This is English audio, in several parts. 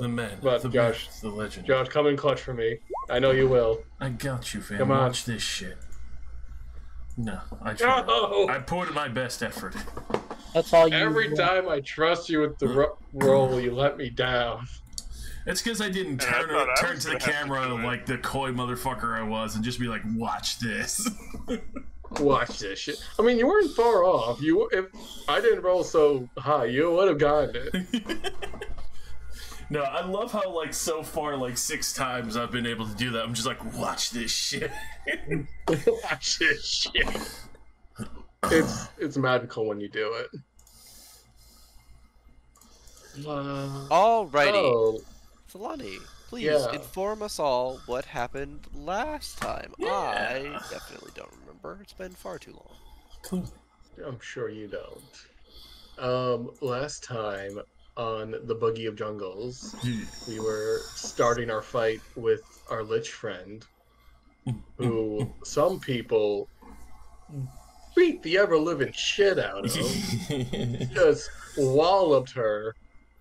The man, But the Josh, myth, the legend. Josh, come in clutch for me. I know you will. I got you, fam. Come on. Watch this shit. No, I tried. No! I put in my best effort. That's all you. Every time I trust you with the role, you let me down. It's because I didn't And I turn thought I turn was to the gonna have to camera do it. like the coy motherfucker I was and just be like, watch this. Watch this shit. I mean, you weren't far off. If I didn't roll so high, you would have gotten it. No, I love how, like, so far, like, 6 times I've been able to do that. I'm just like, watch this shit. Watch this shit. It's magical when you do it. Alrighty. Oh, Falani, please Yeah. inform us all what happened last time. Yeah. I definitely don't remember. It's been far too long. Clearly. I'm sure you don't. Last time on the Boogie of Jungles, we were starting our fight with our Lich friend, who some people beat the ever-living shit out of, just walloped her,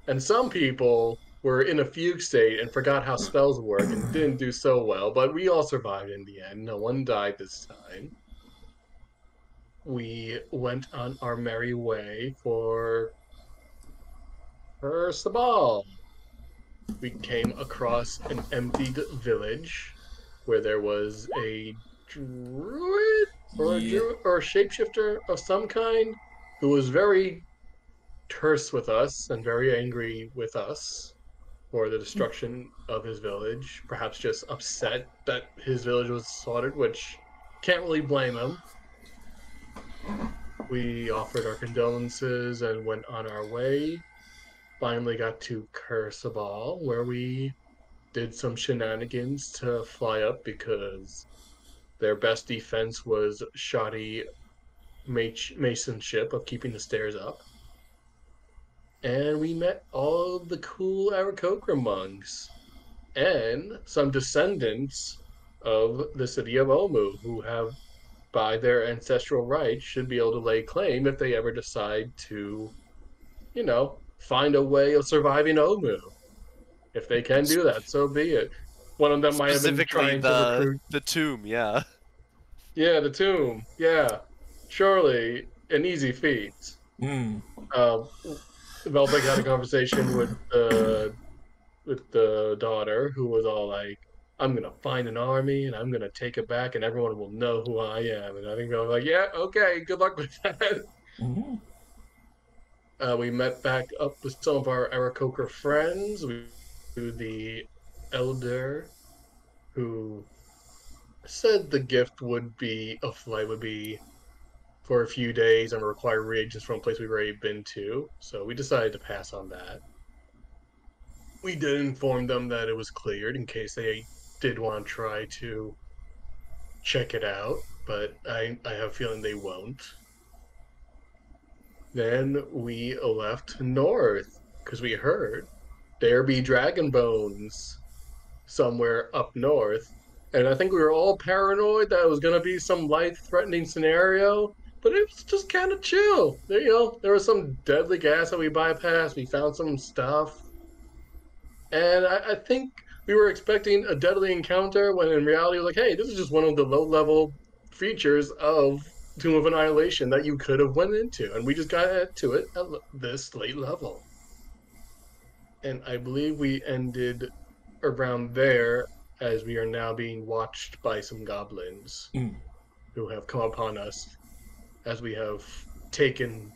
and some people were in a fugue state and forgot how spells work and didn't do so well, but we all survived in the end. No one died this time. We went on our merry way for first of all. We came across an emptied village where there was a druid or a shapeshifter of some kind who was very terse with us and very angry with us for the destruction of his village. Perhaps just upset that his village was slaughtered, which can't really blame him. We offered our condolences and went on our way. Finally got to Cursabal, where we did some shenanigans to fly up because their best defense was shoddy masonship of keeping the stairs up. And we met all of the cool Aarakocra monks and some descendants of the city of Omu who have, by their ancestral rights, should be able to lay claim if they ever decide to, find a way of surviving Omu. If they can do that, so be it. One of them might have been trying to recruit. The tomb, yeah. Yeah, the tomb. Yeah, surely an easy feat. Velbeck had a conversation with the daughter, who was all like, "I'm gonna find an army and I'm gonna take it back, and everyone will know who I am." And I think they were like, "Yeah, okay, good luck with that." We met back up with some of our Aarakocra friends. We knew the elder, who said the gift would be a flight would be for a few days and require reagents from a place we've already been to. So we decided to pass on that. We did inform them that it was cleared in case they did want to try to check it out, but I have a feeling they won't. Then we left north because we heard there be dragon bones somewhere up north. And I think we were all paranoid that it was going to be some life-threatening scenario, but it was just kind of chill. There was some deadly gas that we bypassed. We found some stuff. And I think we were expecting a deadly encounter when in reality, it was like, hey, this is just one of the low-level features of Tomb of Annihilation that you could have went into. And we just got to it at this late level. And I believe we ended around there, as we are now being watched by some goblins who have come upon us as we have taken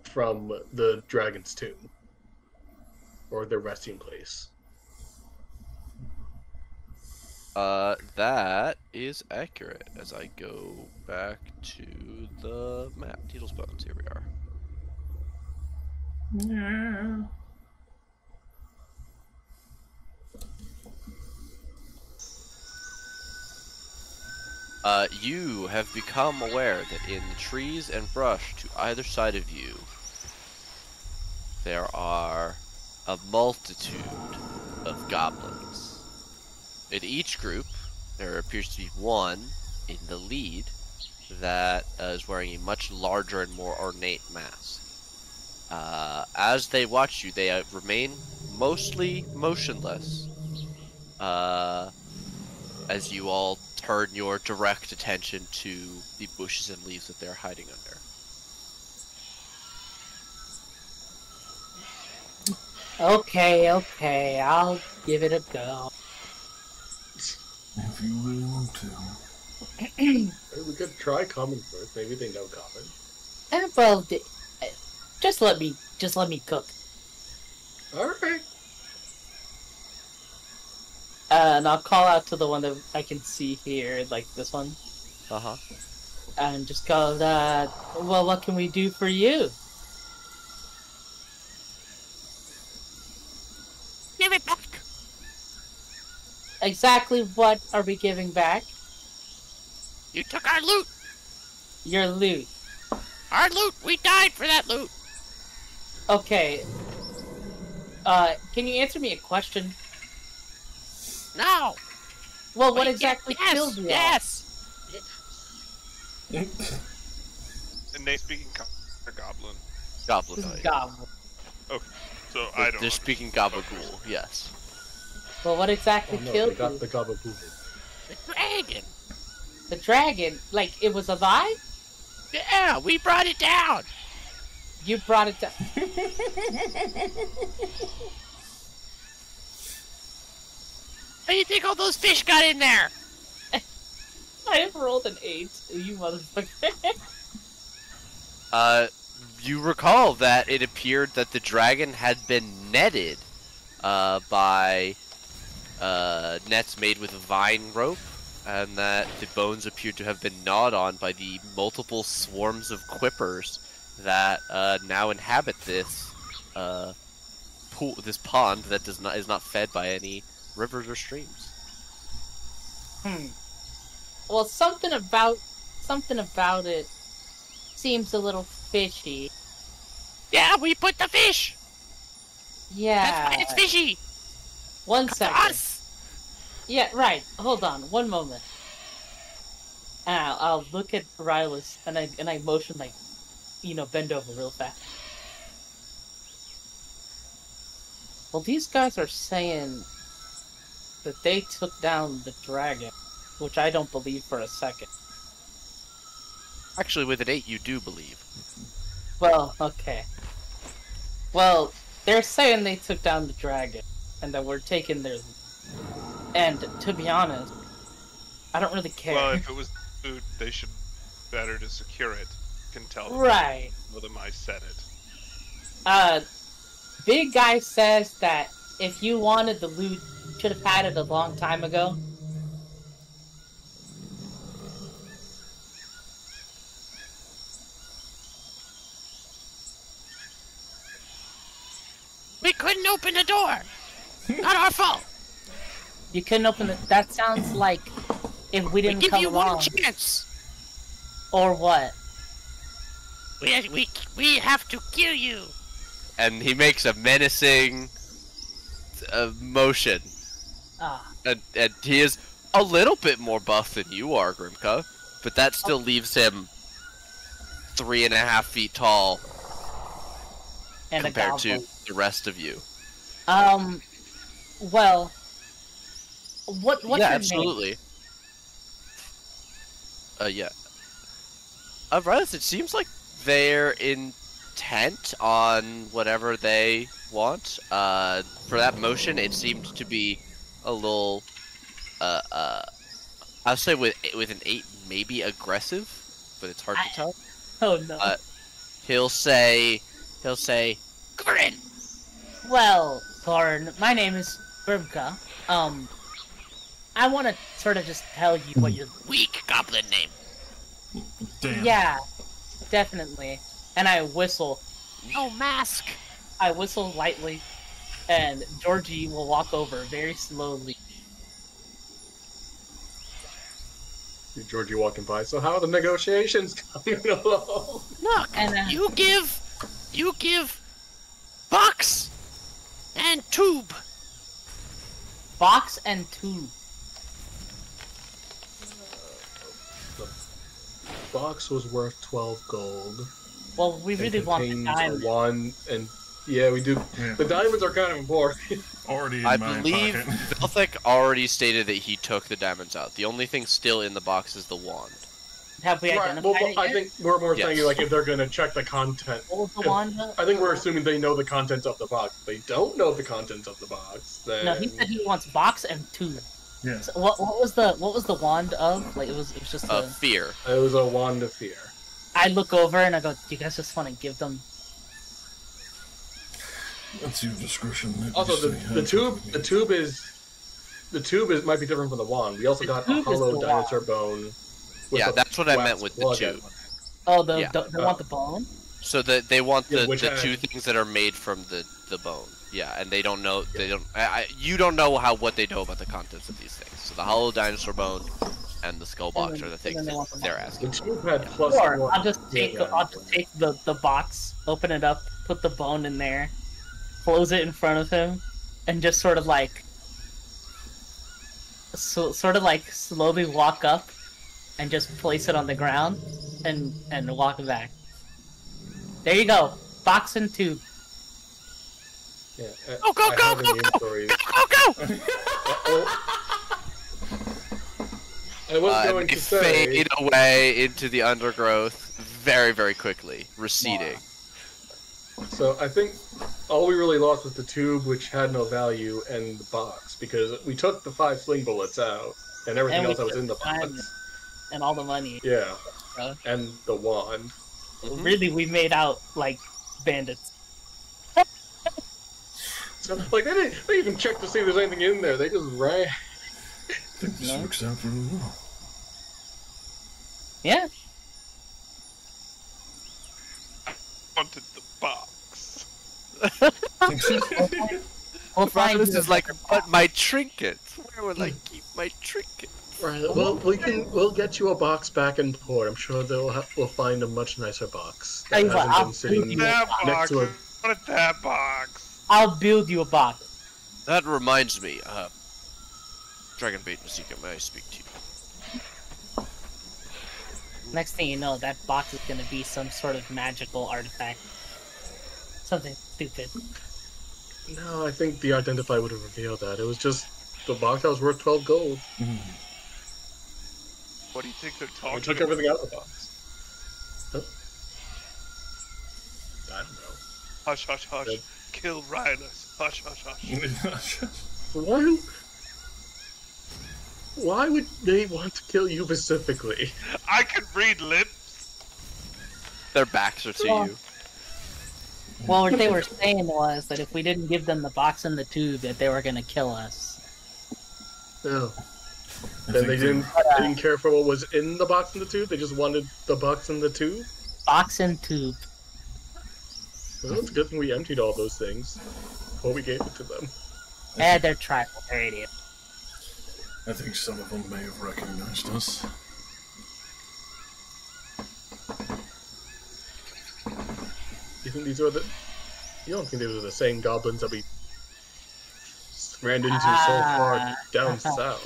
from the dragon's tomb, or their resting place. That is accurate. As I go back to the map, Needle's Bones, here we are. Yeah. You have become aware that in the trees and brush to either side of you, there are a multitude of goblins. In each group, there appears to be one in the lead that is wearing a much larger and more ornate mask. As they watch you, they remain mostly motionless. As you all turn your direct attention to the bushes and leaves that they're hiding under. Okay, I'll give it a go. If you really want to. We could try common first. Maybe they know common. Well, just let me cook. All right. And I'll call out to the one that I can see here, like this one. Uh-huh. And just go, well, what can we do for you? Give it back! Exactly what are we giving back? You took our loot! Your loot. Our loot! We died for that loot! Okay. Can you answer me a question? No! Well, what exactly killed you? Yes! And they speaking goblin. Goblin. This is Goblin. Okay, so I don't. They're speaking gabagool, yes. Well, what exactly Oh, no, killed they got you? the gobble-boo. The dragon! The dragon? Like, it was alive? Yeah, we brought it down! You brought it down. How do you think all those fish got in there? I have rolled an 8, you motherfucker. You recall that it appeared that the dragon had been netted, by, nets made with vine rope, and that the bones appeared to have been gnawed on by the multiple swarms of quippers that, now inhabit this, pool, this pond that is not fed by any rivers or streams. Well, something about it seems a little fishy. Yeah, we put the fish! Yeah. That's why it's fishy! One To second. us! Yeah, right. Hold on. One moment. And I'll look at Rylus and I motion like, bend over real fast. Well, these guys are saying that they took down the dragon, which I don't believe for a second. Actually, with an 8, you do believe. Well, okay. Well, they're saying they took down the dragon, and that we're taking their... And, to be honest, I don't really care. Well, if it was food, they should better to secure it. Can tell them. Right. Tell them I said it. Big Guy says that if you wanted the loot, you should have had it a long time ago. We couldn't open the door! Not our fault! You couldn't open it. That sounds like if we We didn't give come you along. one chance! Or what? We have to kill you! And he makes a menacing motion. Ah, And he is a little bit more buff than you are, Grimka. But that still leaves him 3.5 feet tall and compared a to goblin. the rest of you. Well, what's yeah, your name? absolutely. Yeah. Riley, it seems like they're intent on whatever they want. For that motion, it seemed to be a little, I'll say with an 8, maybe aggressive, but it's hard to tell. Oh no. He'll say, Grin! Well, Thorn, my name is Grimka. I want to sort of just tell you what you're... Weak goblin name. Damn. Yeah, definitely. And I whistle. No mask. I whistle lightly, and Georgie will walk over very slowly. See Georgie walking by. So how are the negotiations coming along? Look, And, you give box and tube. Box and tube. The box was worth 12 gold. Well, we and really want the contains diamond. a wand, and yeah, we do. Yeah. The diamonds are kind of important. Already in I my believe pocket. Velthek already stated that he took the diamonds out. The only thing still in the box is the wand. Have we Right. identified Well, it I yet? think we're more Yes. saying like if they're gonna check the content. What was the If- wand? I think we're assuming they know the contents of the box. If they don't know the contents of the box, then No, he said he wants box and tube. Yeah. So what was the wand of? Like it was just a. Fear. it was a wand of fear. I look over and I go, "Do you guys just want to give them?" That's your discretion. Also, the tube is might be different from the wand. We also The got a tube is hollow the dinosaur bone. with Yeah, a that's what I meant wax with the plug tube. in it. Oh, Yeah. they want the bone. So that they want Yeah, the which two has- things that are made from the bone. Yeah, and they don't know. They don't. You don't know what they know about the contents of these things. So the hollow dinosaur bone and the skull box And then- are the and things then they that want the they're box. asking. The tube had plus Or one. I'll just take Yeah. the box, open it up, put the bone in there, close it in front of him, and just sort of like slowly walk up and just place it on the ground and walk back. There you go, box and tube. Yeah, Go, go, I go, have go, an inventory. Go! I was And going they to say. fade away into the undergrowth very, very quickly, receding. So I think all we really lost was the tube, which had no value, and the box, because we took the 5 sling bullets out and everything And we else that was took in the the diamond. box. And all the money. Yeah, Uh, and the wand. Really, we made out like bandits. So like they didn't even check to see if there's anything in there. They just ran. I think this No. works out really well. Yeah. Wanted the box. We'll find This you is a like, better but my trinkets. Where will I keep my trinkets? Right. Well, we'll get you a box back in port. I'm sure we'll find a much nicer box Tell that you what, hasn't I'll been sitting You That next box. to a. I wanted that box. I'll build you a box. That reminds me, Dragon Bait Masika, may I speak to you? Next thing you know, that box is gonna be some sort of magical artifact. Something stupid. No, I think the identify would have revealed that. It was just the box that was worth 12 gold. What do you think they're We talking took about? everything out of the box. Huh? I don't know. Hush, hush, hush. Good. Kill Rhinus. Hush, hush, hush. Why would they want to kill you specifically? I can read lips. Their backs are to Well, you. Well, what they were saying was that if we didn't give them the box and the tube, that they were gonna kill us. No. I Then think they didn't care for what was in the box and the tube. They just wanted the box and the tube. Box and tube. Well, it's a good thing we emptied all those things before we gave it to them. They're tribal. They're idiots. I think some of them may have recognized us. You think these are the? You don't think these are the same goblins that we ran into so far down south?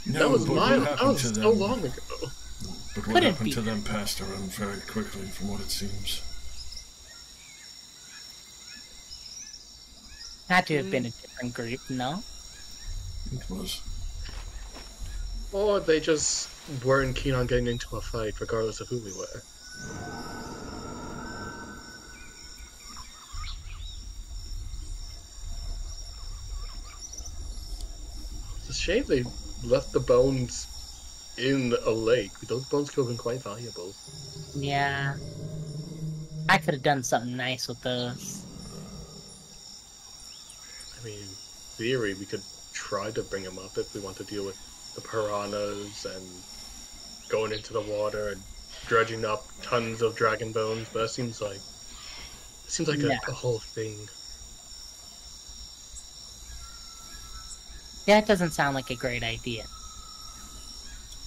No, That was but what that happened was to so them? long ago. But what Couldn't happened be. to them passed around very quickly, from what it seems. Had to have been a different group, no? It was. Or they just weren't keen on getting into a fight, regardless of who we were. It's a shame they left the bones in a lake. Those bones could have been quite valuable. Yeah. I could have done something nice with those. I mean, in theory, we could try to bring them up if we want to deal with the piranhas and going into the water and dredging up tons of dragon bones, but that seems like Yeah. a whole thing. Yeah, it doesn't sound like a great idea.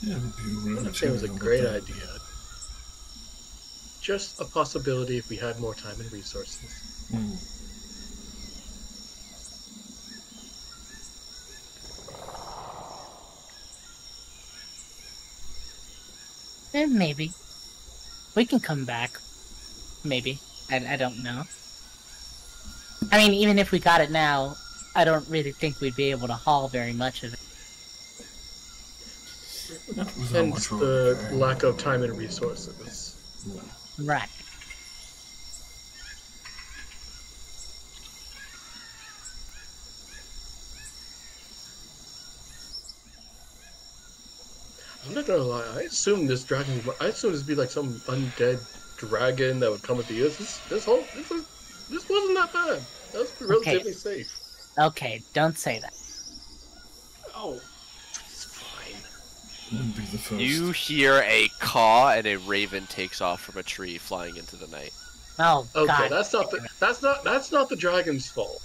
Yeah, it would be I really wouldn't say it was a material, great but idea. Just a possibility if we had more time and resources. Mm. Maybe. We can come back. maybe. I don't know. I mean, even if we got it now, I don't really think we'd be able to haul very much of it. Hence the lack of time and resources. Right. I'm not gonna lie, I assumed this would be like some undead dragon that would come with the ears. This wasn't that bad. That was relatively safe. Okay, don't say that. Oh, it's fine. Wouldn't be the first. You hear a caw and a raven takes off from a tree, flying into the night. Oh, Okay, God. that's not the dragon's fault.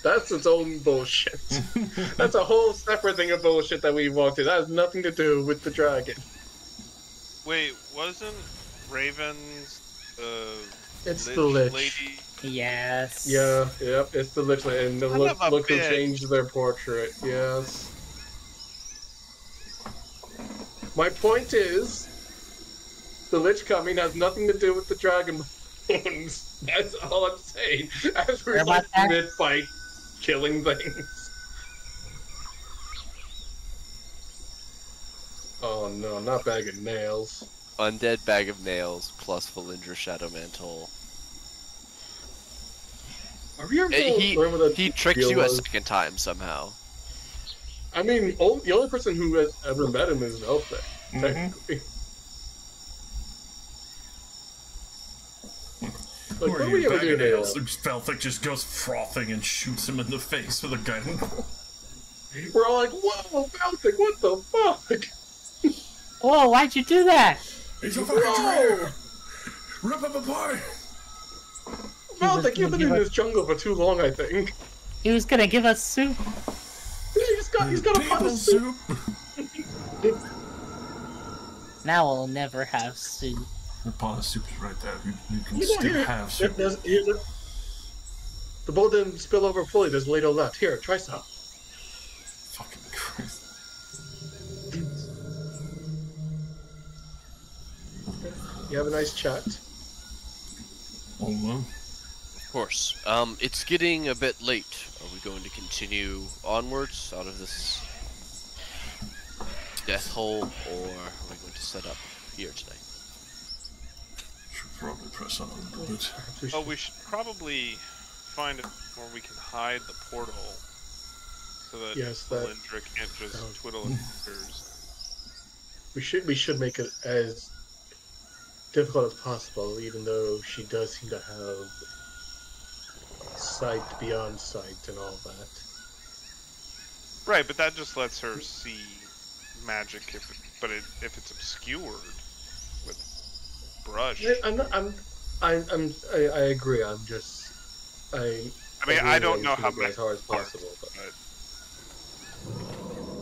That's its own bullshit. That's a whole separate thing of bullshit that we walked in. That has nothing to do with the dragon. Wait, wasn't Raven's It's the Lich. lady? Yes. Yeah, yep, it's the Lich Lady, and the Son of a look who bitch. changed their portrait. Yes. My point is, the Lich coming has nothing to do with the dragon bones. That's all I'm saying. As we're About that? mid-fight, killing things. Oh no, not bag of nails. Undead bag of nails plus Valindra Shadow Mantle. Are we ever gonna learn what that He tricks deal you a was? second time somehow. I mean, the only person who has ever met him is Velthic, technically. Like, Who what are do we you, ever bag do of nails? now? Velthic just goes frothing and shoots him in the face with a guiding bolt. We're all like, whoa, Velthic, what the fuck? Whoa, why'd you do that? He's a fucking traitor! Rip him apart! Velthic, you've been in this jungle for too long, I think. He was gonna give us soup. He's got a pot People of soup. Now we'll never have soup. The pot of soup's right there. You can You know, still here, have soup. the bowl didn't spill over fully. There's a ladle left. Here, try some. Fucking Christ. You have a nice chat. Oh no. Of course. It's getting a bit late. Are we going to continue onwards out of this death hole, or are we going to set up here tonight? Should probably press on a little bit. Oh, we should probably find it where we can hide the portal, so that Yes, that- Valindra can't just Oh. twiddle her fingers. We should make it as difficult as possible, even though she does seem to have sight beyond sight and all that. Right, but that just lets her see magic if it's obscured with brush. I agree. I mean, I don't know how as hard as works, possible, but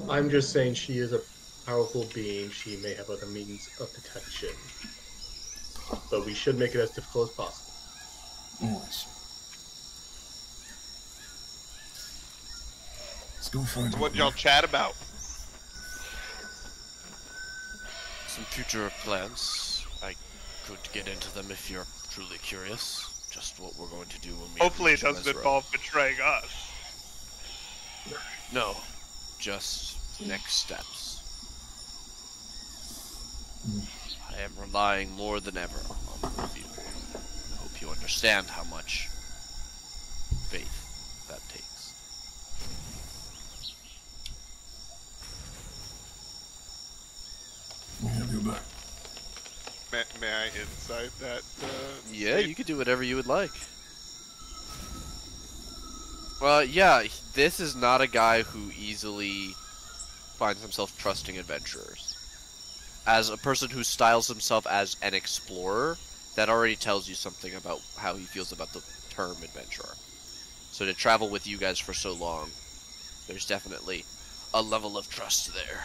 but I'm just saying she is a powerful being. She may have other means of detection, but we should make it as difficult as possible. Always. Let's go find what y'all chat about? Some future plans. I could get into them if you're truly curious. Just what we're going to do when we Hopefully, it reach doesn't Mesra. involve betraying us. No, just next steps. I am relying more than ever on all of you. I hope you understand how much faith that takes. We have your back. May I insight that? Yeah, you could do whatever you would like. Well, yeah, this is not a guy who easily finds himself trusting adventurers. As a person who styles himself as an explorer, that already tells you something about how he feels about the term adventurer. So to travel with you guys for so long, there's definitely a level of trust there.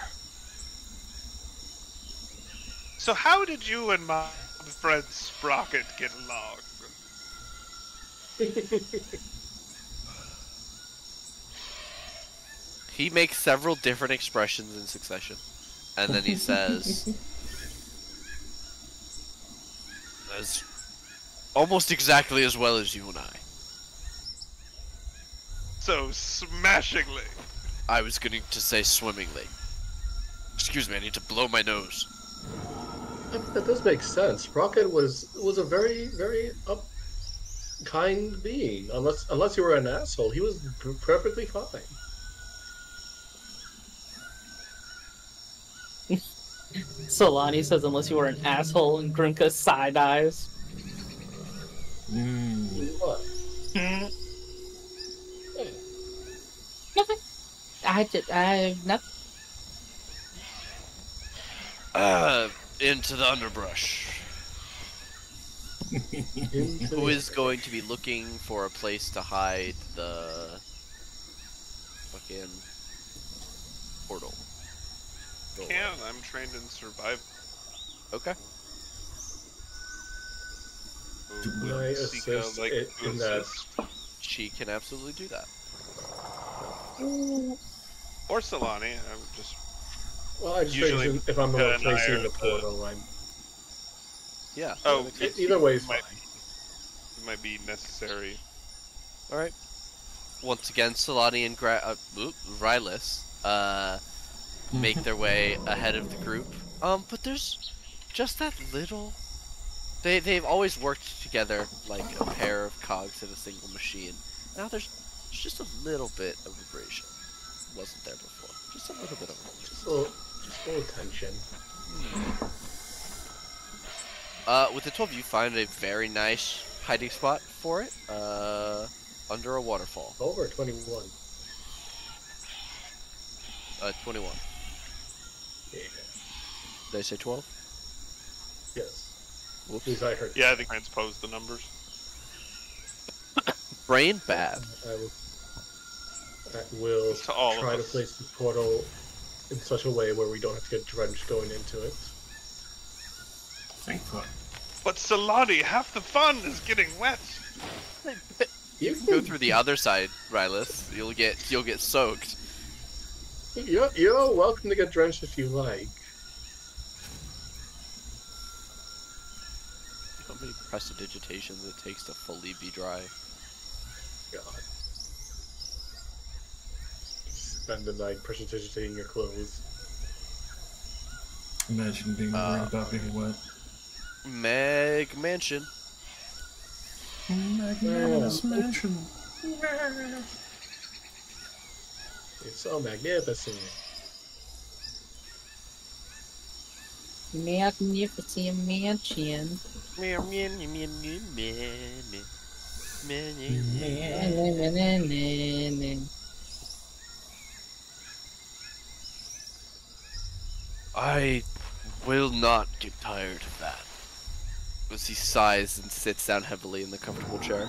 So how did you and my friend Sprocket get along? He makes several different expressions in succession. And then he says, as almost exactly as well as you and I. So smashingly. I was going to say swimmingly. Excuse me, I need to blow my nose. I mean, that does make sense. Rocket was a very, very kind being. Unless you were an asshole, he was perfectly fine. Solani says, unless you were an asshole, and Grunka side eyes. What? Mm. Nothing. I nothing. Into the underbrush. Who is going to be looking for a place to hide the fucking portal? Can I'm trained in survival. Okay. Can I assist in that? She can absolutely do that. Or Solani. I'm just Well, I just usually figured if I'm the Mika one and I placing are the portal, I'm. Yeah. Oh, Either way is fine. It might be necessary. All right. Once again, Solani and Rylis make their way ahead of the group. But there's just that little. They've always worked together like a pair of cogs in a single machine. Now there's just a little bit of vibration. Wasn't there before. Just a little bit of vibration. Just a little tension. With the 12, you find a very nice hiding spot for it. Under a waterfall. Over 21. 21. Yeah. Did I say 12? Yes. Whoops. At least I heard. Yeah, I think transpose the numbers. Brain bad. I will To all of try to us. place the portal in such a way where we don't have to get drenched going into it. Think fun. But Solani, half the fun is getting wet. You Go through the other side, Rylis. You'll get soaked. You're welcome to get drenched if you like. How many prestidigitations it takes to fully be dry? God. Spend the night prestidigitating your clothes. Imagine being worried about being wet. Meg Mansion. Magnanimous mansion. It's so magnificent. Magnificent mansion. I will not get tired of that. As he sighs and sits down heavily in the comfortable chair.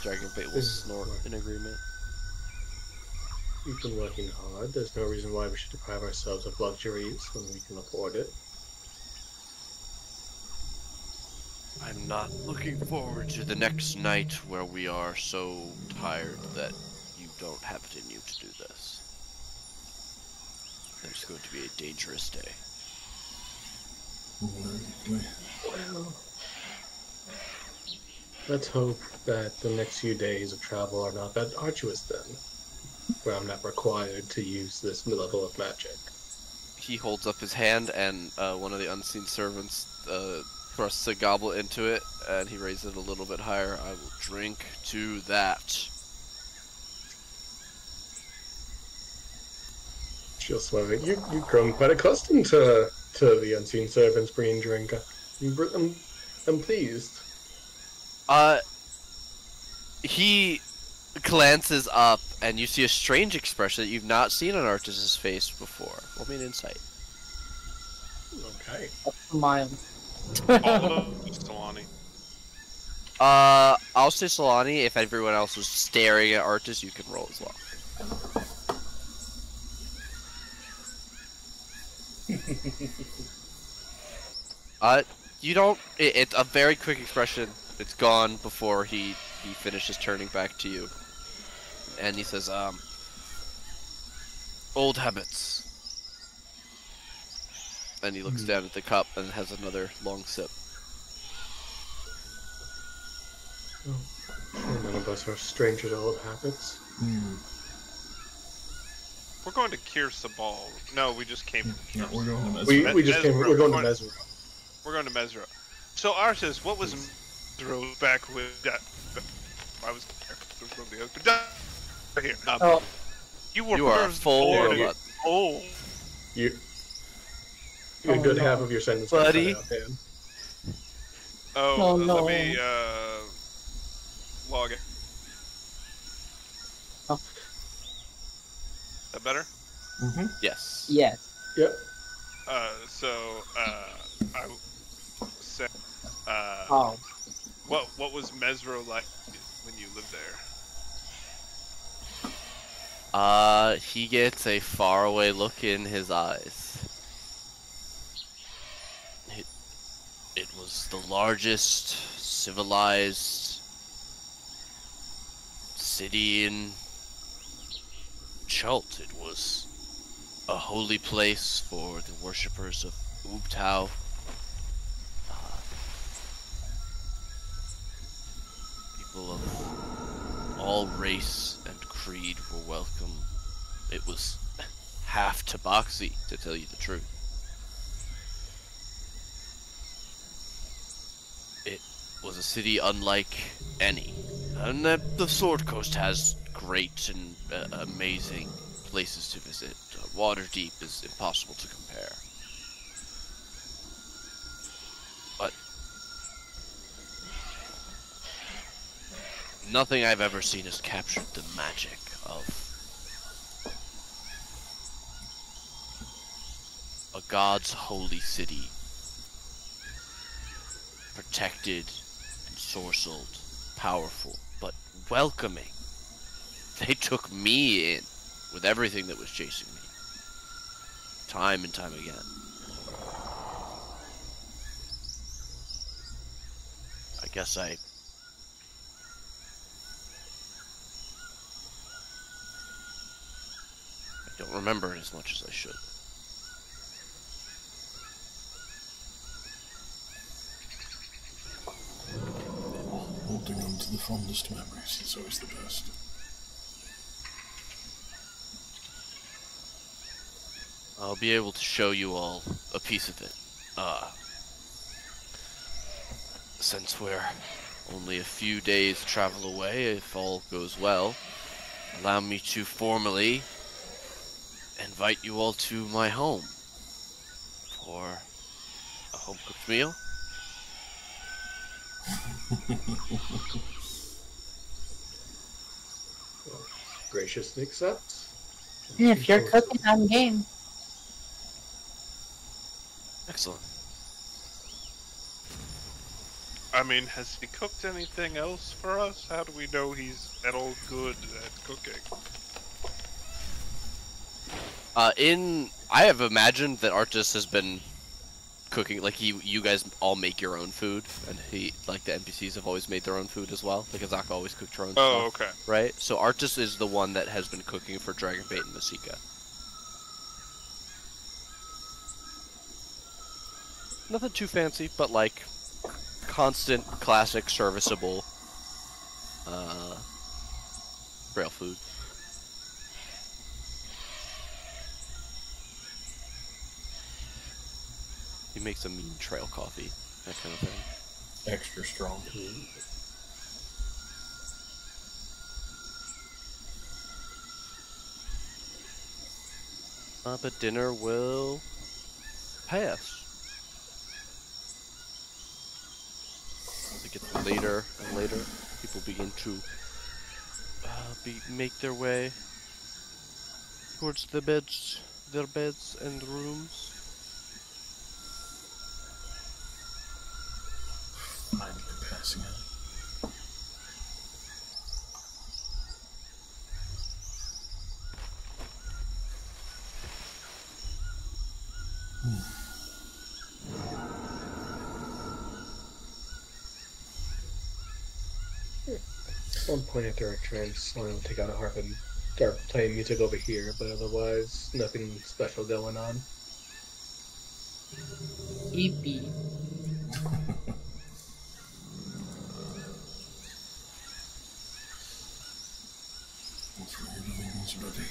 Dragonbait will snort in agreement. We've been working hard. There's no reason why we should deprive ourselves of luxuries when we can afford it. I'm not looking forward to the next night where we are so tired that you don't have it in you to do this. It's going to be a dangerous day. Well, let's hope that the next few days of travel are not that arduous then, where I'm not required to use this level of magic. He holds up his hand, and one of the unseen servants thrusts a goblet into it, and he raises it a little bit higher. I will drink to that. She'll smile. You've grown quite accustomed to the unseen servants bringing drink. I'm pleased. He glances up, and you see a strange expression that you've not seen on Artus's face before. Roll me an insight. Okay. Mine. All of Solani. I'll say Solani. If everyone else was staring at Artus, you can roll as well. You don't. It's a very quick expression. It's gone before he finishes turning back to you, and he says, "Old habits." And he looks down at the cup and has another long sip. None of us are strangers to old habits. We're going to Kir Sabal. No, we just came from No, Kir we're going to We, Mesra. we just came. Mesra. We're going to Mesra. We're going to Mesra. So, Artis, what was Mesra back with that? I was there. But here. Oh, You were You are a full born robot. old. You. A Oh, good no. half of your sentence got Buddy. cut out, Dan. Oh, Oh, no. let me log it. Oh. That better? Yes. yes. Yep. I said, Oh, what was Mesro like when you lived there? He gets a faraway look in his eyes. It was the largest civilized city in Chult. It was a holy place for the worshippers of Ubtao. People of all race and creed were welcome. It was half Tabaxi, to tell you the truth. It was a city unlike any. And the Sword Coast has great and amazing places to visit. Waterdeep is impossible to compare. But nothing I've ever seen has captured the magic of a god's holy city, protected, ensorcelled, powerful, but welcoming. They took me in with everything that was chasing me, time and time again. I guess I don't remember it as much as I should. Holding on to the fondest memories is always the best. I'll be able to show you all a piece of it. Since we're only a few days travel away, if all goes well, allow me to formally invite you all to my home for a home-cooked meal. Graciously accepts. if you're cooking, I'm game. Excellent. I mean, has he cooked anything else for us? How do we know he's at all good at cooking? I have imagined that Artis has been cooking, like you guys all make your own food, and the NPCs have always made their own food as well. Like Azaka always cooked her own stuff. Oh, okay. Right? So Artis is the one that has been cooking for Dragonbait and Masika. Nothing too fancy, but like constant, classic, serviceable trail food. He makes a mean trail coffee, that kind of thing. Extra strong. But dinner will pass. As it gets later and later, people begin to make their way towards their beds and rooms. Finally passing out. At one point after our trance, I'll take out a harp and start playing music over here, but otherwise, nothing special going on. EP. responsibility.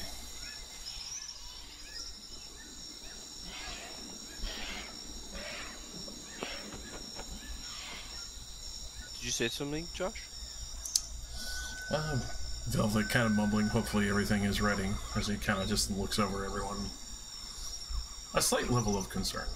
Did you say something, Josh? Velvet kind of mumbling, hopefully everything is ready, as he kind of just looks over everyone. A slight level of concern.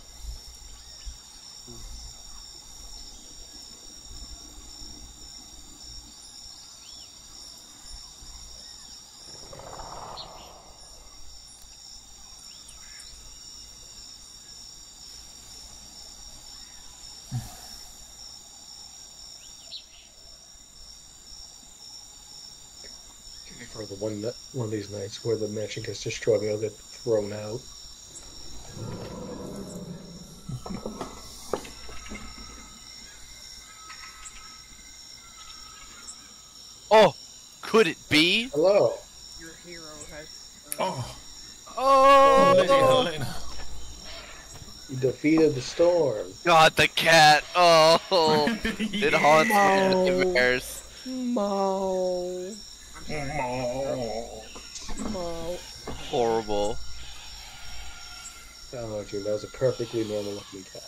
For the one of these nights where the mansion gets destroyed, we'll get thrown out. Oh, could it be? Hello. Your hero has. Oh, Oh, Lady Helena. You defeated the storm. God, the cat. Oh, it haunts No. me. Nightmares. Mo. Oh. Mo. Horrible. Oh, June, that was a perfectly normal looking cat.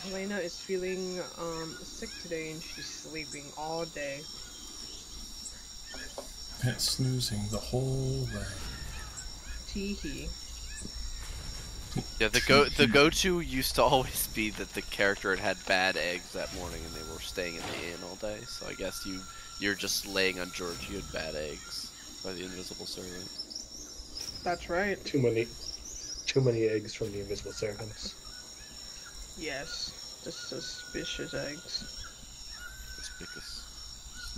Helena is feeling sick today and she's sleeping all day. And snoozing the whole way. Teehee. Yeah, the go-to used to always be that the character had bad eggs that morning and they were staying in the inn all day. So I guess you're just laying on George. You had bad eggs by the invisible servant. That's right. Too many eggs from the invisible servants. Yes. The suspicious eggs.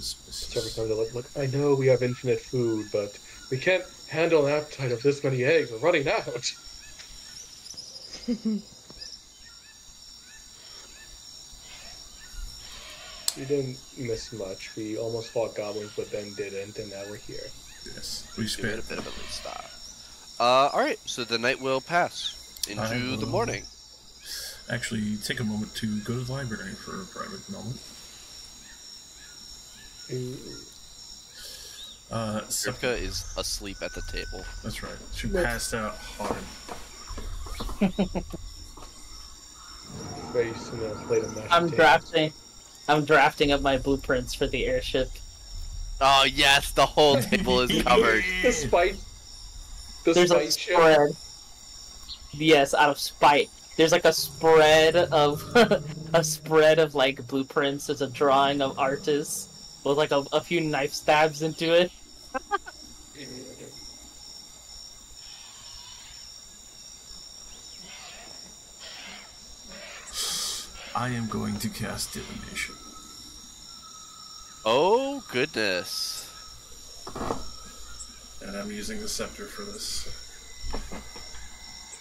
So every time they look, I know we have infinite food, but we can't handle an appetite of this many eggs. We're running out. We didn't miss much. We almost fought goblins, but then didn't, and now we're here. Yes, we We had spent a bit of a late stop. Alright, so the night will pass into the morning. Actually take a moment to go to the library for a private moment. Sipka is asleep at the table. That's right. She passed out hard. Face and a plate of mashed potatoes. I'm drafting up my blueprints for the airship. Oh yes, the whole table is covered. Despite There's a spread. Yes, out of spite. There's like a spread of like blueprints. There's a drawing of artists with like a few knife stabs into it. I am going to cast divination. Oh goodness. And I'm using the scepter for this.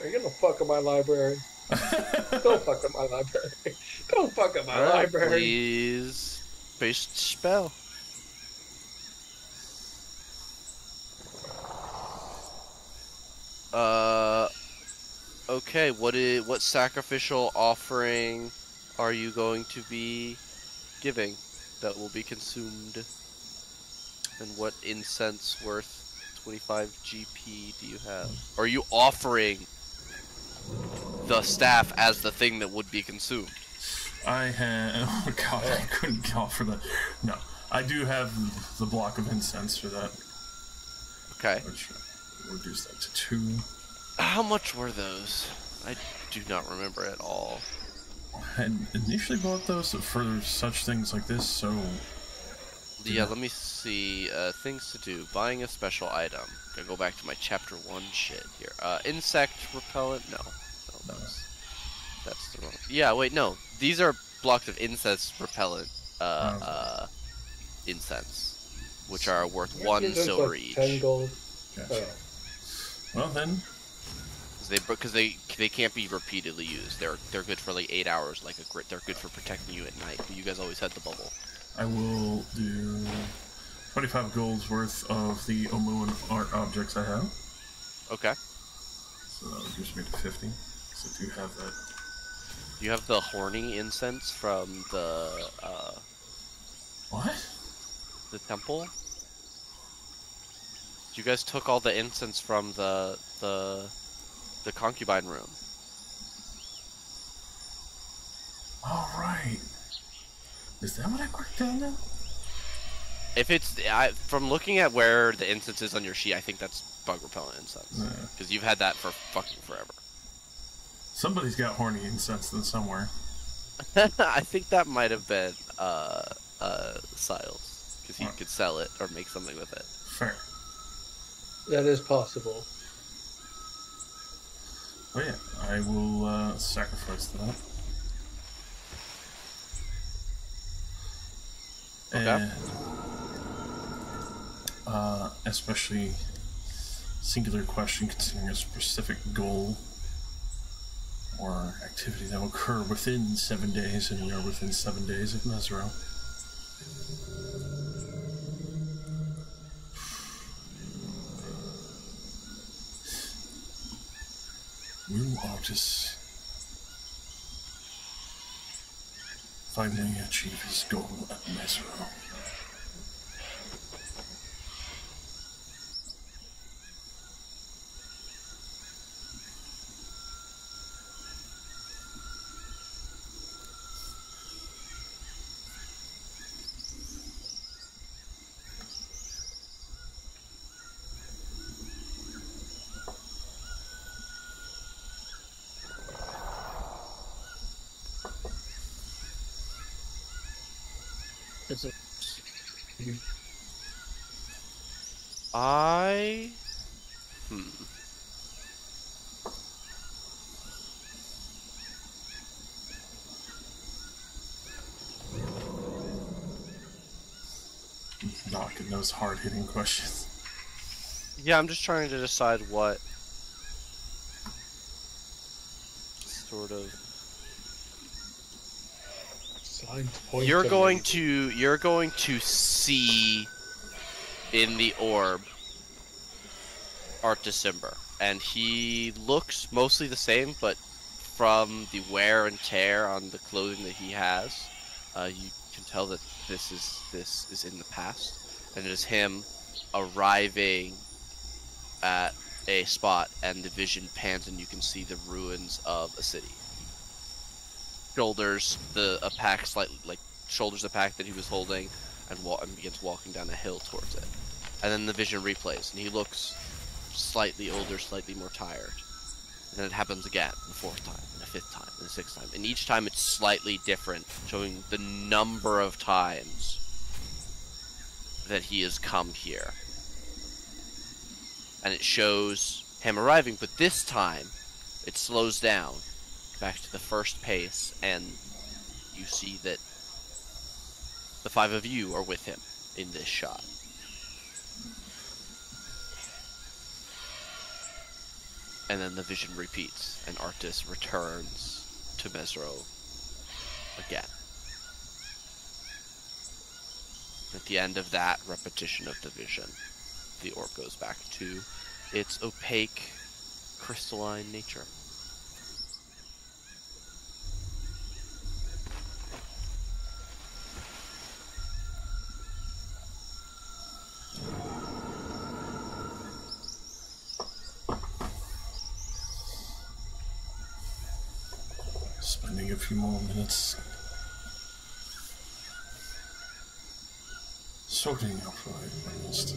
Are you gonna fuck up my library? Don't fuck up my library. Don't fuck up my library. Please paste spell. Okay, what sacrificial offering are you going to be giving that will be consumed? And what incense worth 25 GP do you have? Or are you offering the staff as the thing that would be consumed? I have... Oh god, I couldn't offer that. No, I do have the block of incense for that. Okay. Which will reduce that to 2. How much were those? I do not remember at all. I had initially bought those for such things like this, so... Yeah, let me see. Things to do. Buying a special item. Gotta go back to my chapter 1 shit here. Insect repellent? No. No, that's the wrong... Yeah, wait, no. These are blocks of incense repellent, incense. Which are worth 1 silver like each. 10 gold. Gotcha. Well then... Because they can't be repeatedly used. They're good for like 8 hours. Like they're good for protecting you at night. But you guys always had the bubble. I will do 25 gold's worth of the Omuan art objects I have. Okay. So that reduces me to 50. So I do have that. You have the horny incense from the What? the temple. You guys took all the incense from the concubine room. All right. Is that what I marked down then? If it's from looking at where the incense is on your sheet, I think that's bug repellent incense because you've had that for fucking forever. Somebody's got horny incense then somewhere. I think that might have been Siles because he could sell it or make something with it. Fair. That is possible. Oh yeah, I will sacrifice that. Okay. Especially singular question considering a specific goal or activity that will occur within 7 days, and we are within 7 days of Mesro. Will Artis finally achieve his goal at Mesro? Is it? I Knocking those hard-hitting questions. Yeah, I'm just trying to decide what sort of Signs point you're to going me. to see in the orb Art December, and he looks mostly the same, but from the wear and tear on the clothing that he has, you can tell that this is in the past, and it is him arriving at a spot, and the vision pans, and you can see the ruins of a city. Shoulders a pack that he was holding, and begins walking down a hill towards it. And then the vision replays, and he looks slightly older, slightly more tired. And then it happens again, the fourth time, and the fifth time, and the sixth time. And each time it's slightly different, showing the number of times that he has come here. And it shows him arriving, but this time it slows down back to the first pace, and you see that the five of you are with him in this shot. And then the vision repeats, and Arctis returns to Mesro again. At the end of that repetition of the vision, the orb goes back to its opaque, crystalline nature. Spending a few more minutes sorting out what I missed.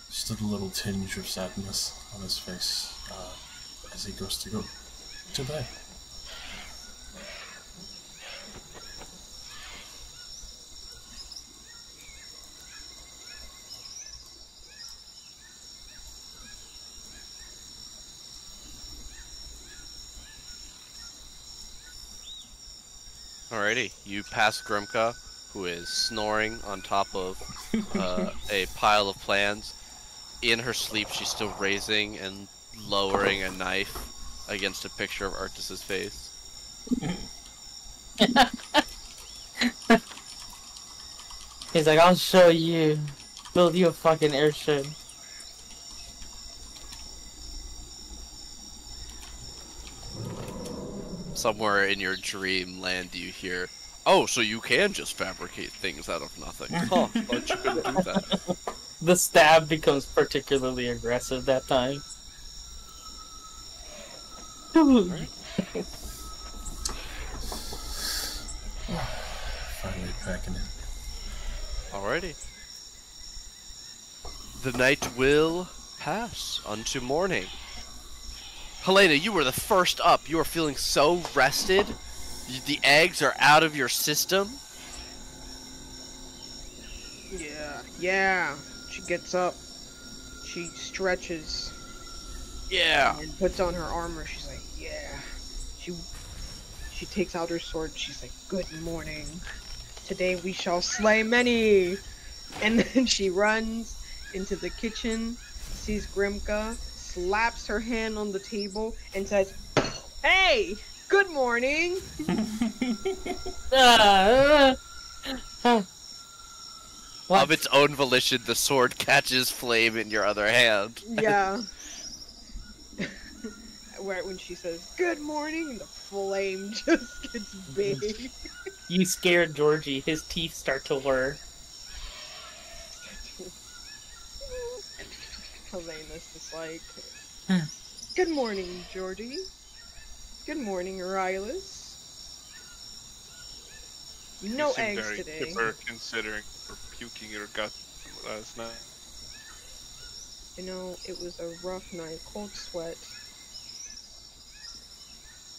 Just a little tinge of sadness on his face as he goes to go to bed. Alrighty, you pass Grimka, who is snoring on top of a pile of plans. In her sleep, she's still raising and lowering a knife against a picture of Arctis's face. He's like, I'll show you. Build you a fucking airship. Somewhere in your dreamland, you hear Oh, so you can just fabricate things out of nothing. Huh, but you couldn't do that. The stab becomes particularly aggressive that time. Finally packing it. Alrighty. The night will pass unto morning. Helena, you were the first up. You are feeling so rested. The eggs are out of your system. Yeah. She gets up. She stretches Yeah. and puts on her armor. She's like, yeah. She takes out her sword. She's like, good morning. Today we shall slay many. And then she runs into the kitchen, sees Grimka, slaps her hand on the table, and says, hey, good morning. What? Of its own volition, the sword catches flame in your other hand. Yeah. Right when she says, good morning, the flame just gets big. You scared Georgie. His teeth start to whir. And Helena's just like, good morning, Georgie. Good morning, Rylas. No You seem eggs very today. chipper considering for puking your gut last night. You know, it was a rough night, cold sweat.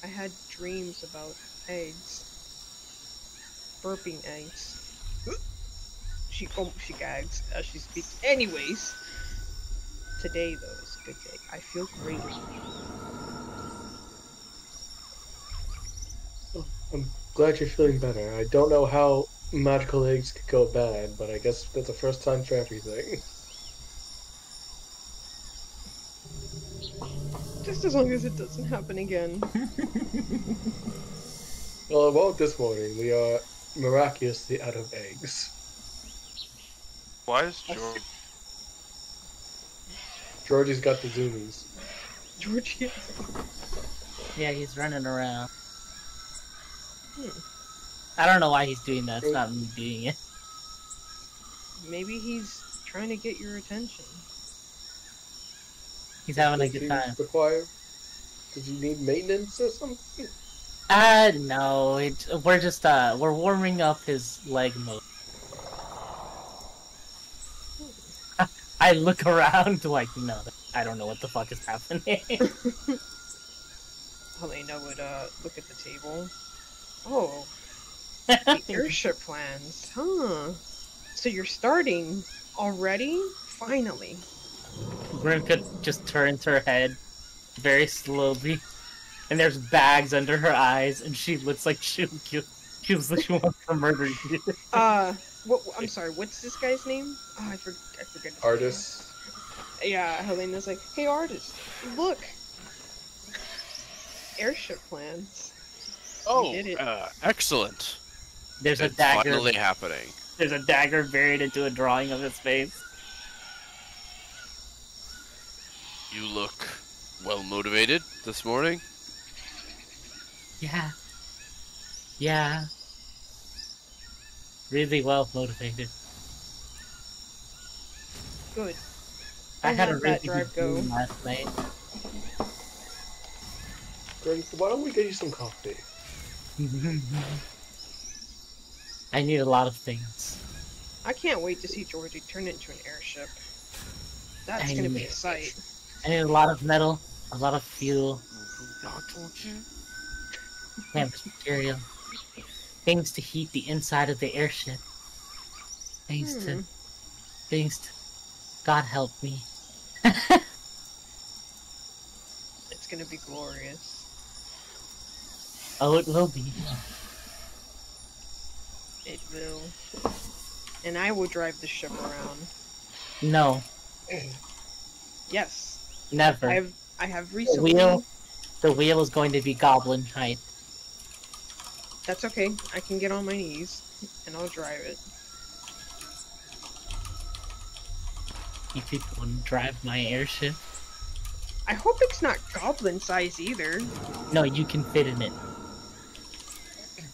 I had dreams about eggs. Burping eggs. She gags as she speaks. Anyways, today though is a good day. I feel great. I'm glad you're feeling better. I don't know how magical eggs could go bad, but I guess that's the first time for everything. Just as long as it doesn't happen again. Well, it won't this morning. We are miraculously out of eggs. Why is George? Georgie's got the zoomies. Georgie. Yeah, he's running around. I don't know why he's doing that. It's not me doing it. Maybe he's trying to get your attention. He's having a Does good he time. Does he need maintenance or something? No. We're just we're warming up his leg mode. I look around like, no, I don't know what the fuck is happening. Helena would look at the table. Oh, the airship plans, huh? So you're starting already? Finally. Grimka just turns her head very slowly, and there's bags under her eyes, and she looks like she looks like she wants to murder you. I'm sorry. What's this guy's name? Oh, I forget. His Artists. name. Yeah, Helena's like, hey, artist, look. Airship plans. Oh, We did it. Excellent. There's a It's dagger. finally happening. There's a dagger buried into a drawing of his face. You look well motivated this morning. Yeah. Yeah. Really well motivated. Good. I had a How'd really that drive good go? dream last night. Gordon, why don't we get you some coffee? I need a lot of things. I can't wait to see Georgie turn into an airship. That's gonna be a sight. I need a lot of metal, a lot of fuel, campus material, things to heat the inside of the airship. Things to... God help me. It's gonna be glorious. Oh, it will be. It will. And I will drive the ship around. No, Yes. never. I have The recently. the wheel is going to be goblin height. That's okay. I can get on my knees and I'll drive it. You people want to drive my airship? I hope it's not goblin size either. No, you can fit in it.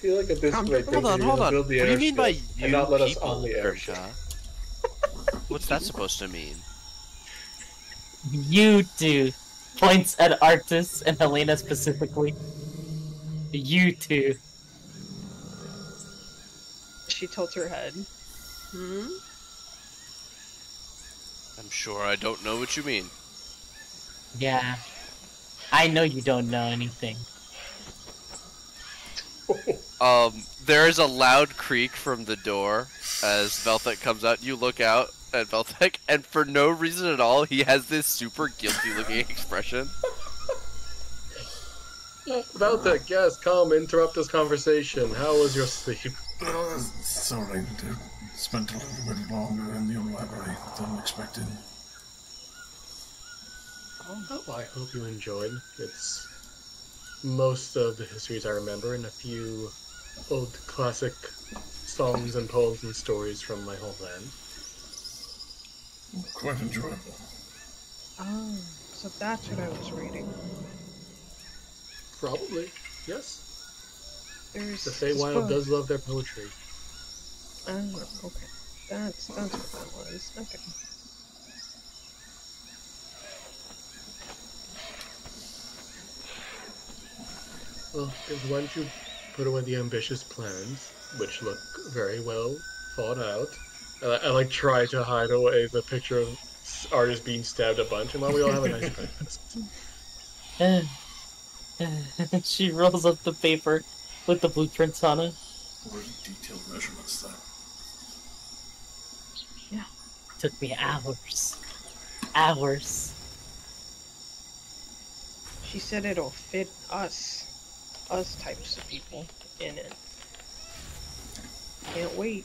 feel like at this point, Hold they're Hold gonna on. build the What do you mean by airship you and not let us people, on the airship. Grimka? What's that supposed to mean? You two. Points at Artis and Helena specifically. You two. She tilts her head. Hmm? I'm sure I don't know what you mean. Yeah. I know you don't know anything. There is a loud creak from the door as Velthek comes out. You look out at Velthek, and for no reason at all, he has this super guilty-looking expression. Valtek, yes, come interrupt this conversation. How was your sleep? Sorry, it spent a little bit longer in the library than expected. Oh, I hope you enjoyed. It's most of the histories I remember and a few old classic songs and poems and stories from my homeland. Quite enjoyable. Oh, so that's what I was reading. Probably, yes. There's The this Feywild book. does love their poetry. Oh, okay. That's what that was. Okay. Well, why don't you put away the ambitious plans, which look very well thought out. I like try to hide away the picture of artists being stabbed a bunch, and while we all have a nice breakfast. She rolls up the paper with the blueprints on it. What are detailed measurements then? Took me hours. Hours. She said it'll fit us types of people in it. Can't wait.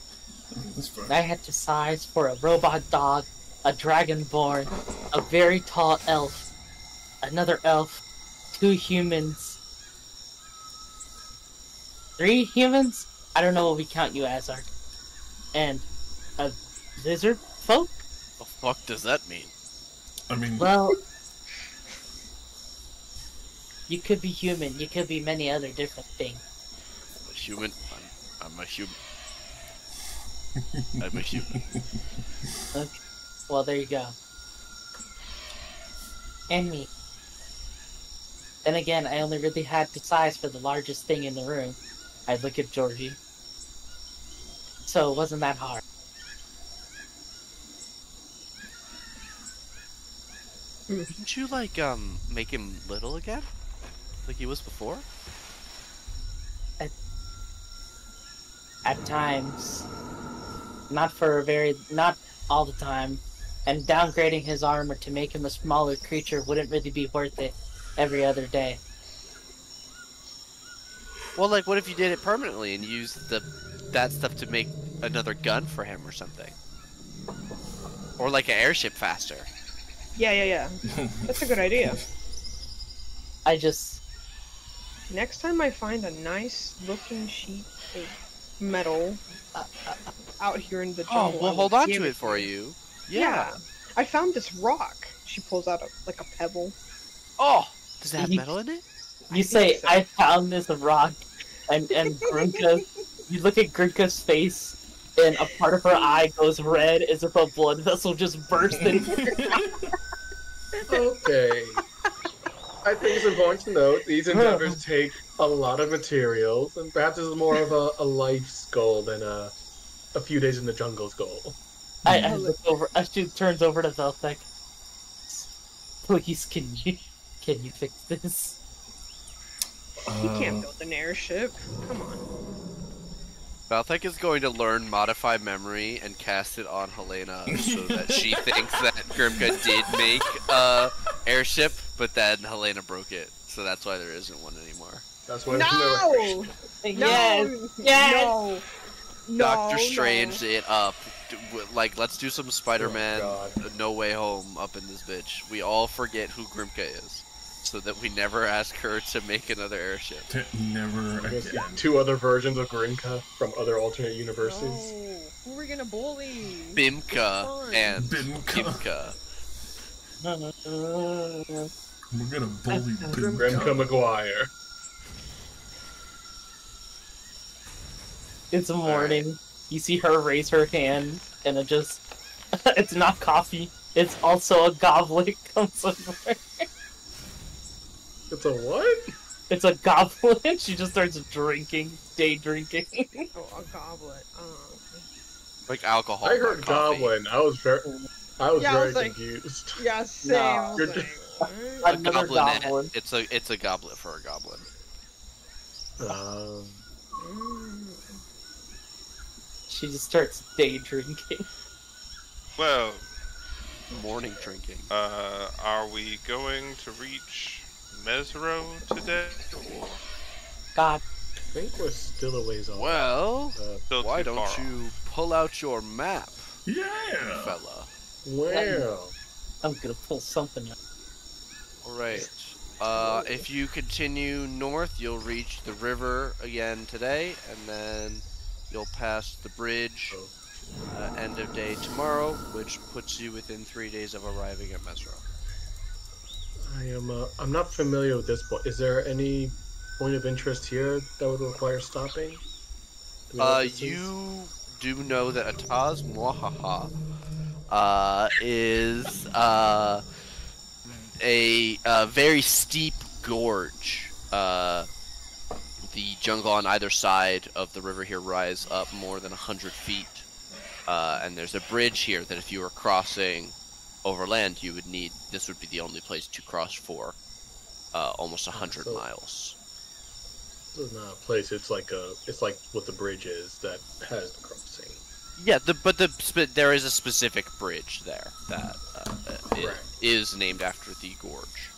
That's fine. I had to size for a robot dog, a dragonborn, a very tall elf, another elf, 2 humans, 3 humans? I don't know what we count you as, Ark. And a lizard folk? The fuck does that mean? I mean, Well, you could be human, you could be many other different things. I'm a human. I'm a human. I'm a human. Okay. Well, there you go. And me. Then again, I only really had the size for the largest thing in the room. I look at Georgie. So it wasn't that hard. Didn't you, like, make him little again? Like he was before? At times. Not all the time. And downgrading his armor to make him a smaller creature wouldn't really be worth it every other day. Well, like, what if you did it permanently and used that stuff to make another gun for him or something? Or like an airship faster? Yeah. That's a good idea. I just... Next time I find a nice looking sheet of metal out here in the Oh, jungle, we'll I hold will on give to it for you. Yeah. Yeah. I found this rock. She pulls out like a pebble. Oh! Does it have You- metal in it? You I say, think so. I found this rock, and Grinka, you look at Grinka's face, and a part of her eye goes red as if a blood vessel just burst in. Okay. I think it's important to note these endeavors take a lot of materials, and perhaps this is more of a life's goal than a few days in the jungle's goal. I look over, she turns over to Velthek. Please, can you fix this? He can't build an airship. Come on. Valthek is going to learn Modify Memory and cast it on Helena so that she thinks that Grimka did make a airship, but then Helena broke it. So that's why there isn't one anymore. That's why No! Yes! Yes! No! No! Doctor Strange it up. Like, let's do some Spider-Man Oh, No Way Home up in this bitch. We all forget who Grimka is, so that we never ask her to make another airship. Never There's again. 2 other versions of Grinka from other alternate universes. No! Who are we gonna bully? Bimka Fun. and Bimka. Kimka. We're gonna bully Grimka Bimka. McGuire. It's morning. You see her raise her hand, and it just... it's not coffee. It's also a goblet comes over. It's a what? It's a goblet. She just starts drinking, day drinking. Oh, a goblet. Oh, okay. Like alcohol. I heard not coffee. goblin. I was very Yeah, I was like- confused. Yeah, same. No. I was You're like, A what? Another goblinette. goblin. It's a goblet for a goblin. Mm. She just starts day drinking. Well, Morning drinking. are we going to reach Mesro today? God, I think we're still a ways off. Well, Still why too don't far you pull out your map, Yeah. fella? Well, I'm gonna pull something out. Alright. If you continue north, you'll reach the river again today, and then you'll pass the bridge end of day tomorrow, which puts you within 3 days of arriving at Mesro. I'm not familiar with this point. Is there any point of interest here that would require stopping? Do we know what this is? You do know that Ataz Mwahaha is a very steep gorge. The jungle on either side of the river here rise up more than 100 feet. And there's a bridge here that if you were crossing overland, you would need, this would be the only place to cross for almost 100 So- miles. This is not a place. It's like what the bridge is that has the crossing. Yeah, but there is a specific bridge there that Right. is named after the gorge.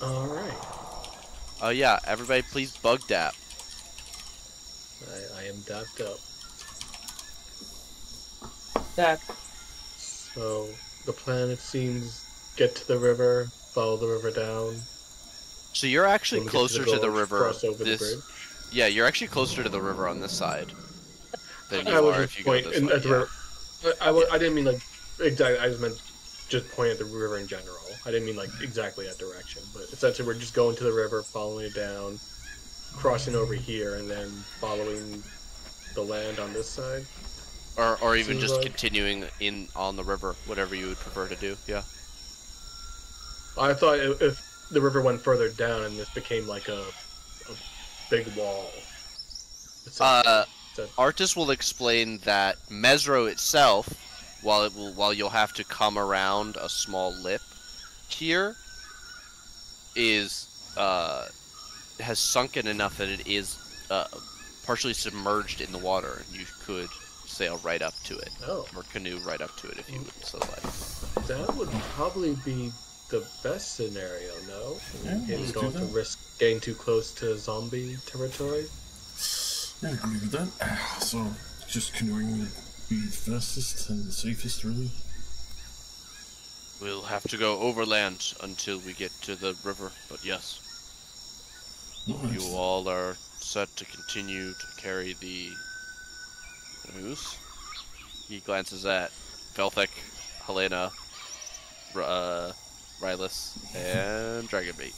All right. Oh yeah, everybody please bug dap. I am dapped up. That So the plan, it seems, get to the river, follow the river down. So you're actually when we get closer to the gorge, river. Cross over This, the bridge. yeah, you're actually closer to the river on this side than you I was are just if you go pointing this way. at the Yeah. river. I didn't mean like exactly. I just meant just point at the river in general. I didn't mean like exactly that direction. But essentially, we're just going to the river, following it down, crossing over here, and then following the land on this side. Or even Seems just like- continuing in on the river, whatever you would prefer to do. Yeah. I thought if the river went further down and this became like a big wall. That- Artis will explain that Mesro itself, while you'll have to come around a small lip here, is has sunken enough that it is partially submerged in the water, and you could sail right up to it, oh, or canoe right up to it if you would so like. that would probably be the best scenario. No, Yeah, you let's don't do have to that. risk getting too close to zombie territory. Yeah, I agree with that. So, just canoeing would be the fastest and the safest, really. We'll have to go overland until we get to the river, but yes, Nice. you all are set to continue to carry the canoes. He glances at Velthek, Helena, Rylus, and Dragonbait.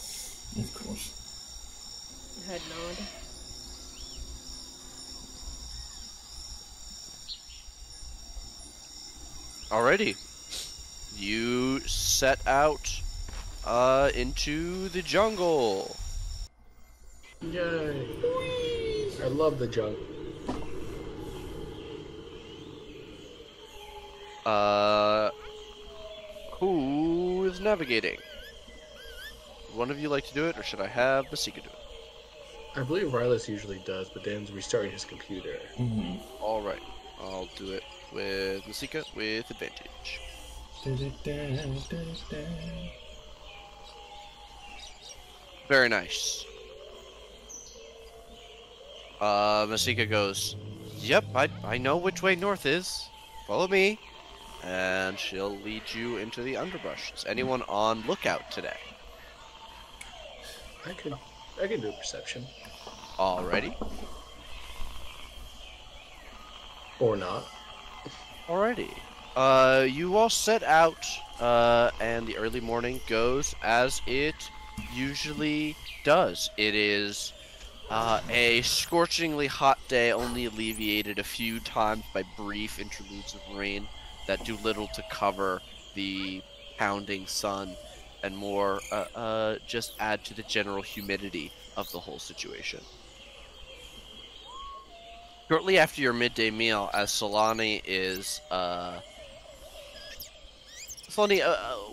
Of course. Head nod. Alrighty. You set out into the jungle. Yay! I love the junk. Who is navigating? Would one of you like to do it, or should I have Masika do it? I believe Rylus usually does, but Dan's restarting his computer. Mm-hmm. Alright, I'll do it with Masika with advantage. Very nice. Masika goes, yep, I know which way north is. Follow me. And she'll lead you into the underbrush. Is anyone on lookout today? I can do a perception. Alrighty. Or not. Alrighty. You all set out, and the early morning goes as it usually does. It is A scorchingly hot day only alleviated a few times by brief interludes of rain that do little to cover the pounding sun and more just add to the general humidity of the whole situation. Shortly after your midday meal, as Solani is Solani,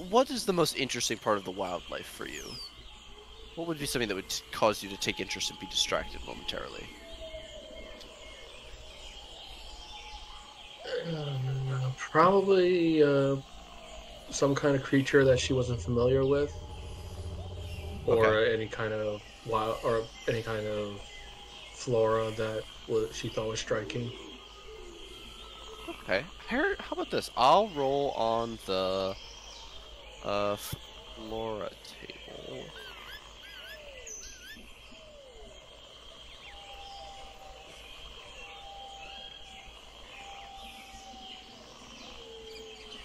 what is the most interesting part of the wildlife for you? What would be something that would cause you to take interest and be distracted momentarily? Probably some kind of creature that she wasn't familiar with, or Okay. any kind of wild, or any kind of flora that she thought was striking. Okay. Here, how about this? I'll roll on the flora table.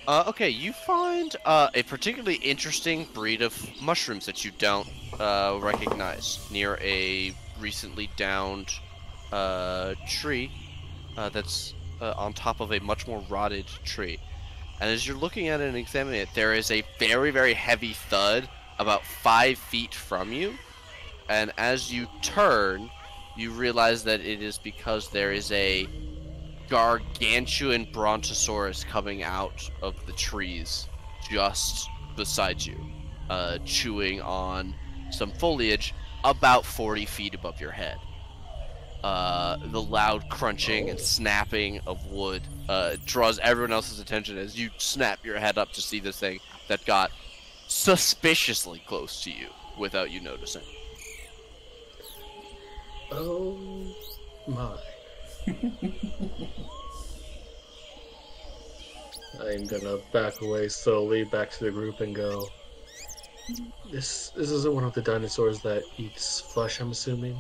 Okay, you find a particularly interesting breed of mushrooms that you don't recognize near a recently downed tree that's on top of a much more rotted tree. And as you're looking at it and examining it, there is a very, very heavy thud about 5 feet from you. And as you turn, you realize that it is because there is a gargantuan brontosaurus coming out of the trees just beside you, chewing on some foliage about 40 feet above your head. The loud crunching and snapping of wood draws everyone else's attention as you snap your head up to see this thing that got suspiciously close to you without you noticing. Oh my. I'm gonna back away slowly back to the group and go, This isn't one of the dinosaurs that eats flesh, I'm assuming.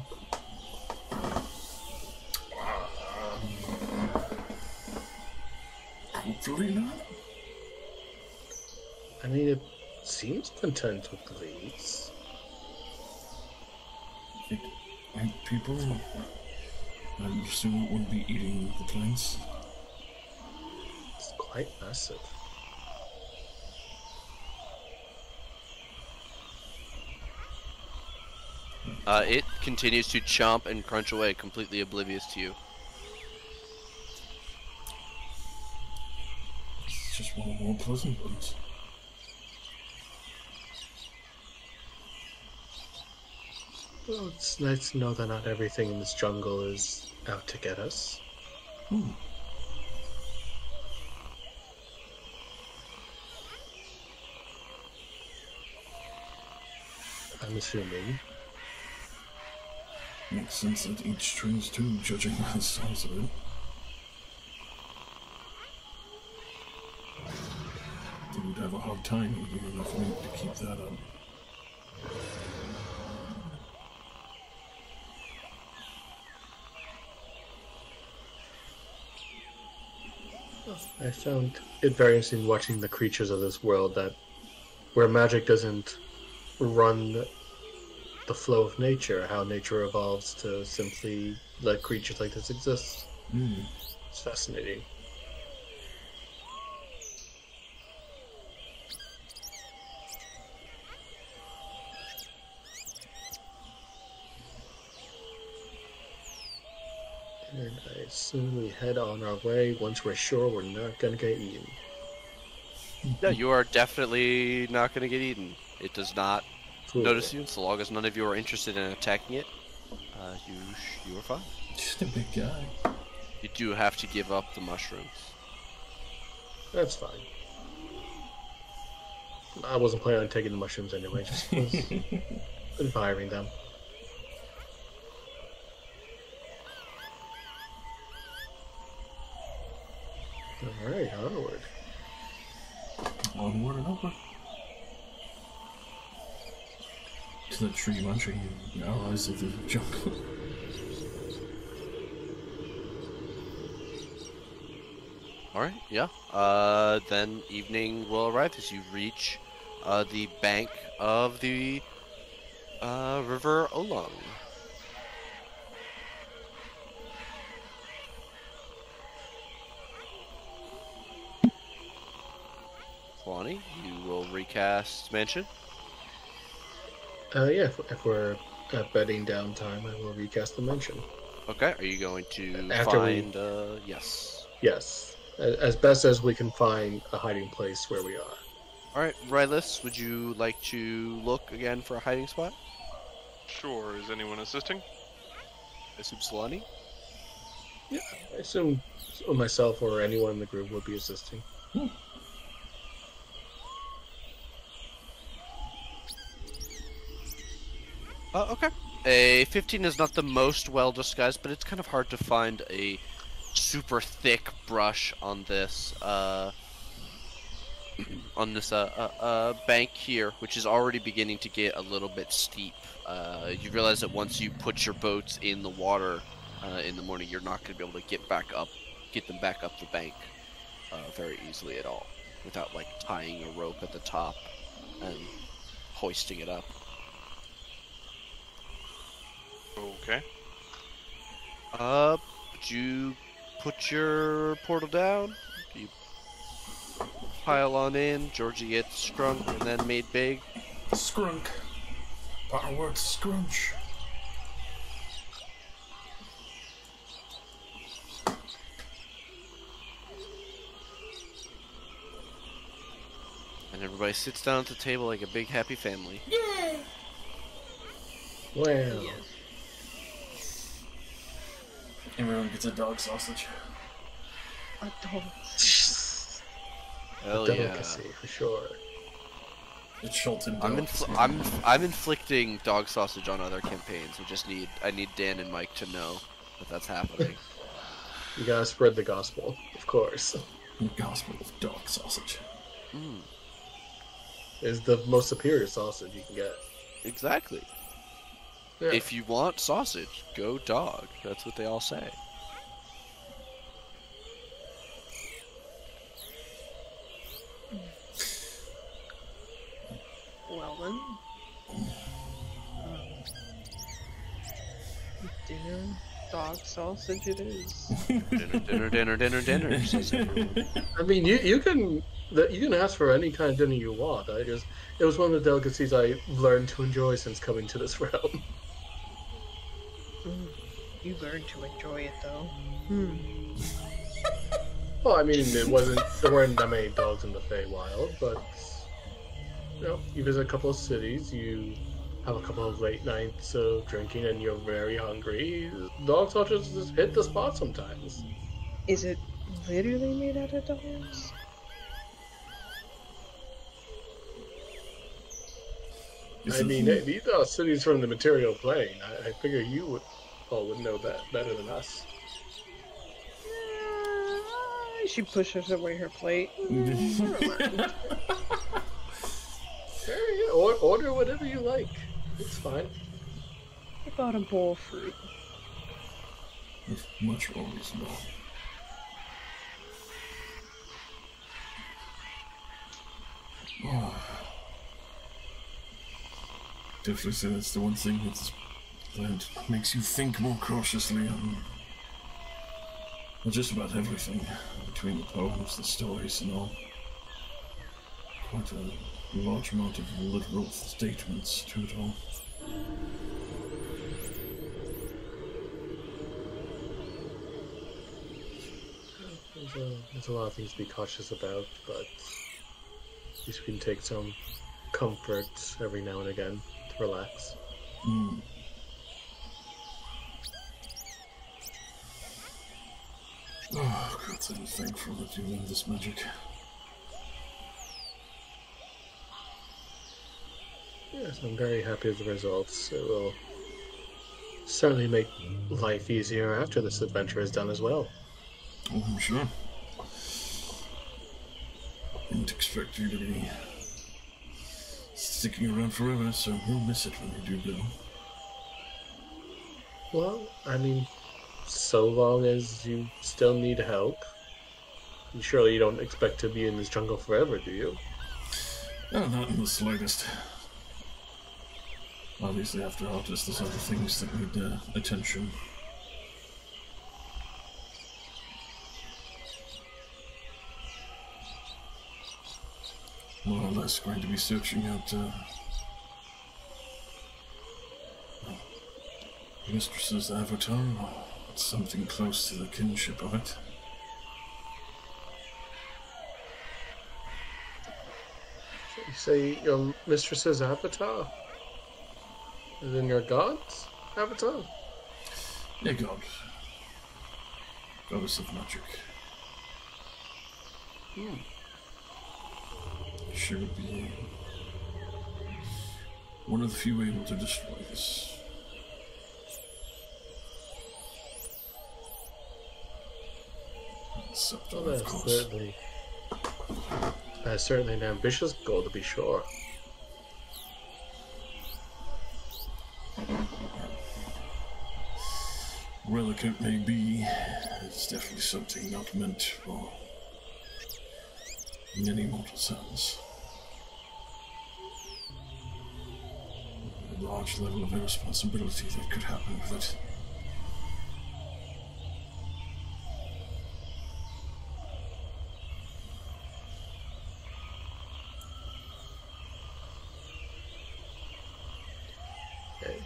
Hopefully not. I mean, it seems content with the leaves. And people, I assume it wouldn't be eating the plants. It's quite massive. It continues to chomp and crunch away, completely oblivious to you. It's just one of the more pleasant ones. Well, it's nice to know that not everything in this jungle is out to get us. Hmm. I'm assuming. Makes sense that each train's too, judging by the size of it. They would have a hard time eating enough meat to keep that up. I found it very interesting watching the creatures of this world that where magic doesn't run the flow of nature, how nature evolves to simply let creatures like this exist. It's fascinating. And I assume we head on our way once we're sure we're not gonna get eaten. No, you are definitely not going to get eaten. It does not Cool. notice you, so long as none of you are interested in attacking it, you are fine. Just a big guy. You do have to give up the mushrooms. That's fine. I wasn't planning on taking the mushrooms anyway, just was admiring them. Alright, onward. Onward and upward. To the tree munching allies of the jungle. Alright, yeah. Then evening will arrive as you reach the bank of the River Olong. Swanee, you will recast Mansion. Yeah, if we're at bedding down time, I will recast Dimension. Okay, are you going to After find, yes. Yes, as best as we can find a hiding place where we are. Alright, Rylus, would you like to look again for a hiding spot? Sure. Is anyone assisting? I assume Solani? I assume myself or anyone in the group would be assisting. Okay. A 15 is not the most well disguised, but it's kind of hard to find a super thick brush on this bank here, which is already beginning to get a little bit steep. You realize that once you put your boats in the water in the morning, you're not going to be able to get them back up the bank very easily at all, without like tying a rope at the top and hoisting it up. Okay. Would you put your portal down? You pile on in. Georgie gets scrunk and then made big. Scrunk. Power word scrunch. And everybody sits down at the table like a big happy family. Well, Everyone gets a dog sausage. Adults. Hell delicacy for sure. It's Schulten I'm delicacy. I'm inflicting dog sausage on other campaigns. I need Dan and Mike to know that that's happening. You gotta spread the gospel, of course. The gospel of dog sausage. Is the most superior sausage you can get. Exactly. Yeah. If you want sausage, go dog. That's what they all say. Well then. Dinner, dog sausage it is. Dinner, says everyone. I mean, you can ask for any kind of dinner you want. It was one of the delicacies I learned to enjoy since coming to this realm. You learned to enjoy it though. Well, I mean, there weren't that many dogs in the Feywild, but you visit a couple of cities, you have a couple of late nights of drinking, and you're very hungry. Dog sausages just hit the spot sometimes. Is it literally made out of dogs? I mean, these are cities from the material plane. I figure you would know that better than us. She pushes away her plate. Order whatever you like. It's fine. I got a bowl of fruit. With much always no. Definitely say that's the one thing that makes you think more cautiously on just about everything, between the poems, the stories, and all. Quite a large amount of literal statements to it all. There's a lot of things to be cautious about, but at least we can take some comfort every now and again to relax. Oh, God, I'm thankful that you learned this magic. Yes, I'm very happy with the results. It will certainly make life easier after this adventure is done as well. Oh, I'm sure. Didn't expect you to be sticking around forever, so we'll miss it when you do go. Well, I mean, so long as you still need help. Surely you don't expect to be in this jungle forever, do you? No, not in the slightest. Obviously, after Artist, there's other things that need attention. more or less going to be searching out Mistress's avatar, or something close to the kinship of it. You say your mistress's avatar? Is in your god's avatar? Yeah, god. Goddess of magic. She would be one of the few able to destroy this. Scepter, Well, of course. That's certainly an ambitious goal, to be sure. Relic it may be, it's definitely something not meant for many mortal hands. A large level of irresponsibility that could happen with it.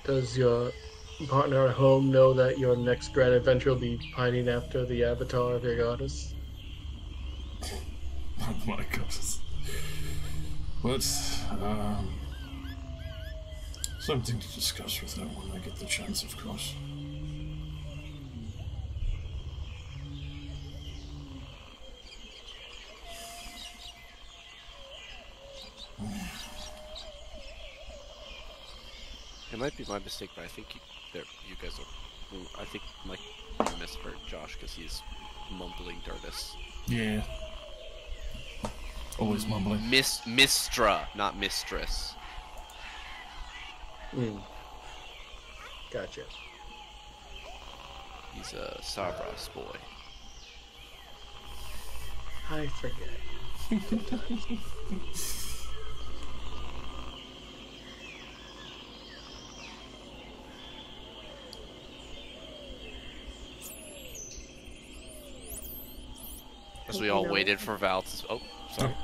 Does your partner at home know that your next grand adventure will be pining after the avatar of your goddess? Oh my goodness. But, something to discuss with her when I get the chance, of course. It might be my mistake, but I think you guys are. I think like you misheard Josh because he's mumbling Dirtus. Yeah. Always mumbling. Mistra, not mistress. Gotcha. He's a Sabras boy. I forget. As we all waited for Val to... Oh, sorry.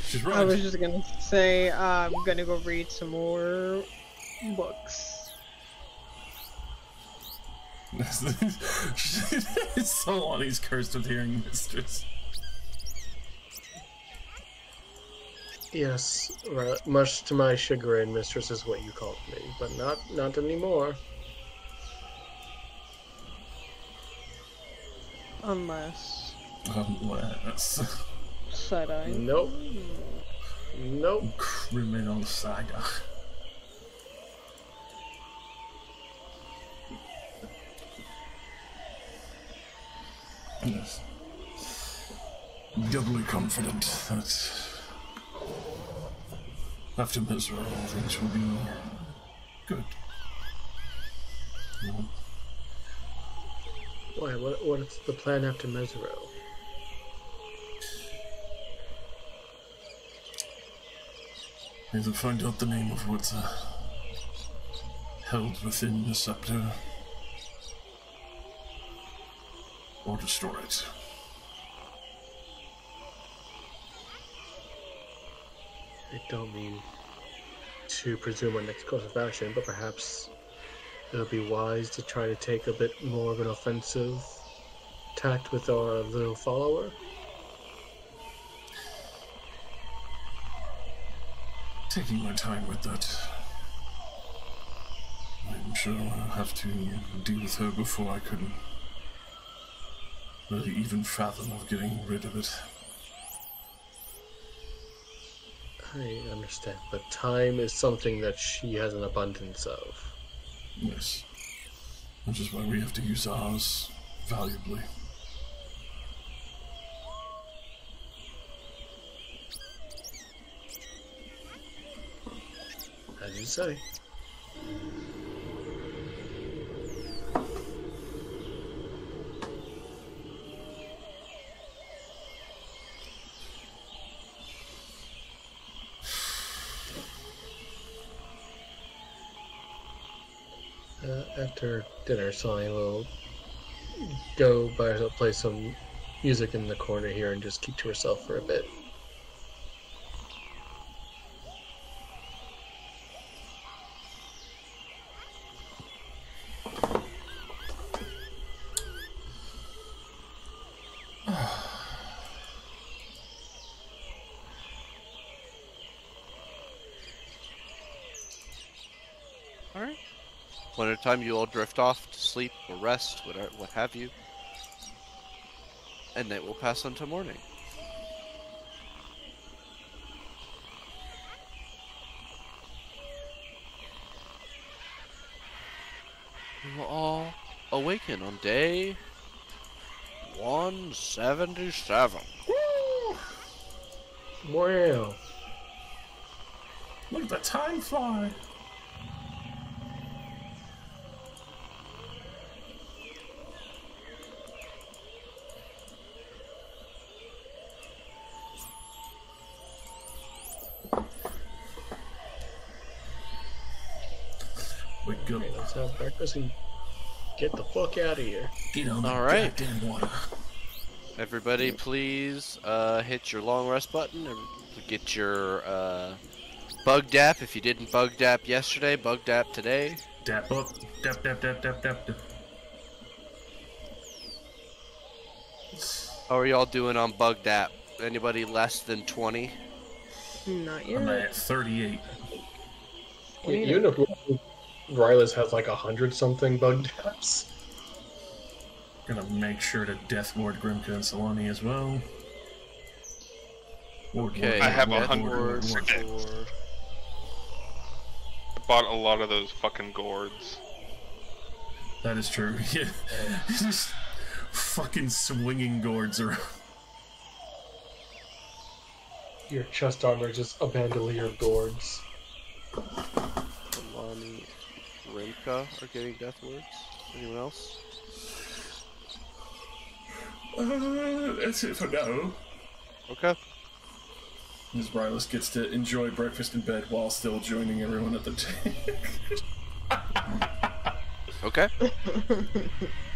She's I right. was just gonna say, I'm gonna go read some more books. It's so on, he's cursed with hearing mistress. Yes, right. Much to my chagrin, mistress is what you called me, but not anymore. Unless side-eye. Nope. Nope. Criminal saga. Yes. Doubly confident that after Misra, all things will be good. Why? What's the plan after Mesero? Either find out the name of what's held within the scepter, or destroy it. I don't mean to presume our next course of action, but perhaps it'll be wise to try to take a bit more of an offensive tact with our little follower. Taking my time with that. I'm sure I'll have to deal with her before I could really even fathom of getting rid of it. I understand, but time is something that she has an abundance of. Yes. Which is why we have to use ours valuably. As you say. After dinner, Sonny will go by herself, play some music in the corner here, and just keep to herself for a bit. One at a time, you all drift off to sleep or rest, whatever, what have you. And night will pass until morning. We will all awaken on day 177. Wow. Look at the time fly. We go. Okay, let's have breakfast and get the fuck out of here. Get on the All right. goddamn water. Everybody, please hit your long rest button and get your bug dap. If you didn't bug dap yesterday, bug dap today. Dap up. Dap, dap, dap, dap, dap, dap. How are y'all doing on bug dap? Anybody less than 20? Not I'm yet. at 38. You know who Rylas has like 100-something bug taps. Gonna make sure to death ward Grimka and Solani as well. Ward, Okay. I have Death 100 ward for- for- Bought a lot of those fucking gourds. That is true. Yeah. Just fucking swinging gourds around. Your chest armor just a bandolier of gourds. Alani, Rimka are getting death words. Anyone else? That's it for now. Okay. Ms. Rylas gets to enjoy breakfast in bed while still joining everyone at the table. Okay.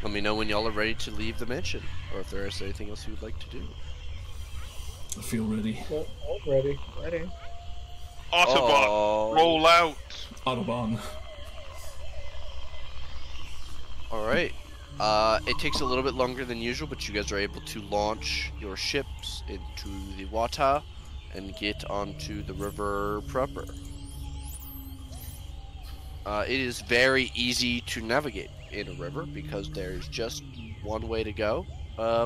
Let me know when y'all are ready to leave the mansion, or if there is anything else you would like to do. I feel ready. Well, I'm ready. Ready. Autobot, Oh. roll out. Autobahn. Alright. It takes a little bit longer than usual, but you guys are able to launch your ships into the water and get onto the river proper. It is very easy to navigate in a river because there's just one way to go,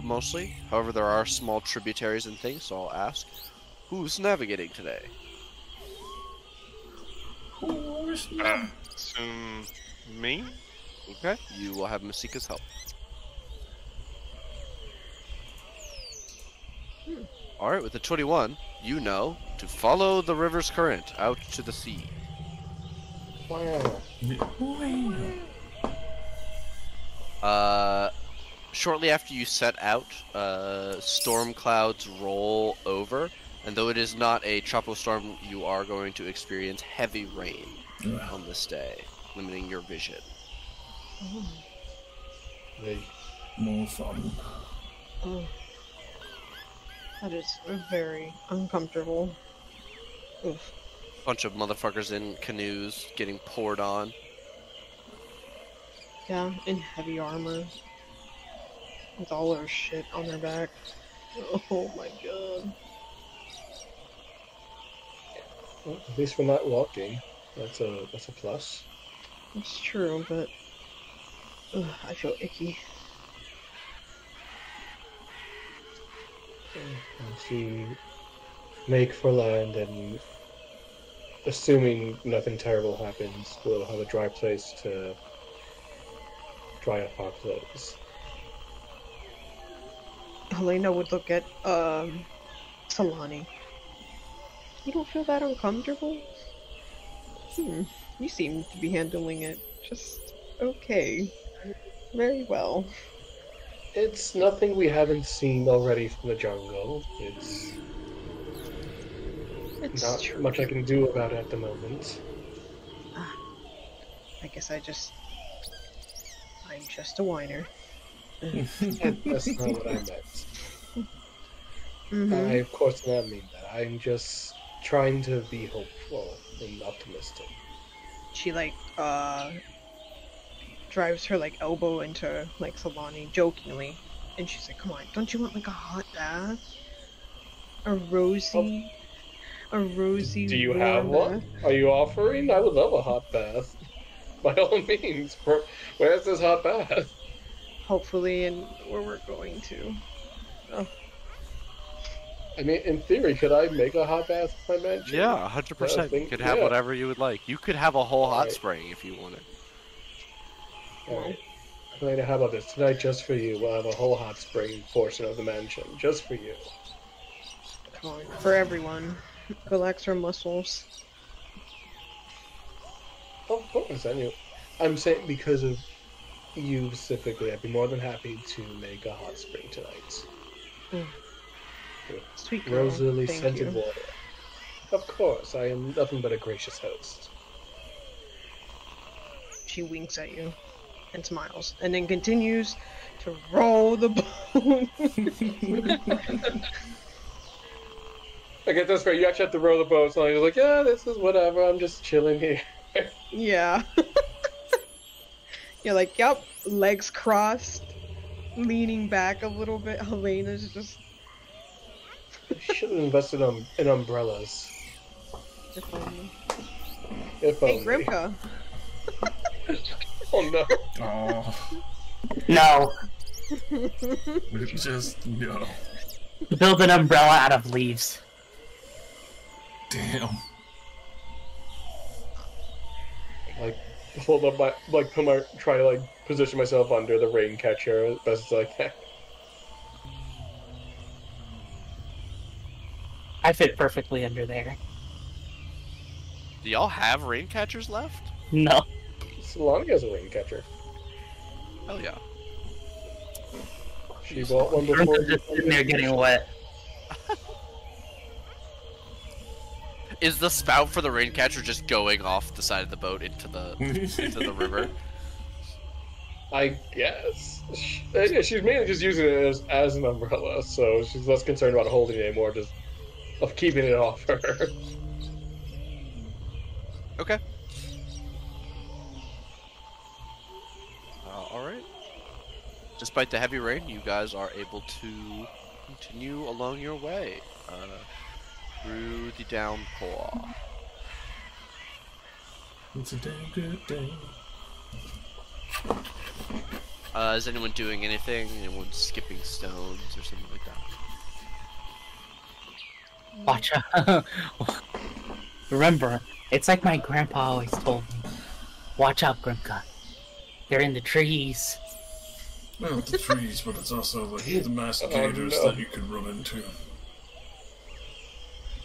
mostly. However, there are small tributaries and things, so I'll ask, who's navigating today? Assume me? Okay, you will have Masika's help. Alright, with the 21, you know to follow the river's current out to the sea. Wow. Shortly after you set out, storm clouds roll over, and though it is not a tropical storm, you are going to experience heavy rain on this day, limiting your vision. Hey. More fun. Oh. That is very uncomfortable. Oof. Bunch of motherfuckers in canoes getting poured on. Yeah, in heavy armor. With all their shit on their back. Oh my god. Well, at least we're not walking. That's a plus. It's true, but I feel icky. Once we make for land and assuming nothing terrible happens, we'll have a dry place to dry up our clothes. Helena would look at Solani. You don't feel that uncomfortable? You seem to be handling it just okay. Very well. It's nothing we haven't seen already from the jungle. It's not true. much I can do about it at the moment. I guess I'm just a whiner. That's not what I meant. I of course did not mean that. I'm just trying to be hopeful and optimistic. She drives her elbow into Solani jokingly, and she's like, "Come on, don't you want a hot bath? A rosy Do you have warm one? Are you offering? I would love a hot bath. by all means. Where's this hot bath? Hopefully, and where we're going to. Oh, I mean, in theory, could I make a hot bath if I mentioned? Yeah, 100%. You could have whatever you would like. You could have a whole hot Alright. spring if you wanted. Alright. Elena, how about this? Tonight, just for you, we'll have a whole hot spring portion of the mansion. Just for you. come on. For everyone. Relax our muscles. Of course, anyway. I'm saying because of you specifically, I'd be more than happy to make a hot spring tonight. Sweet girl. Rose lily Thank scented you. water. Of course, I am nothing but a gracious host. She winks at you and smiles, and then continues to roll the bone. I get this right. You actually have to roll the boat, so you're like, yeah, this is whatever. I'm just chilling here. Yeah. You're like, yep, legs crossed, leaning back a little bit. Helena's just. I should have invested in umbrellas. If only. If Hey, only. Grimka. Oh no. Oh, No. just no. Build an umbrella out of leaves. Damn. Like, hold up my, like, try to, like, position myself under the rain catcher as best as I can. I fit perfectly under there. Do y'all have rain catchers left? No. Solani has a rain catcher. Hell yeah. She bought one before. Grimka's just sitting there getting wet. Is the spout for the rain catcher just going off the side of the boat into the river? I guess. She's mainly just using it as an umbrella, so she's less concerned about holding it, more just of keeping it off her. Okay. Alright. Despite the heavy rain, you guys are able to continue along your way through the downpour. It's a damn good day. Is anyone doing anything? Anyone skipping stones or something like that? Watch out. Remember, it's like my grandpa always told me. Watch out, Grimka. They're in the trees. Well, the trees, but it's also the masked gators no. that you could run into.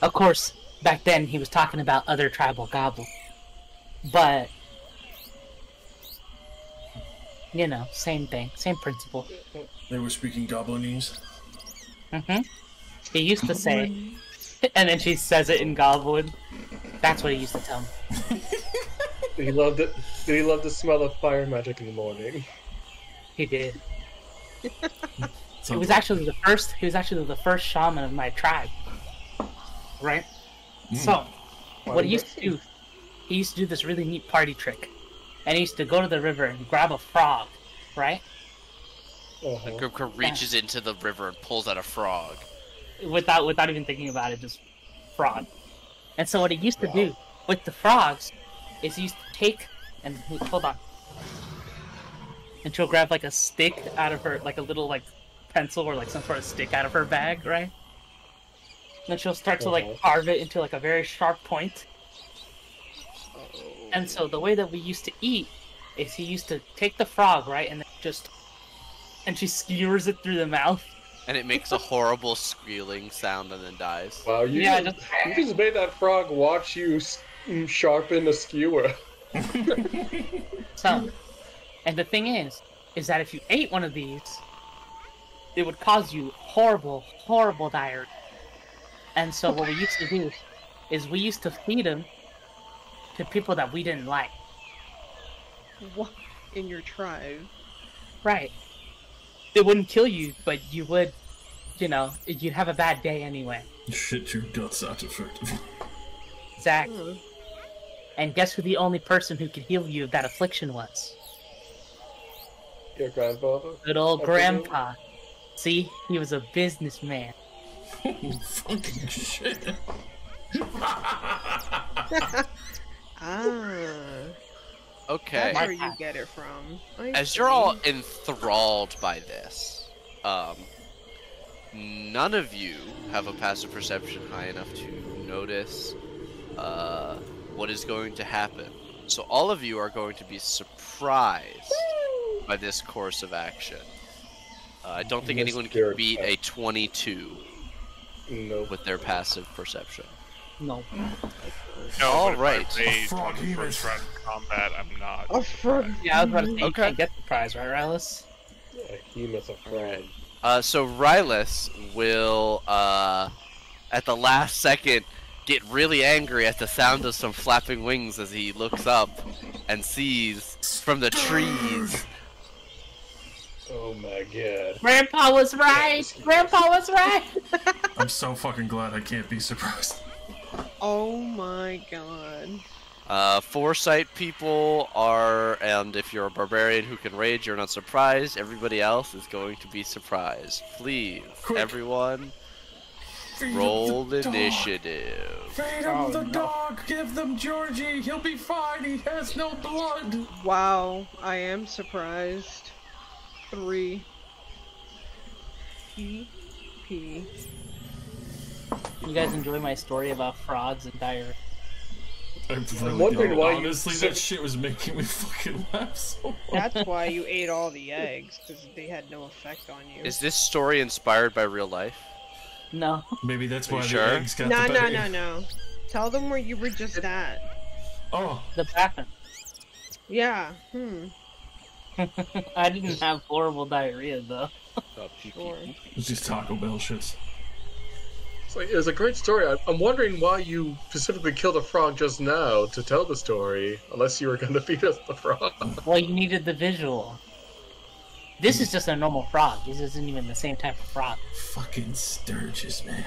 Of course, back then he was talking about other tribal goblins. But, you know, same thing, same principle. They were speaking Goblinese. He used to say, and then she says it in Goblin. That's what he used to tell me. He loved it. Did he love the smell of fire magic in the morning? He did. So He was actually the first shaman of my tribe. Right? So, what he used to do, he used to do this really neat party trick. And he used to go to the river and grab a frog, right? Uh-huh. Grimka reaches into the river and pulls out a frog. Without even thinking about it, just frog. And so what he used to do with the frogs is he used to take and hold on. And she'll grab like a stick out of her, like a little like pencil or like some sort of stick out of her bag, right? Then she'll start to like carve it into like a very sharp point. And so the way that we used to eat is he used to take the frog, right, and then and she skewers it through the mouth. And it makes a horrible squealing sound and then dies. Wow, you just made that frog watch you sharpen a skewer. So, and the thing is that if you ate one of these, it would cause you horrible, horrible diarrhea. And so what we used to do is we used to feed them to people that we didn't like. What? In your tribe? Right. It wouldn't kill you, but you would, you know, you'd have a bad day anyway. Shit your guts out effectively. Exactly. And guess who the only person who could heal you of that affliction was? Your grandfather? Good old Grandpa. See? He was a businessman. Holy fucking shit. Ah. Okay. That's where you get it from. As you're all enthralled by this, none of you have a passive perception high enough to notice what is going to happen. So all of you are going to be surprised by this course of action. I don't think anyone can beat a 22 with their passive perception. No. No, All but right. If I rage Frog on the first round of combat, I'm not. A frog. Yeah, I was about to say, you Okay. can't get the prize, right, Rylas? Behemoth of frog. So Rylus will, at the last second, get really angry at the sound of some flapping wings as he looks up and sees from the trees. Oh my god. Grandpa was right! Grandpa was right! I'm so fucking glad I can't be surprised. Oh my god. Foresight people are, and if you're a barbarian who can rage, you're not surprised. Everybody else is going to be surprised. Please, Quick. everyone, Feed roll the dog. initiative. Feed him Oh, the no. dog. Give them Georgie. He'll be fine. He has no blood. Wow, I am surprised. 3. P. You guys enjoy my story about frogs and diarrhea? I really wondering don't. why you Honestly, said- that shit was making me fucking laugh so hard. That's why you ate all the eggs, because they had no effect on you. Is this story inspired by real life? No. Maybe that's Are why you the sure? eggs got No, the no, better. no, no. Tell them where you were just at. Oh, The bathroom. Yeah, I didn't have horrible diarrhea, though. sure. it's just Taco Bell shits. It was a great story. I'm wondering why you specifically killed a frog just now to tell the story, unless you were going to feed us the frog. Well, you needed the visual. This is just a normal frog. This isn't even the same type of frog. Fucking Sturgis, man.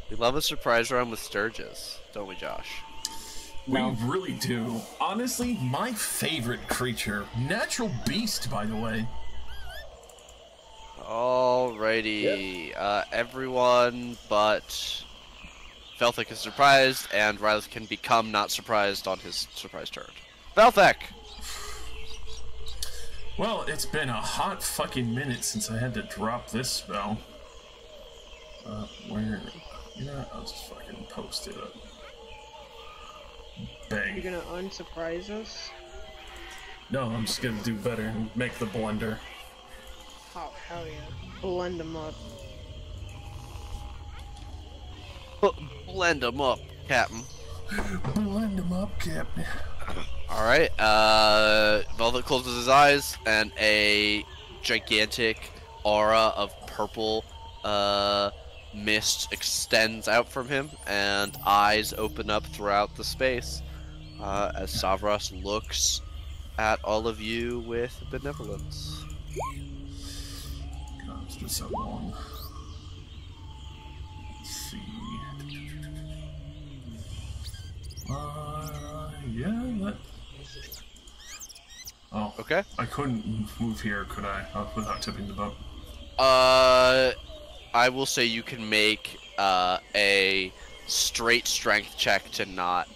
We love a surprise round with Sturgis, don't we, Josh? No. We really do. Honestly, my favorite creature. Natural beast, by the way. Alrighty, everyone but Velthek is surprised, and Rylus can become not surprised on his surprise turn. Velthek! Well, it's been a hot fucking minute since I had to drop this spell. Where? You know what? I'll just fucking post it up. You're Bang. gonna unsurprise us? No, I'm just gonna do better and make the blunder. Oh, hell yeah. Blend them up. Blend them up, Captain. Blend them up, Captain. Alright, Velvet closes his eyes, and a gigantic aura of purple, mist extends out from him, and eyes open up throughout the space, as Savras looks at all of you with benevolence. God, it's been so long. Let's see. Yeah, that... Oh, Okay? I couldn't move here, could I? Without tipping the boat. I will say you can make, a straight strength check to not,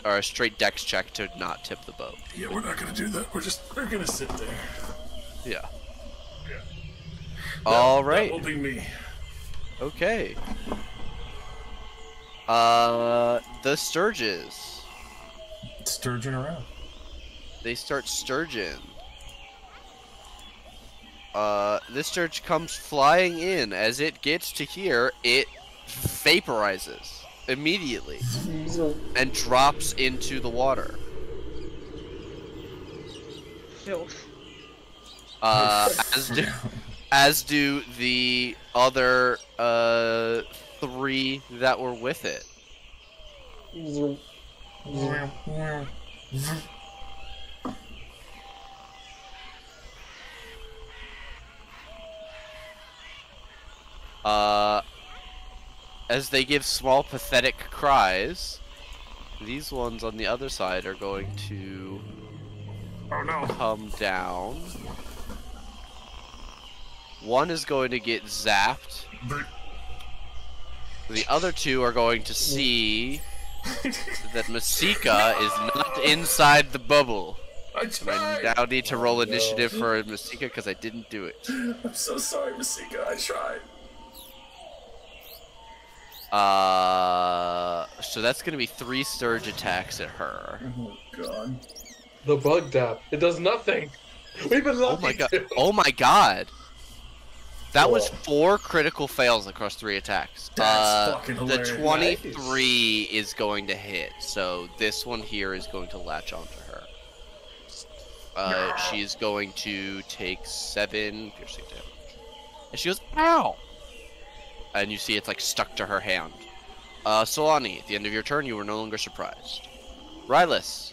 or a straight dex check to not tip the boat. Yeah, we're not gonna do that. We're gonna sit there. Yeah. Yeah. Alright. That will be me. Okay. The Sturges. Sturgeon around. They start sturgeon. This Sturge comes flying in. As it gets to here, it vaporizes immediately and drops into the water. Filth. As do the other 3 that were with it. As they give small, pathetic cries, these ones on the other side are going to Oh no. come down. One is going to get zapped. The other 2 are going to see that Masika is not inside the bubble. I And I tried! now need to roll no. initiative for Masika because I didn't do it. I'm so sorry, Masika, I tried. So that's gonna be 3 surge attacks at her. Oh god. The bug dap. It does nothing. We've been lucky. Oh my god! too. Oh my god! That was What? 4 critical fails across 3 attacks. That's fucking The hilarious. 23 is going to hit, so this one here is going to latch onto her. She's going to take 7 piercing damage. And she goes, ow! And you see it's like stuck to her hand. Solani, at the end of your turn, you are no longer surprised. Rylus,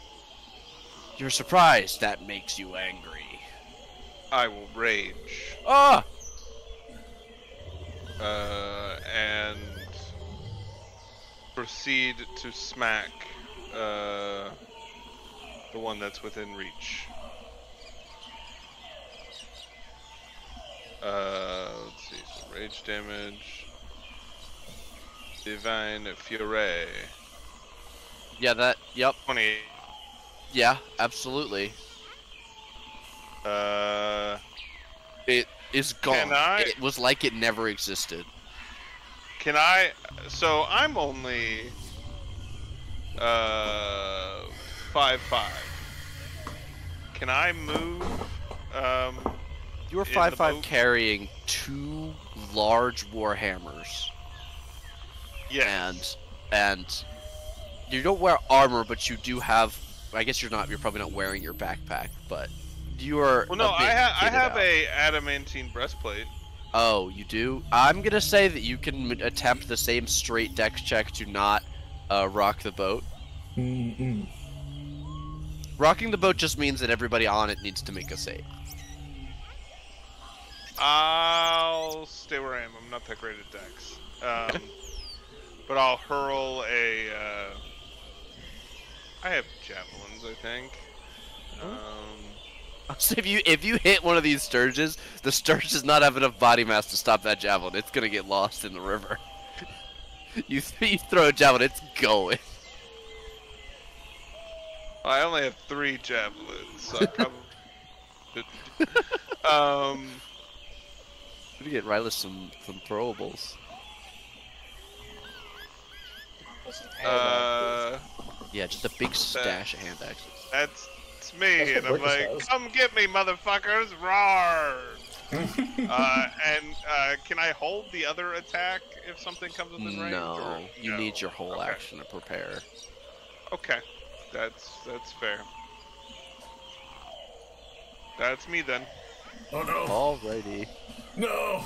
you're surprised. That makes you angry. I will rage. Ah! And proceed to smack the one that's within reach. Let's see, so rage damage. Divine Fury. Yeah, yep. 28. Yeah, absolutely. It is gone. Can I- It was like it never existed. Can I? So I'm only 5'5". Can I move? You were In the 5'5" boat? carrying 2 large warhammers, Yes. and you don't wear armor, but you do have. I guess you're not. You're probably not wearing your backpack, but you are. Well, no, a bit I kitted have out. a adamantine breastplate. Oh, you do? I'm gonna say that you can attempt the same straight dex check to not rock the boat. Mm-mm. Rocking the boat just means that everybody on it needs to make a save. I'll stay where I am. I'm not that great at dex. But I'll hurl a. I have javelins, I think. So if you hit one of these sturges, the sturge does not have enough body mass to stop that javelin. It's gonna get lost in the river. you throw a javelin, it's going. I only have 3 javelins, so I probably should. We need to get Rylus some throwables. Yeah, just a big stash of hand axes. That's me, That's and what I'm Brickus like, does. come get me, motherfuckers, roar! Can I hold the other attack if something comes within range? No, or- you no? need your whole Okay. action to prepare. Okay, that's fair. That's me then. Oh no! Alrighty. No!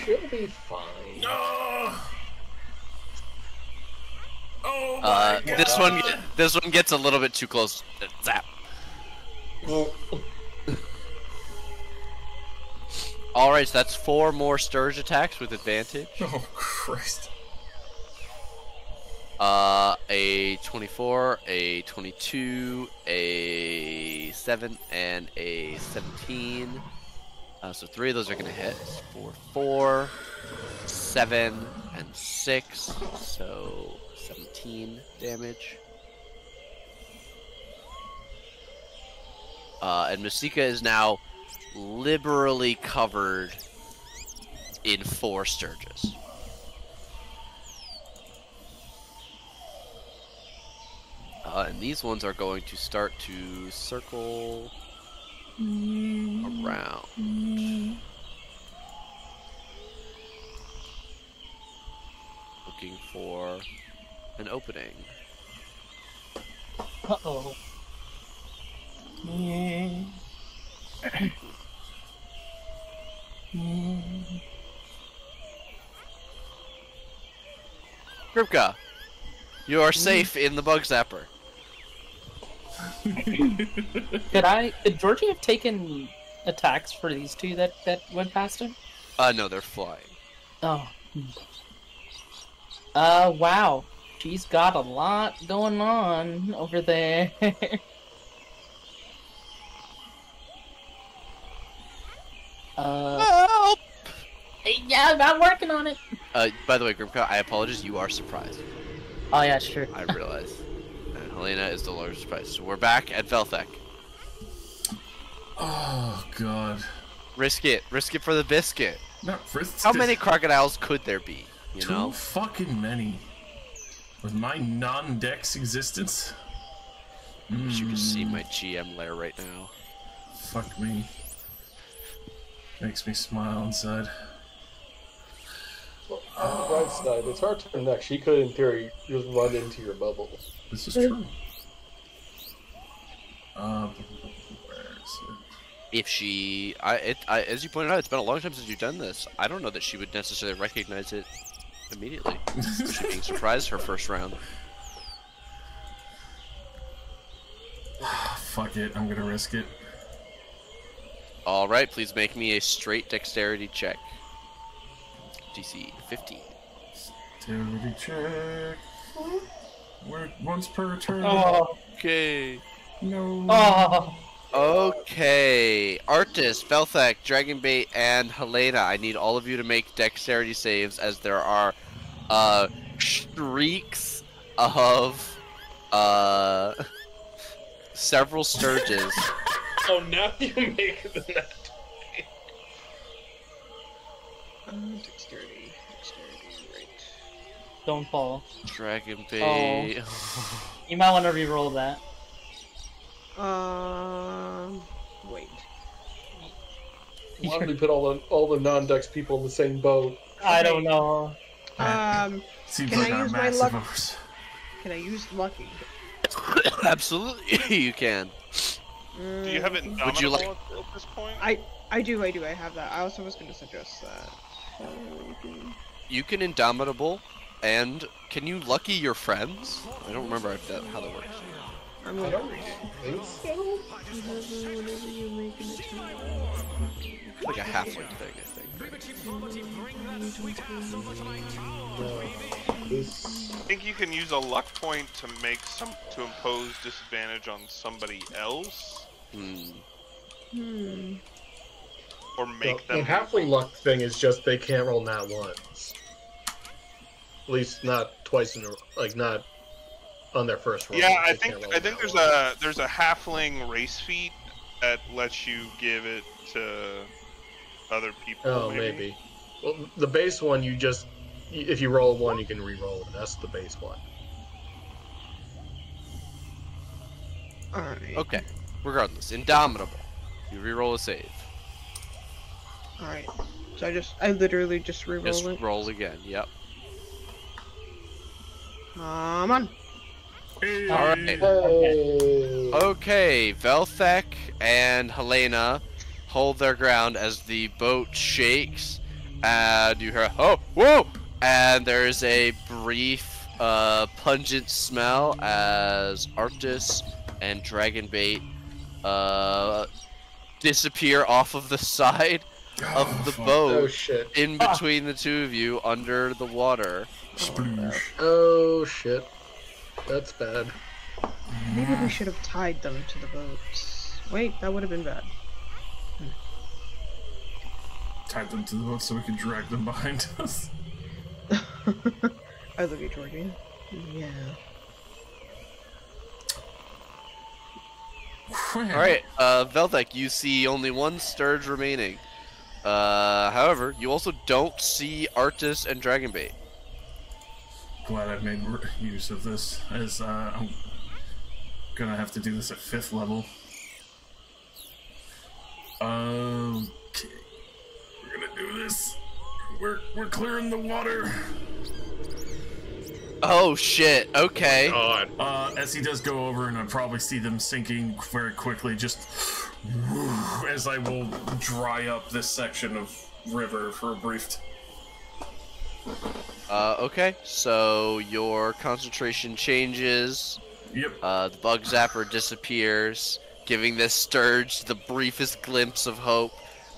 She'll be fine. No! Oh my god! This one gets a little bit too close. Zap. Alright, so that's 4 more Sturge attacks with advantage. Oh Christ! A 24, a 22, a 7, and a 17. So 3 of those are gonna hit. 4, 7, and 6. So 17 damage. And Masika is now liberally covered in 4 Sturges. And these ones are going to start to circle around. Looking for an opening. Uh-oh. Kripka, you are safe in the bug zapper. Could Georgie have taken attacks for these 2 that went past him? No, they're flying. Oh. Wow. She's got a lot going on over there. Help! Yeah, I'm working on it. By the way, Grimka, I apologize. You are surprised. Oh yeah, sure. I realize. And Helena is the largest surprise. So we're back at Velthek. Oh god. Risk it. Risk it for the biscuit. Not risk How this- many crocodiles could there be? You Too know? fucking many. With my non-dex existence? You should just see my GM lair right now. Fuck me. Makes me smile inside. Well, on the bright side, it's her turn next. She could, in theory, just run into your bubble. This is true. Where is it? If she, as you pointed out, it's been a long time since you've done this. I don't know that she would necessarily recognize it immediately. Especially being surprised her first round. Fuck it, I'm gonna risk it. All right, please make me a straight dexterity check. DC 15. Dexterity check. We're once per turn. Oh, Okay. No. oh. Okay. Artis, Velthek, Dragonbait, and Helena. I need all of you to make dexterity saves as there are shrieks of several sturges. Oh, now you make the net. Dexterity, right. Don't fall. Dragonbait. You might want to re-roll that. Wait. Why did we put all the non-dex people in the same boat? I don't know. Seems Can like I our use my massive luck? overs. Can I use lucky? Absolutely, you can. Do you have it in Would you like- at this point? I do. I have that. I also was going to suggest that. You can Indomitable, and can you Lucky your friends? I don't remember if how that works. I'm I going don't think so. whenever you make an attack. Like a halfling thing, I think. This... I think you can use a luck point to impose disadvantage on somebody else, or make The them. halfling luck thing is just they can't roll nat ones. At least not twice in a like not on their first roll. Yeah, I They think can't roll I think nat there's a halfling race feat that lets you give it to other people. Oh, maybe. Well, the base one, if you roll one, you can re-roll it. That's the base one. Alright. Okay. Regardless, Indomitable. You reroll a save. Alright. So I literally just re-roll Just it. roll again. Yep. Come on. Alright. Hey! Okay, Velthek and Helena hold their ground as the boat shakes, and you hear, oh, whoa! And there's a brief, pungent smell as Arctis and Dragonbait disappear off of the side of the fuck. Oh boat shit! in between the two of you under the water. Sploosh. Oh shit! That's bad. Maybe we should have tied them to the boats. Wait, that would have been bad. Tied them to the boat so we could drag them behind us. I love you, Georgie. Yeah. Alright, Velthek, you see only one sturge remaining. However, you also don't see Arctis and Dragonbait. Glad I made use of this, as I'm gonna have to do this at 5th level. Okay, we're gonna do this. We're clearing the water. Oh shit, okay. God. As he does go over, and I probably see them sinking very quickly, just as I will dry up this section of river for a brief Okay, so your concentration changes, Yep. the bug zapper disappears, giving this sturge the briefest glimpse of hope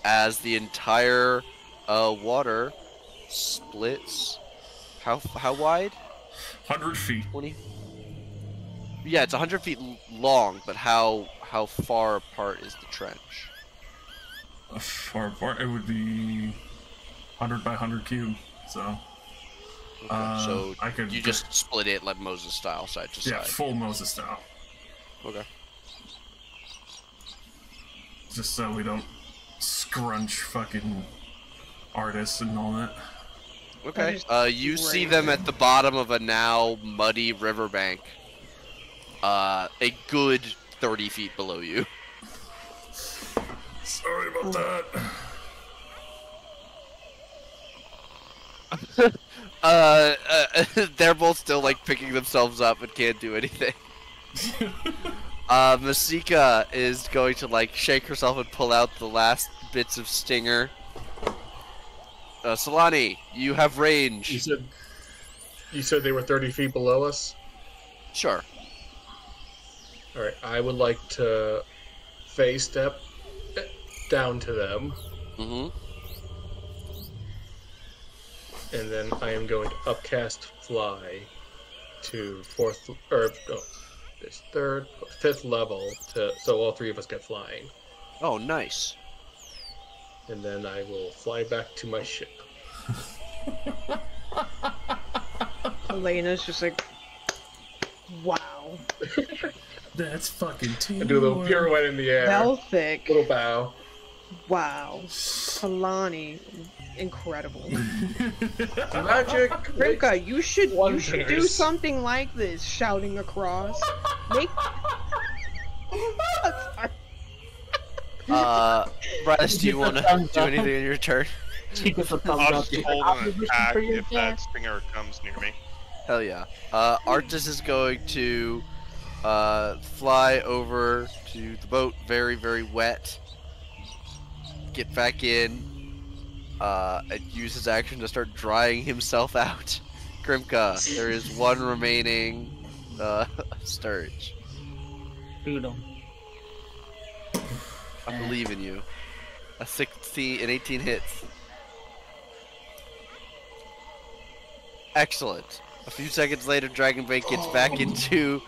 as the entire water splits. How wide? 100 feet. 20? Yeah, it's 100 feet long, but how far apart is the trench? Far apart, it would be 100 by 100 cube, so So I could you just split it like Moses style, side to yeah, side. full Moses style, Okay. just so we don't scrunch fucking artists and all that. Okay. That is You see great. them at the bottom of a now muddy riverbank. A good 30 feet below you. Sorry about that. They're both still like picking themselves up and can't do anything. Masika is going to like shake herself and pull out the last bits of stinger. Solani, you have range. You said they were 30 feet below us? Sure. Alright, I would like to phase step down to them, Mm-hmm. and then I am going to upcast fly to fifth level, so all three of us get flying. Oh, nice. And then I will fly back to my ship. Elena's just like, wow. That's fucking teamwork. I do a little pirouette in the air. Belthic, Little bow. wow. Kalani, incredible. Magic. Rimka, you should do Wonders. something like this, shouting across. Make. Bryce, do you want to do anything in your turn? She gets a thumbs I'll up. just She's hold like, an "Opposition attack for your if that dad." stinger comes near me. Hell yeah. Artis is going to fly over to the boat, very, very wet. Get back in, and use his action to start drying himself out. Grimka, there is one remaining Sturge. Shoot 'em. I believe in you. A 16 and 18 hits. Excellent. A few seconds later, Dragonbait gets back into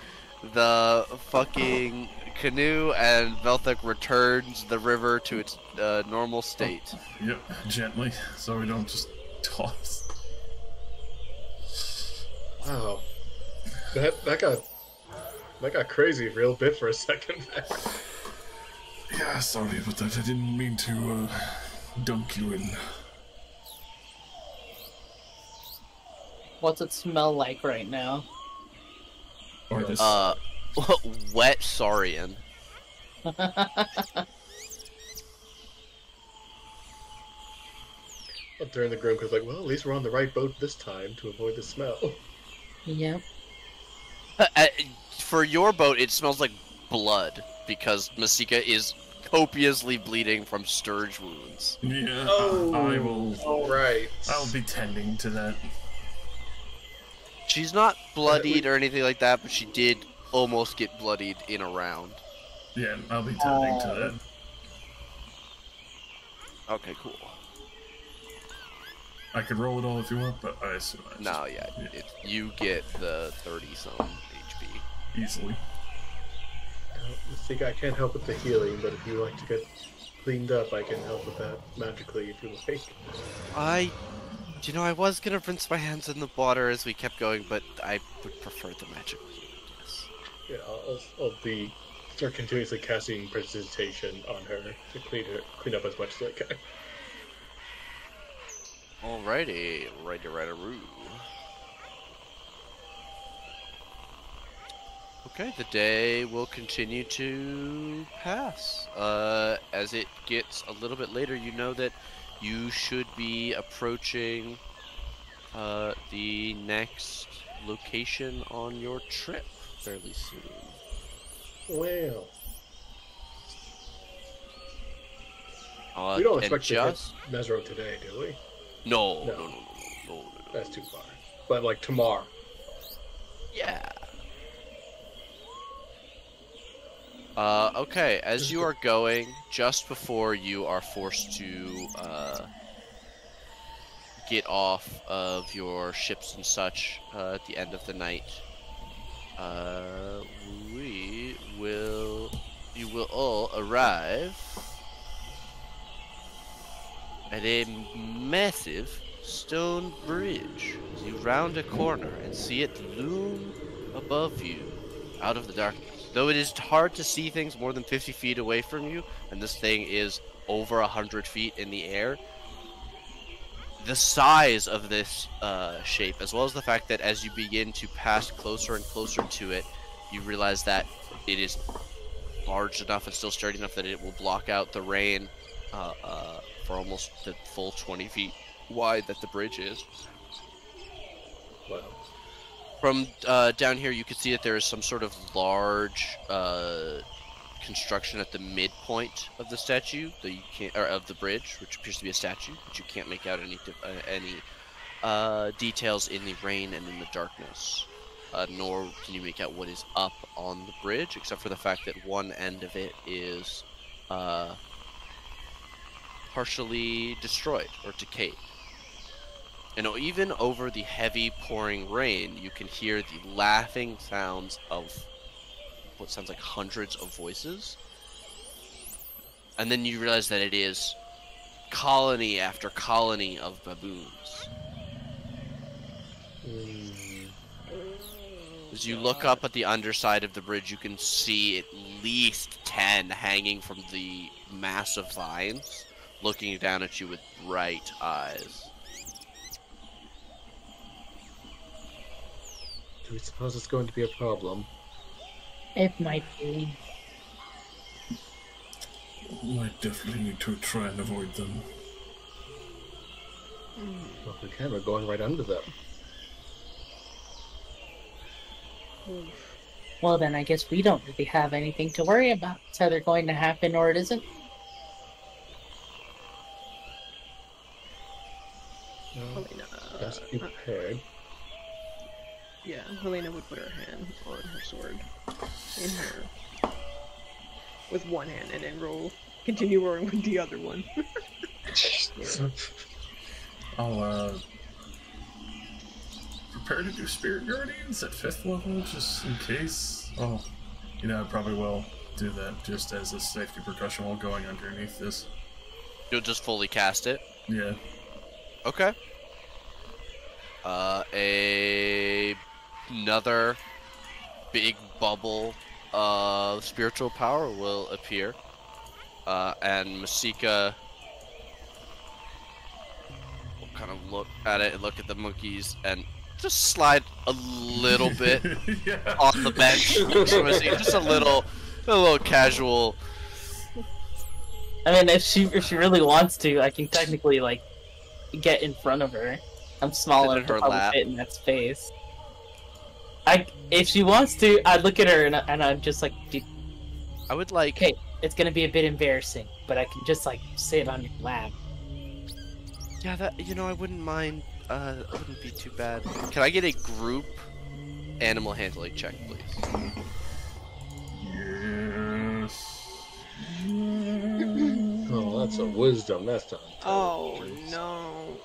the fucking canoe, and Velthek returns the river to its normal state. Yep, gently, so we don't just toss. Wow. That got crazy real bit for a second there. Yeah, sorry about that. I didn't mean to dunk you in. What's it smell like right now? Or this. Wet Saurian. Up there in the group, because like, well, at least we're on the right boat this time to avoid the smell. Yep. For your boat, it smells like blood because Masika is copiously bleeding from Sturge wounds. Yeah, Oh. I will. All right. I'll be tending to that. She's not bloodied or anything like that, but she did almost get bloodied in a round. Yeah, I'll be tending to that. Okay, cool. I could roll it all if you want, but I assume I just No, yeah, you get the 30-some HP. easily. I think I can't help with the healing, but if you like to get cleaned up, I can help with that magically if you like. I was gonna rinse my hands in the water as we kept going, but I would prefer the magical healing, yes. Yeah, I'll start continuously casting precipitation on her to clean up as much as I can. Alrighty, righty-roo. Okay, the day will continue to pass. As it gets a little bit later, you know that you should be approaching the next location on your trip fairly soon. Well, Uh, we don't and expect just... to hit Mesro today, do we? No. No. No. That's too far. But like tomorrow. Yeah. Okay, as you are going, just before you are forced to, get off of your ships and such, at the end of the night, you will all arrive at a massive stone bridge as you round a corner and see it loom above you out of the darkness. Though it is hard to see things more than 50 feet away from you, and this thing is over 100 feet in the air, the size of this shape, as well as the fact that as you begin to pass closer and closer to it, you realize that it is large enough and still sturdy enough that it will block out the rain for almost the full 20 feet wide that the bridge is. Wow. From down here, you can see that there is some sort of large construction at the midpoint of the statue that you can't, or of the bridge, which appears to be a statue, but you can't make out any details in the rain and in the darkness. Nor can you make out what is up on the bridge, except for the fact that one end of it is partially destroyed or decayed. And even over the heavy pouring rain, you can hear the laughing sounds of what sounds like hundreds of voices. And then you realize that it is colony after colony of baboons. As you look up at the underside of the bridge, you can see at least 10 hanging from the massive vines, looking down at you with bright eyes. Do we suppose it's going to be a problem? It might be. I definitely need to try and avoid them. Well, if we can, we're going right under them. Well, then I guess we don't really have anything to worry about. It's either going to happen or it isn't. Helena. Best be prepared. Yeah, Helena would put her hand on her sword. In her. With one hand and then continue rolling with the other one. I'll prepare to do Spirit Guardians at 5th level, just in case. Oh, you know, I probably will do that just as a safety precaution while going underneath this. You'll just fully cast it? Yeah. Okay. Another big bubble of spiritual power will appear. And Masika will kind of look at it and look at the monkeys and just slide a little bit Yeah. on the bench. Just a little casual. I mean, if she really wants to, I can technically like get in front of her. I'm small Sit in enough to her probably lap. fit in that space. If she wants to, I'd look at her and I'm just like, I would like. okay, it's gonna be a bit embarrassing, but I can just like sit on your lap. Yeah, that, I wouldn't mind. It wouldn't be too bad. Can I get a group animal handling check, please? Yes. Oh, that's a wisdom. That's not. Oh intelligence. no.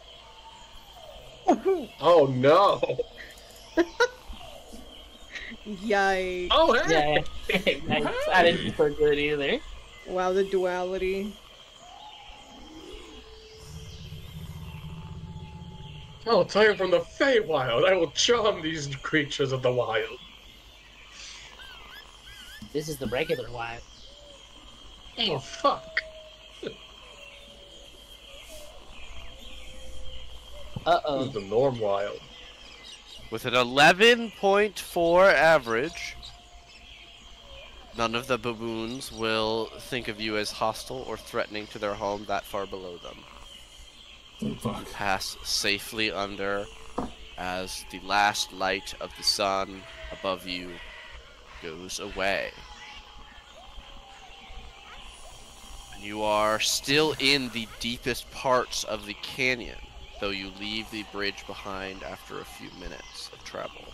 Oh no! Yikes. Oh hey! Yeah, nice. I didn't do so good either. Wow, the duality. Oh, time from the Feywild. I will charm these creatures of the wild. This is the regular wild. Oh fuck! This Uh-oh. is the norm wild. With an 11.4 average, none of the baboons will think of you as hostile or threatening to their home that far below them. Oh, fuck. Pass safely under as the last light of the sun above you goes away. And you are still in the deepest parts of the canyon, though you leave the bridge behind after a few minutes of travel.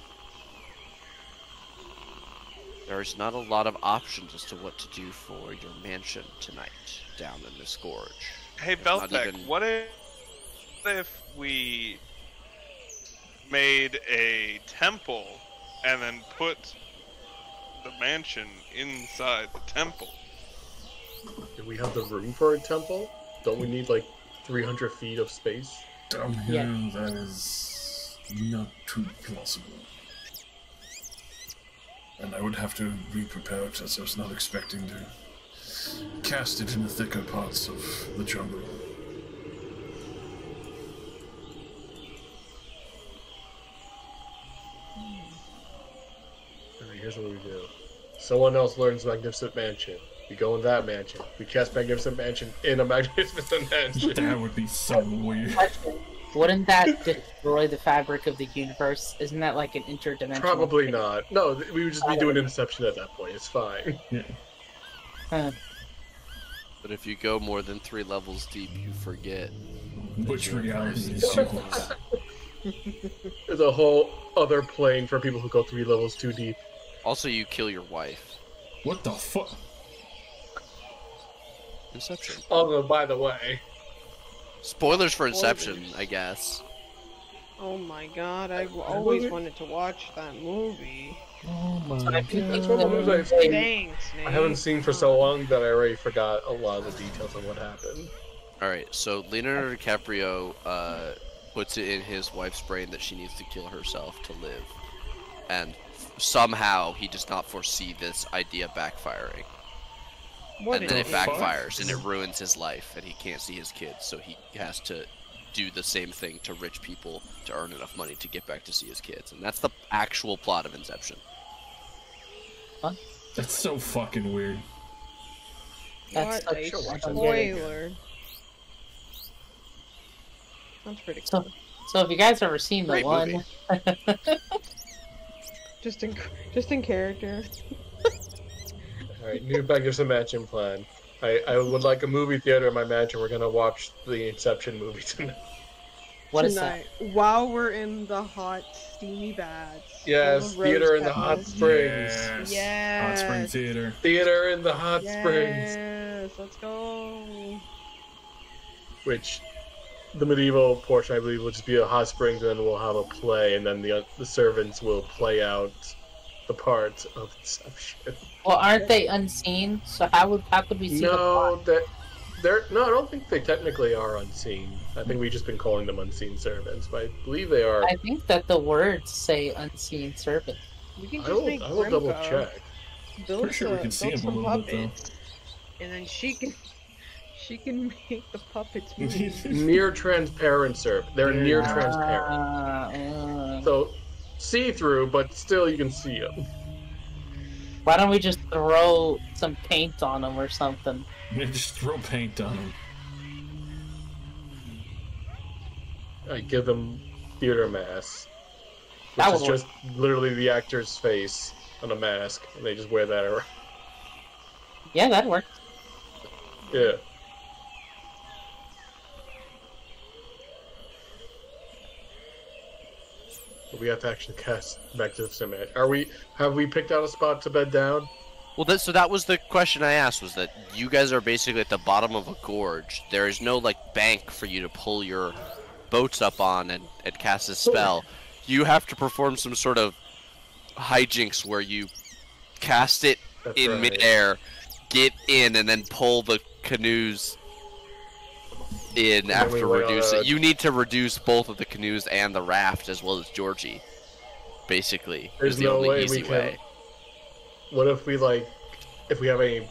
There is not a lot of options as to what to do for your mansion tonight down in this gorge. Hey, Not Beltec, even- what if we made a temple and then put the mansion inside the temple? Do we have the room for a temple? Don't we need like 300 feet of space? Downhill, Yeah. that is not too plausible. And I would have to be prepared, as I was not expecting to cast it in the thicker parts of the jungle. Alright, here's what we do. Someone else learns Magnificent Mansion. We go in that mansion. We cast Magnificent Mansion in a Magnificent Mansion. That would be so weird. Wouldn't that destroy the fabric of the universe? Isn't that like an interdimensional? Probably thing? not. No, we would just be doing Inception at that point. It's fine. Yeah. But if you go more than 3 levels deep, you forget. Which reality is yours? There's a whole other plane for people who go 3 levels too deep. Also, you kill your wife. What the fuck? Inception. Although, by the way, Spoilers for Inception, Spoilers. I guess. Oh my god, I've always wanted to watch that movie. Oh my that's one of the movies I've seen. Thanks, Nate. I haven't seen for so long that I already forgot a lot of the details of what happened. Alright, so Leonardo DiCaprio puts it in his wife's brain that she needs to kill herself to live. And somehow he does not foresee this idea backfiring. What And then it is- backfires and it ruins his life and he can't see his kids, so he has to do the same thing to rich people to earn enough money to get back to see his kids. And that's the actual plot of Inception. That's so fucking weird. That's What such a a spoiler. Sounds pretty cool. So have you guys ever seen the Great one? movie. Just in character. Alright, new Magnificent Mansion plan. I would like a movie theater in my mansion. We're gonna watch the Inception movie tonight. What is that? Tonight, while we're in the hot, steamy baths. Yes, full of theater rose in the hot petals. springs. Yes. Hot Spring Theater. Theater in the hot springs. Yes, let's go. Which, the medieval portion, I believe, will just be a hot springs, and then we'll have a play, and then the servants will play out the parts of Inception. Well, aren't they unseen? So how could we see the No, plot? no, I don't think they technically are unseen. I think we've just been calling them unseen servants, but I believe they are. I think that the words say unseen servant. We can I just make will double Grimka check. build Pretty sure we can see build him a some little bit, though. puppets, and then she can make the puppets move. Near transparent servant. They're near Yeah. transparent. So see through, but still you can see them. Why don't we just throw some paint on them or something? Yeah, just throw paint on them. I give them theater masks, which That is would just literally the actor's face on a mask, and they just wear that around. Yeah, that works. Yeah. But we have to actually cast Magnificent Man. Have we picked out a spot to bed down? Well, so that was the question I asked, was that you guys are basically at the bottom of a gorge. There is no, like, bank for you to pull your boats up on and cast a spell. You have to perform some sort of hijinks where you cast it That's in right. midair, get in, and then pull the canoes in then we after will, reducing. You need to reduce both of the canoes and the raft as well as Georgie. Basically, There's is the no only way easy we way. can. What if we if we have any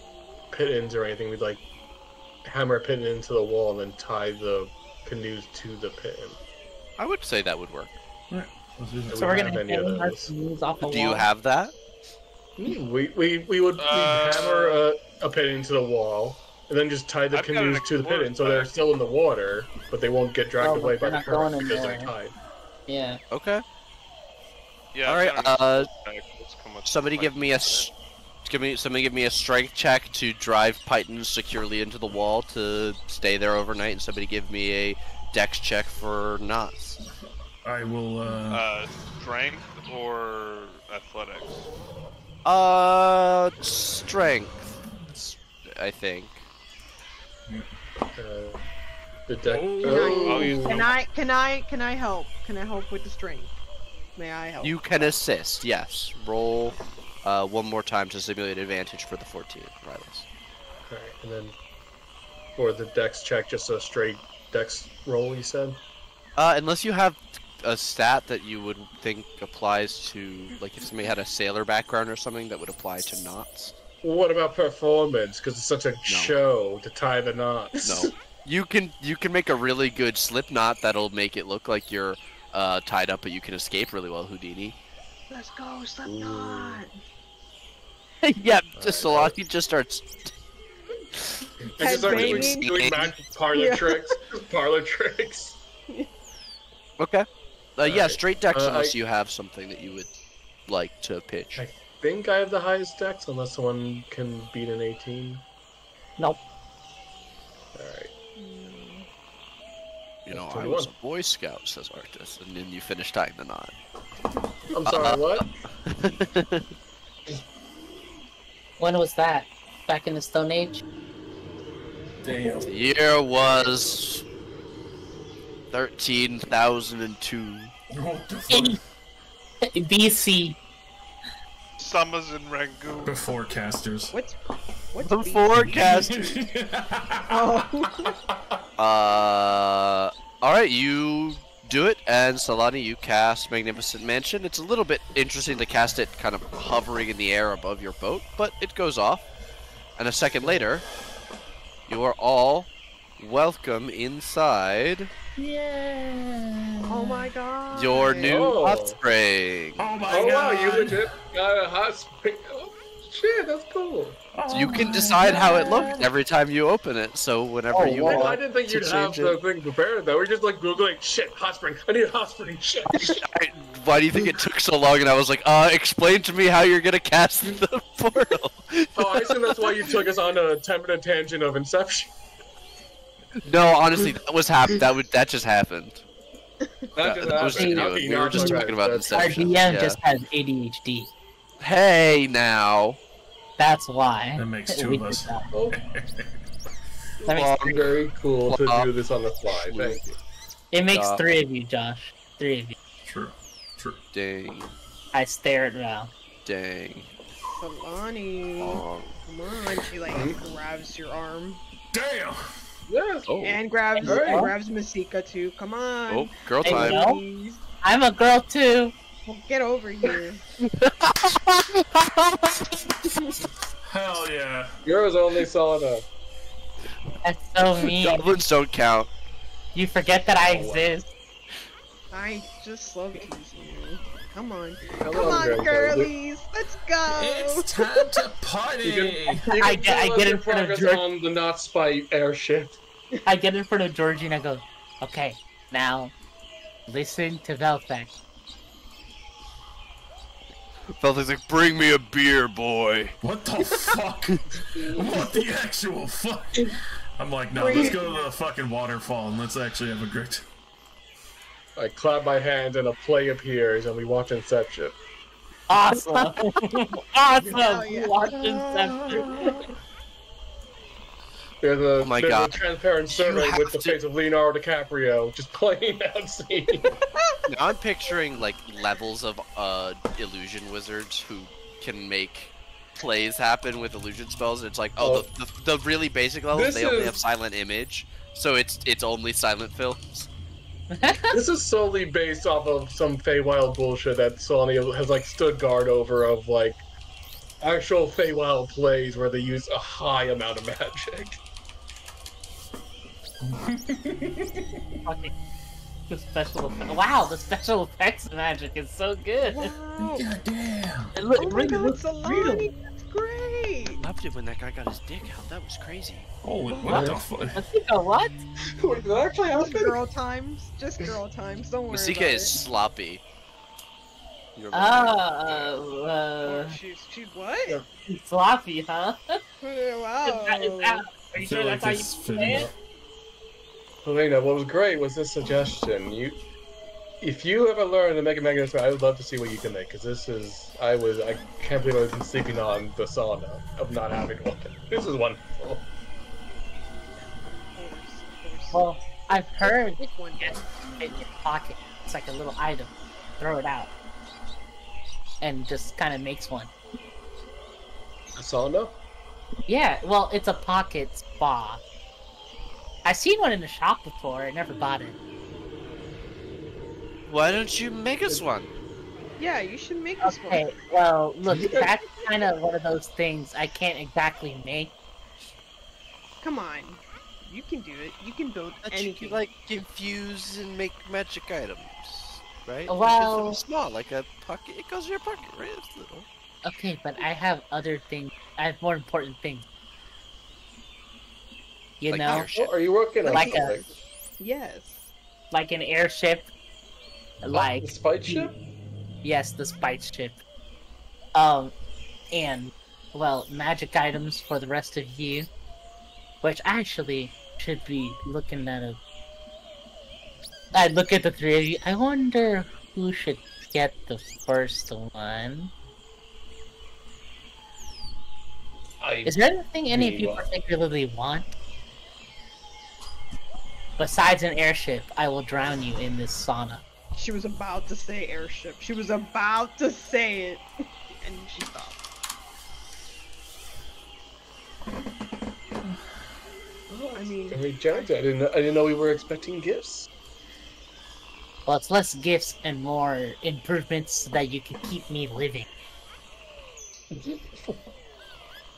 pit-ins or anything, we'd hammer a pit-in into the wall and then tie the canoes to the pit-in. I would say that would work. So we're have gonna any of hang our those. canoes off the Do you wall. have that? We would hammer a pit into the wall, and then just tie the I've got an canoes to the pit-in, so explorer they're pack. still in the water, but they won't get dragged Oh, away but by the they're not current going in because they're there. tied. Yeah. Okay. Yeah. All I've right. got an explorer pack. Let's come up Somebody with give me a somebody give me a strength check to drive Pythons securely into the wall to stay there overnight, and somebody give me a dex check for knots. I will, strength or athletics. Strength, I think. The deck. I'll use Can I help? Can I help with the strength? May I help? You can assist, yes. Roll one more time to simulate advantage for the 14, Rylus. Alright, and then for the dex check, just a straight dex roll, you said? Unless you have a stat that you would think applies to, like, if somebody had a sailor background or something that would apply to knots. What about performance? Because it's such a show to tie the knots. No. You can make a really good slip knot that'll make it look like you're tied up, but you can escape really well, Houdini. Let's go, Slipknot. Yeah, Solaki just starts. I just start Headbanging. doing parlor tricks. Parlor tricks. Okay. Yeah, Alright. straight decks unless you have something that you would like to pitch. I think I have the highest dex, unless someone can beat an 18. Nope. Alright. You know, That's I 21. was a Boy Scout, says Arctis, and then you finish tying the knot. I'm sorry, what? When was that? Back in the Stone Age? Damn. The year was 13,002. What the fuck? BC. Summers in Rangoon. Before casters. What's The beef? forecasters. Oh. Alright, you do it, and Solani, you cast Magnificent Mansion. It's a little bit interesting to cast it kind of hovering in the air above your boat, but it goes off. And a second later, you are all welcome inside Oh my god. your new Oh. hot spring. Oh my Oh wow, god! you legit got a hot spring. Oh, shit, that's cool. So you can decide how it looks every time you open it, so whenever you I want didn't think to you'd have change the it. thing prepared though. We're just like Googling, shit, hot spring. I need a hot spring. Shit. Why do you think it took so long? And I was like, explain to me how you're gonna cast the portal. Oh, I assume that's why you took us on a 10-minute tangent of Inception. No, honestly, that was that just happened. That was happened. genuine. We were just talking about Our Inception. DM Yeah. just has ADHD. Hey, now. That's why. That makes two We of us. did that. Oh, That makes very cool to do this on the fly. Thank you. It makes Stop. 3 of you, Josh. 3 of you. True. True. Dang. I stare at Val. Dang. Kalani. Oh. Come on. She like grabs your arm. Damn! Yeah. Oh. And grabs Alright. and grabs Masika too. Come on. Oh, girl Hey, time. no. Please. I'm a girl too. Get over here. Hell yeah! Yours only saw the. That's so mean. Goblins don't count. You forget that I Oh, wow. exist. I just love teasing you. Come on. Come Come on, girlies. Let's go. It's time to party! I get in front of George. on the Not Spy airship. I get in front of Georgie and I go, okay, now listen to Velfec. Felton's like, bring me a beer, boy. What the fuck? What the actual fuck? I'm like, no, let's go to the fucking waterfall and let's actually have a great. I clap my hands and a play appears and we watch Inception. Awesome! Awesome! Hell yeah. Watch Inception. There's a, Oh my there's God. a transparent survey have with the to- face of Leonardo DiCaprio just playing that scene. Now I'm picturing, like, levels of illusion wizards who can make plays happen with illusion spells. It's like, the really basic levels, This they only is- have silent image, so it's only silent films. This is solely based off of some Feywild bullshit that Sony has like stood guard over of like actual Feywild plays where they use a high amount of magic. Fucking the special effects. Wow, the special effects magic is so good. Wow. God damn! It look, Oh my really god, looks real. Solani. That's great. Loved it when that guy got his dick out. That was crazy. Holy, what the fuck? Masika, what? Wait, did that actually Just happen? girl times. Just girl times. Don't worry Masika about is it. sloppy. You're Oh, she's what? sloppy, huh? Wow. Is that, are you sure that's how you say it? Helena, what was great was this suggestion. If you ever learn to make a mechanism, I would love to see what you can make. Because this is, I can't believe I've been sleeping on the sauna of not having one. This is wonderful. Well, I've heard Pick one. get in your pocket. It's like a little item. Throw it out. And just kind of makes one. A sauna? Yeah, well, it's a pocket spa. I've seen one in the shop before. I never bought it. Why don't you make us one? Yeah, you should make us one. Okay, well, look, that's kind of one of those things I can't exactly make. Come on. You can do it. You can build That you anything. can, like, infuse and make magic items, right? Well- It's small, like a pocket. It goes in your pocket, right? It's little. Okay, but I have other things. I have more important things. You Like know, airship. Oh, are you working on Like a- something? Yes. like an airship. Like The spite ship? yes, the spite ship. And well, magic items for the rest of you, which actually should be looking at a. I look at the three of you. I wonder who should get the first one. Is there anything any of you particularly want? Besides an airship, I will drown you in this sauna. She was about to say airship. She was about to say it. And she stopped. I mean, Hey, Jones, I didn't know we were expecting gifts. Well, it's less gifts and more improvements so that you can keep me living.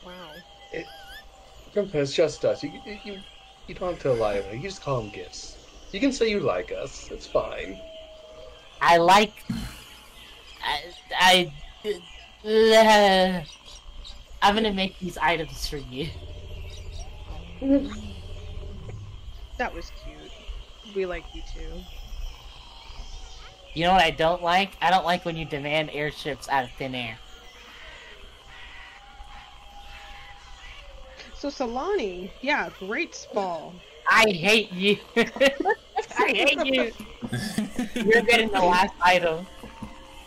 wow. It's just us. You don't have to lie about it. You just call them gifts. You can say you like us. It's fine. I like. I'm gonna make these items for you. That was cute. We like you too. You know what I don't like? I don't like when you demand airships out of thin air. So Solani, yeah, great spall. I hate you. I hate you. You're getting the last item.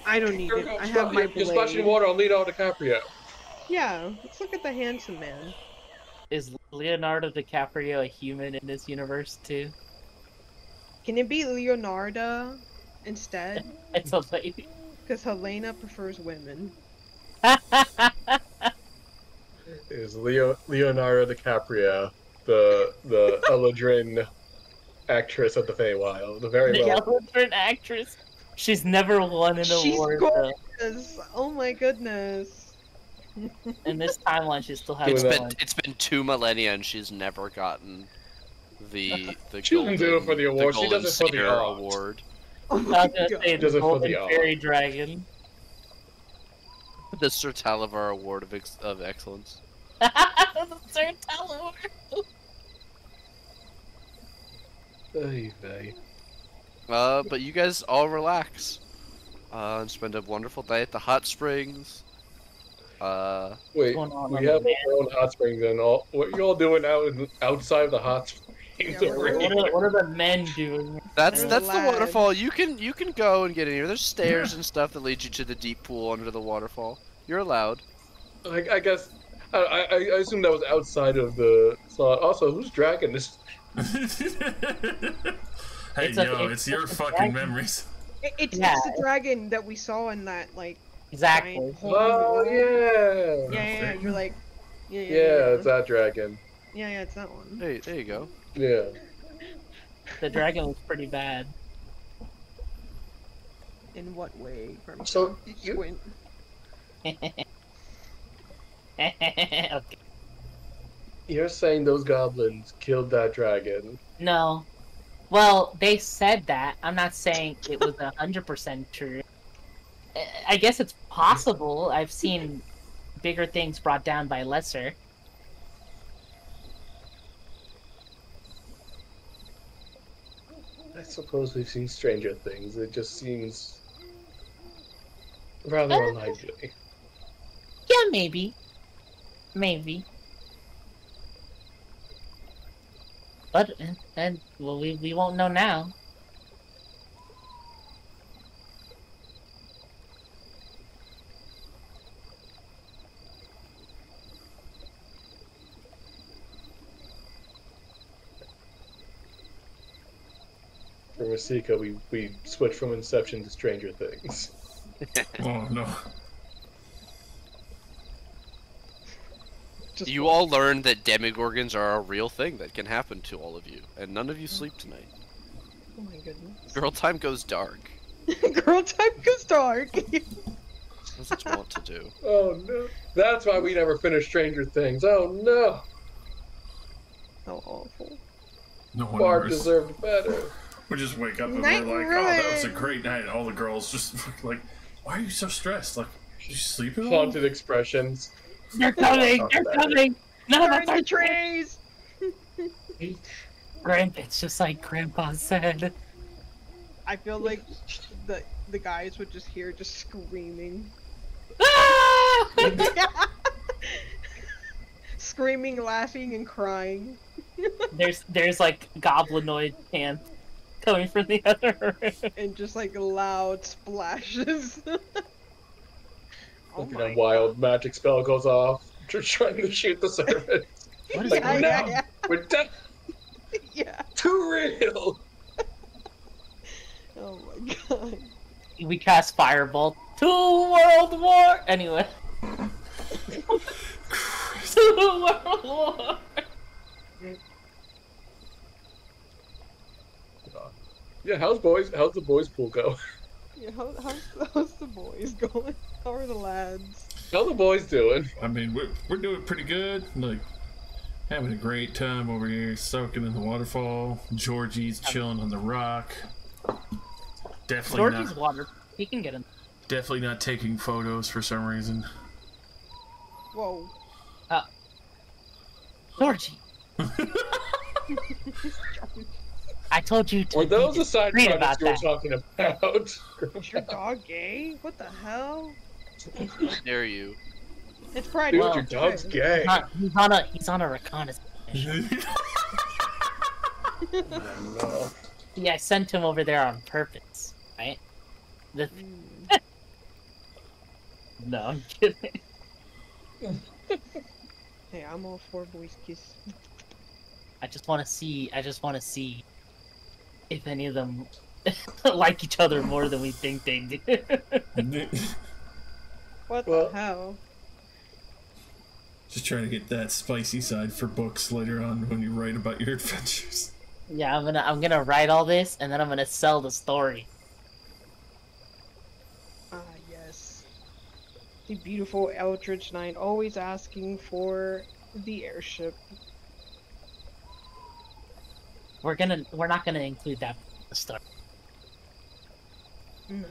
I don't need it. I have my You're splashing blade. water on Leonardo DiCaprio. Yeah, let's look at the handsome man. Is Leonardo DiCaprio a human in this universe too? Can it be Leonardo instead? It's a lady. Because Helena prefers women. Is Leonardo DiCaprio, the Eladrin actress of the Feywild, the very The well. elephant actress. She's never won an She's award though. gorgeous! Oh my goodness. In this timeline, she still hasn't Doing that- won. It's been 2 millennia and she's never gotten the She doesn't do it for the award, she Golden does it for the Satyr art. award. Oh I my was gonna god. say Does the it for the golden art. fairy dragon. The Sir Talivar award of excellence. Sir Talor. Ay, vey. But you guys all relax. And spend a wonderful day at the hot springs. Wait, going on we over have there? our own hot springs and all. What you all doing outside of the hot springs? Yeah, we're- What are the men doing? That's There's the lads. waterfall. You can go and get in here. There's stairs and stuff that lead you to the deep pool under the waterfall. You're allowed. I guess I assume that was outside of the slot. Also, who's dragging this? Hey, It's it's your a fucking dragon. memories. It's Yeah. the dragon that we saw in that, like, Exactly. giant hole. Oh yeah. Yeah, you're like, yeah, Yeah, it's that dragon. yeah, it's that one. Hey, there you go. Yeah. The dragon was pretty bad. In what way? From So you Squint. Okay. you're saying those goblins killed that dragon? No. Well, they said that. I'm not saying it was 100% true. I guess it's possible. I've seen bigger things brought down by lesser. I suppose we've seen stranger things. It just seems rather unlikely. Yeah, maybe. Maybe. But, well, we won't know now. For Masika, we switched from Inception to Stranger Things. Oh no. Just You all learned that demigorgons are a real thing that can happen to all of you, and none of you sleep tonight. Oh my goodness. Girl time goes dark. Girl type goes dark. What does it want to do? Oh no. That's why we never finished Stranger Things. Oh no. How awful. No one Bart ever. deserved better. We just wake up and Night we're like, oh, that was a ruin. great night. All the girls just like, why are you so stressed? Like, did you sleep at all? Haunted expressions. They're coming! They're coming! None of Burn us the are trees. Grandpa, it's just like Grandpa said. I feel like the guys would just hear just screaming. Ah! Screaming, laughing, and crying. There's like goblinoid chants coming from the other room. And just like loud splashes. Oh Look at my that wild magic spell goes off. Just trying to shoot the serpent. What is Like, Yeah, no, yeah, we're dead. yeah. Too real. Oh my god. We cast Fireball. To World War! Anyway. To World War! Yeah, how's the boys pool go? Yeah, how's the boys going? How are the lads? How the boys doing? I mean, we're doing pretty good. Like, having a great time over here, soaking in the waterfall. Georgie's chilling on the rock. Definitely Georgie's not. water. He can get in. Definitely not taking photos for some reason. Whoa. Georgie! I told you to Were those be the side discreet projects about you were that. talking about? Is your dog gay? What the hell? How dare you? It's Pride Dude, Month. your dog's gay. He's on a reconnaissance mission. No. Yeah, I sent him over there on purpose, right? The Mm. No, I'm kidding. Hey, I'm all for boys kiss. I just want to see if any of them like each other more than we think they do. What Well- the hell? Just trying to get that spicy side for books later on when you write about your adventures. Yeah, I'm gonna write all this and then I'm gonna sell the story. Ah, yes. The beautiful Eldritch Knight always asking for the airship. We're not gonna include that in the story. No.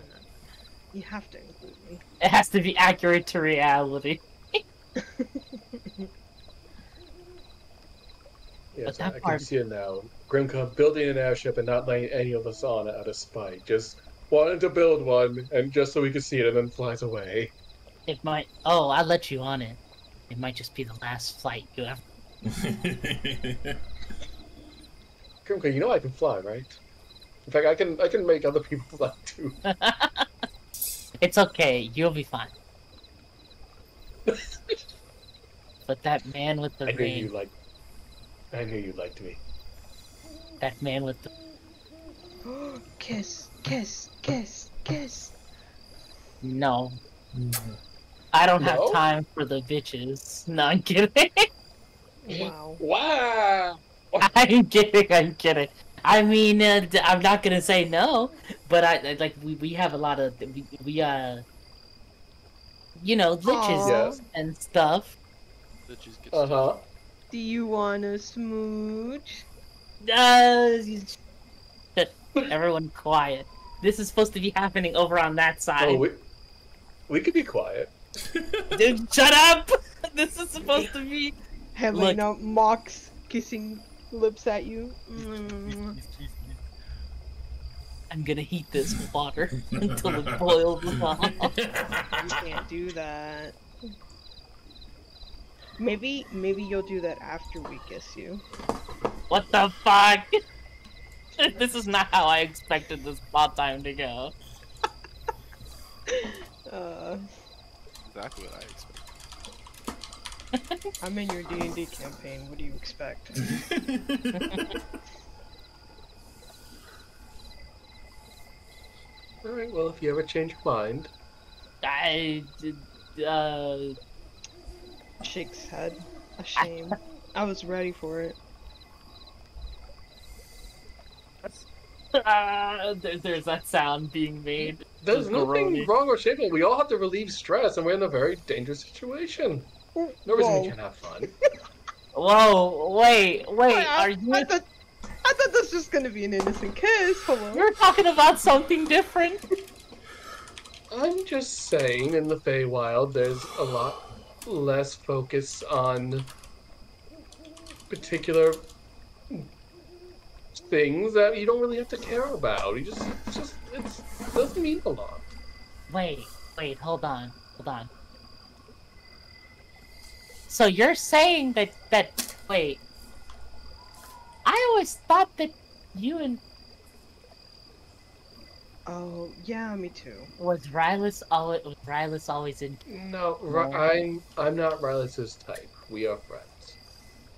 You have to include me. It has to be accurate to reality. Yes, that I can part- see it now. Grimka building an airship and not letting any of us on it out of spite. Just wanted to build one, and just so we could see it, and then flies away. It might. Oh, I'll let you on it. It might just be the last flight you ever. Grimka, you know I can fly, right? In fact, I can make other people fly too. It's okay. You'll be fine. But that man with the I knew ring. you liked me. That man with the. Kiss, kiss, kiss, kiss. No. I don't have No? time for the bitches. No, I'm kidding. Wow. Wow! I'm kidding. I mean, I'm not gonna say no, but I like we have a lot of you know, liches Yes. and stuff. Uh-huh. Do you wanna smooch? Everyone quiet. This is supposed to be happening over on that side. Oh, we could be quiet. Dude, shut up! This is supposed to be. Helena mocks kissing lips at you. Mm. I'm gonna heat this water until it boils off. You can't do that. Maybe you'll do that after we kiss you. What the fuck? This is not how I expected this plot time to go. Exactly what I expected. I'm in your D&D campaign. What do you expect? Alright, well, if you ever change your mind. Shakes head. A shame. I was ready for it. There's that sound being made. There's Just nothing groaning. wrong or shameful. We all have to relieve stress, and we're in a very dangerous situation. No reason we Whoa. can't have fun. Whoa, wait, I, are you? I thought this was gonna be an innocent kiss. Hello. You're talking about something different. I'm just saying, in the Feywild, there's a lot less focus on particular things that you don't really have to care about. You just it doesn't mean a lot. Wait, hold on. So you're saying that wait. I always thought that you and Oh yeah, me too. was Rylus always in No, No. I'm not Rylus's type. We are friends.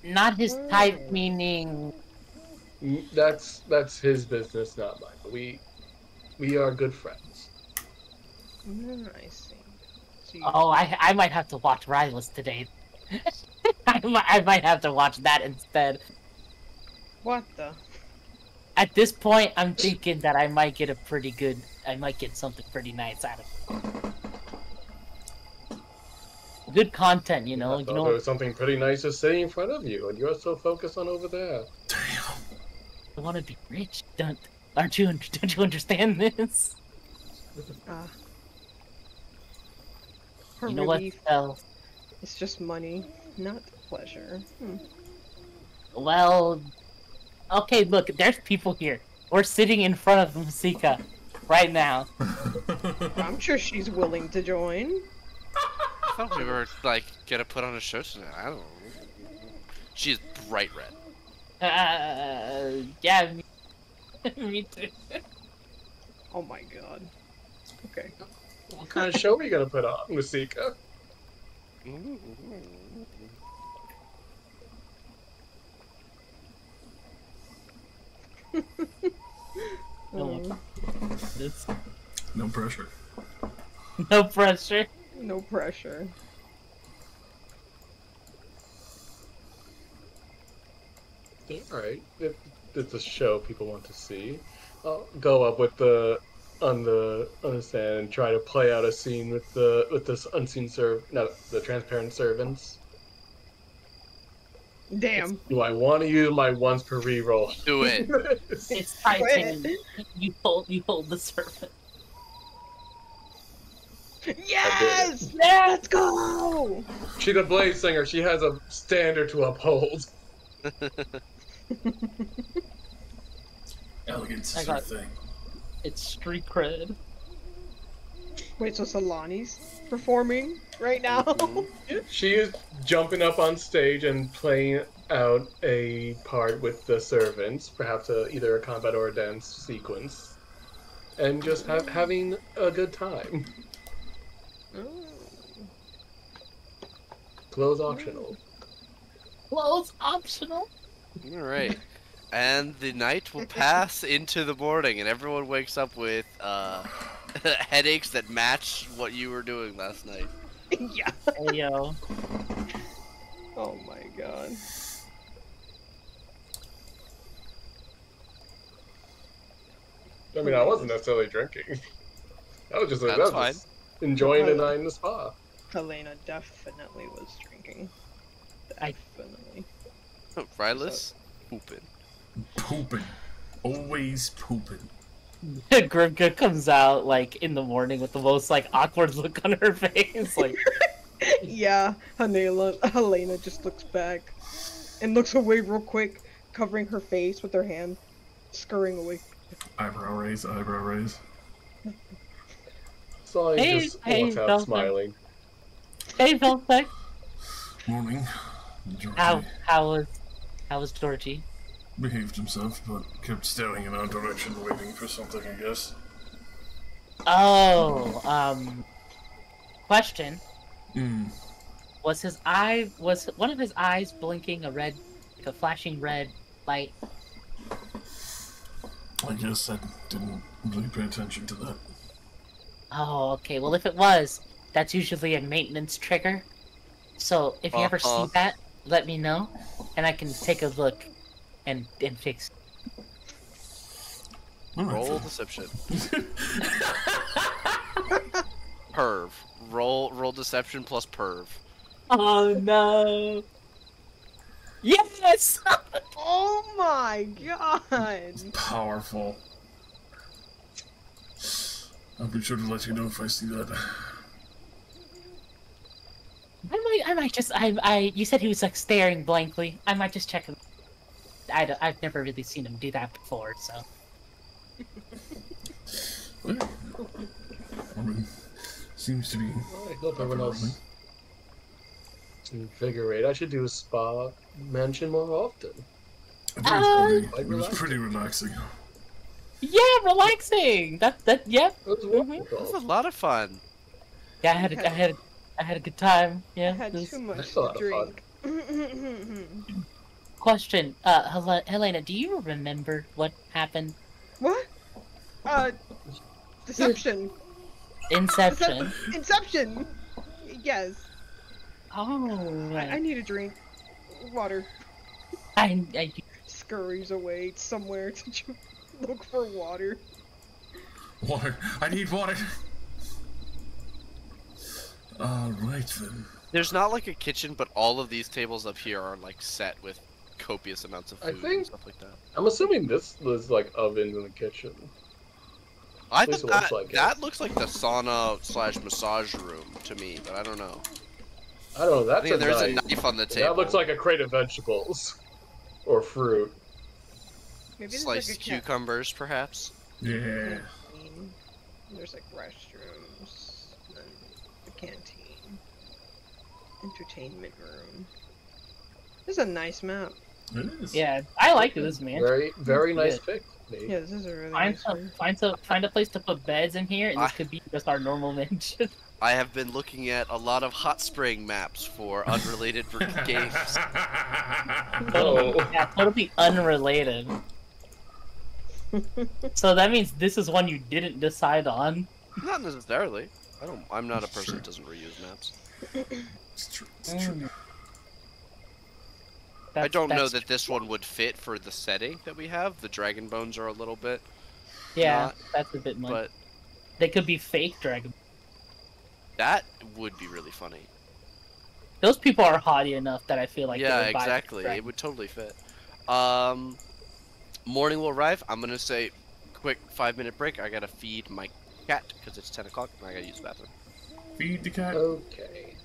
not his type meaning That's his business, not mine. But we are good friends. I see. So you- oh I might have to watch Rylus today. I might have to watch that instead. What the? At this point, I'm thinking that I might get something pretty nice out of it. Good content, you know. I thought there was something pretty nice just sitting in front of you, and you're so focused on over there. Damn. I want to be rich, don't you understand this? Her You know what? relief is just money, not pleasure. Well, okay, look, there's people here. We're sitting in front of Masika right now. I'm sure she's willing to join. I thought we were like gonna put on a show tonight. I don't know. She is bright red. Yeah, me too. Oh my god. Okay. What kind of show are you gonna put on, Masika? No, it's No pressure. no pressure. No pressure. Alright, if it's a show people want to see, I'll go up with on the stand and try to play out a scene with this unseen the transparent servants. Damn. Do I want to use my once per reroll? Do it. It's Titan. You hold the serpent. Yes! Yeah. Let's go! She's a blade singer. She has a standard to uphold. Elegance I is her got- thing. It's street cred. Wait, so Solani's performing right now? She is jumping up on stage and playing out a part with the servants, perhaps either a combat or a dance sequence, and just having a good time. Clothes optional. Clothes optional. All right. And the night will pass into the morning, and everyone wakes up with headaches that match what you were doing last night. Yeah. Hey yo. Oh my god. I mean, I wasn't necessarily drinking. I was just, That's fine. Enjoying the night in the spa. Helena definitely was drinking. I- Definitely. Rylus? Pooping. Pooping. Always pooping. Grimka comes out like in the morning with the most like awkward look on her face, like Yeah, Helena just looks back and looks away real quick, covering her face with her hand, scurrying away. Eyebrow raise, eyebrow raise. So Hey, just hey, walks out Velvet. smiling. hey Veltec. Morning. Georgie How was Georgie? behaved himself, but kept staring in our direction, waiting for something, I guess. Oh, question. Hmm. Was one of his eyes blinking like a flashing red light? I guess I didn't really pay attention to that. Oh, okay. Well, if it was, that's usually a maintenance trigger. So if you ever see that, let me know, and I can take a look and fix. Roll deception. Perv. Roll deception plus perv. Oh no! Yes! Oh my god! Powerful. I'll be sure to let you know if I see that. I might just, you said he was like staring blankly. I might just check him. I've never really seen him do that before, so. Well, I mean, seems to be. Well, I hope everyone else invigorate. I should do a spa mansion more often. It was pretty relaxing. Yeah, relaxing. Yeah. It was wonderful. This was a lot of fun. Yeah, I had a good time. Yeah. I had too much That's a to lot of fun. drink. Question, Helena, do you remember what happened? What? Deception. Inception. Inception! Yes. Oh, I need a drink. Water. I Scurries away somewhere to look for water. Water. I need water. Alright then. There's not like a kitchen, but all of these tables up here are like set with copious amounts of food think- and stuff like that. I'm assuming this was like ovens in the kitchen. I least thought it looks that, like it. that looks like the sauna / massage room to me, but I don't know. I don't know. I That's think there's a knife. knife on the table. That looks like a crate of vegetables or fruit. Maybe there's Sliced like a cucumbers, perhaps. Yeah. canteen. There's like restrooms, and the canteen, entertainment room. This is a nice map. It is. yeah, I like this, man. Very nice Good. pick, Nate. Yeah, this is a really Find nice one. find a place to put beds in here, and this could be just our normal mansion. I have been looking at a lot of hot spring maps for unrelated games. No. Yeah, totally unrelated. So that means this is one you didn't decide on. Not necessarily. I'm not a person that doesn't reuse maps. It's true. It's true. I don't know That's- that this one would fit for the setting that we have. The dragon bones are a little bit, Yeah, not- that's a bit much. but They could be fake dragon. that would be really funny. Those people are haughty enough that I feel like Yeah, they would buy exactly. dragon. It would totally fit. Morning will arrive. I'm gonna say, quick 5-minute break. I gotta feed my cat because it's 10 o'clock and I gotta use the bathroom. Feed the cat. Okay.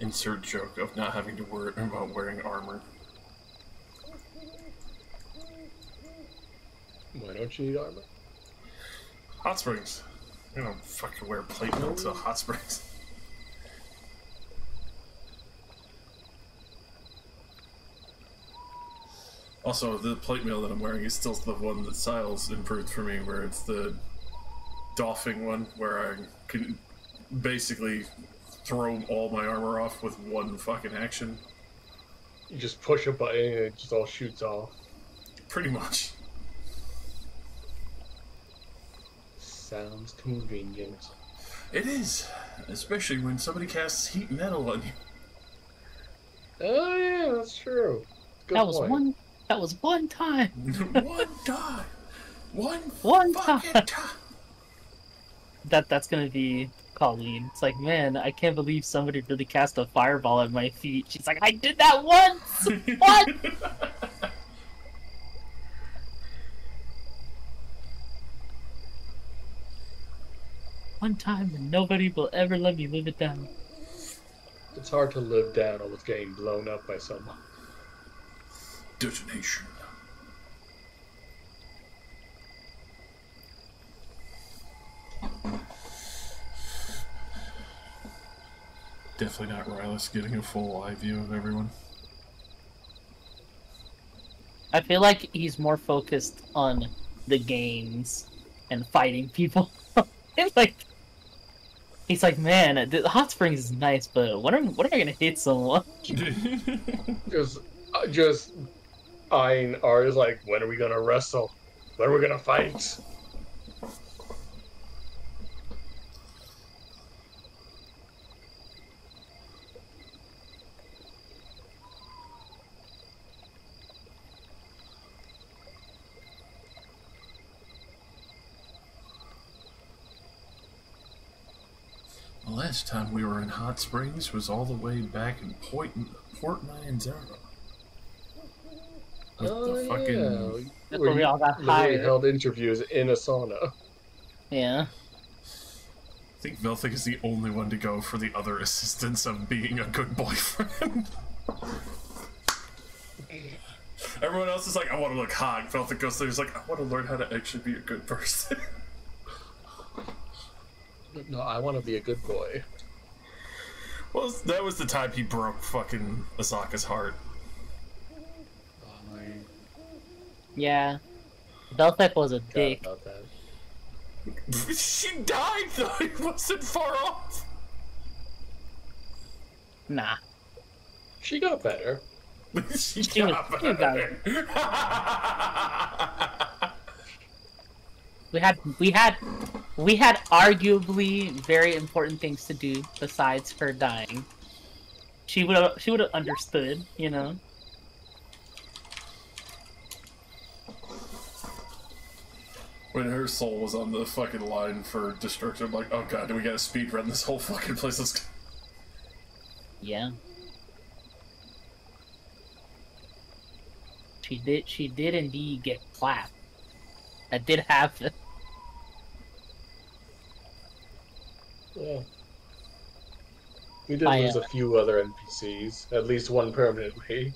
Insert joke of not having to worry about wearing armor. Why don't you need armor? Hot springs. You don't fucking wear plate mail to hot springs. Also, the plate mail that I'm wearing is still the one that Siles improved for me, where it's the doffing one, where I can basically throw all my armor off with one fucking action. You just push a button and it just all shoots off. Pretty much. Sounds convenient. It is, especially when somebody casts heat metal on you. Oh yeah, that's true. Good That was point. one time. One time. One fucking time. time. That's gonna be Colleen. It's like, man, I can't believe somebody really cast a fireball at my feet. She's like, I did that once. What? One time, and nobody will ever let me live it down. It's hard to live down almost getting blown up by someone. Detonation. Definitely not Rylus getting a full eye view of everyone. I feel like he's more focused on the games and fighting people. It's like, he's like, man, the hot springs is nice, but when am I gonna hit someone? Just eyeing Arya's like, when are we gonna wrestle? When are we gonna fight? The last time we were in Hot Springs was all the way back in Port Nyanzaro. With the fucking... yeah. That's Where where we you all got literally hired. held interviews in a sauna. Yeah. I think Velthic is the only one to go for the other assistance of being a good boyfriend. Everyone else is like, I want to look hot. Velthic goes there, he's like, I want to learn how to actually be a good person. No, I want to be a good boy. Well, that was the time he broke fucking Asaka's heart. Yeah. Belthec was a Forgot dick. about that. She died though, he wasn't far off. Nah. She got better. she She got was better. We had arguably very important things to do besides her dying. She would have understood, you know. When her soul was on the fucking line for destruction, I'm like, oh god, do we gotta speedrun this whole fucking place? Let's go. Yeah. She did indeed get clapped. That did happen. Yeah. We did I, lose a few other NPCs, at least one permanently.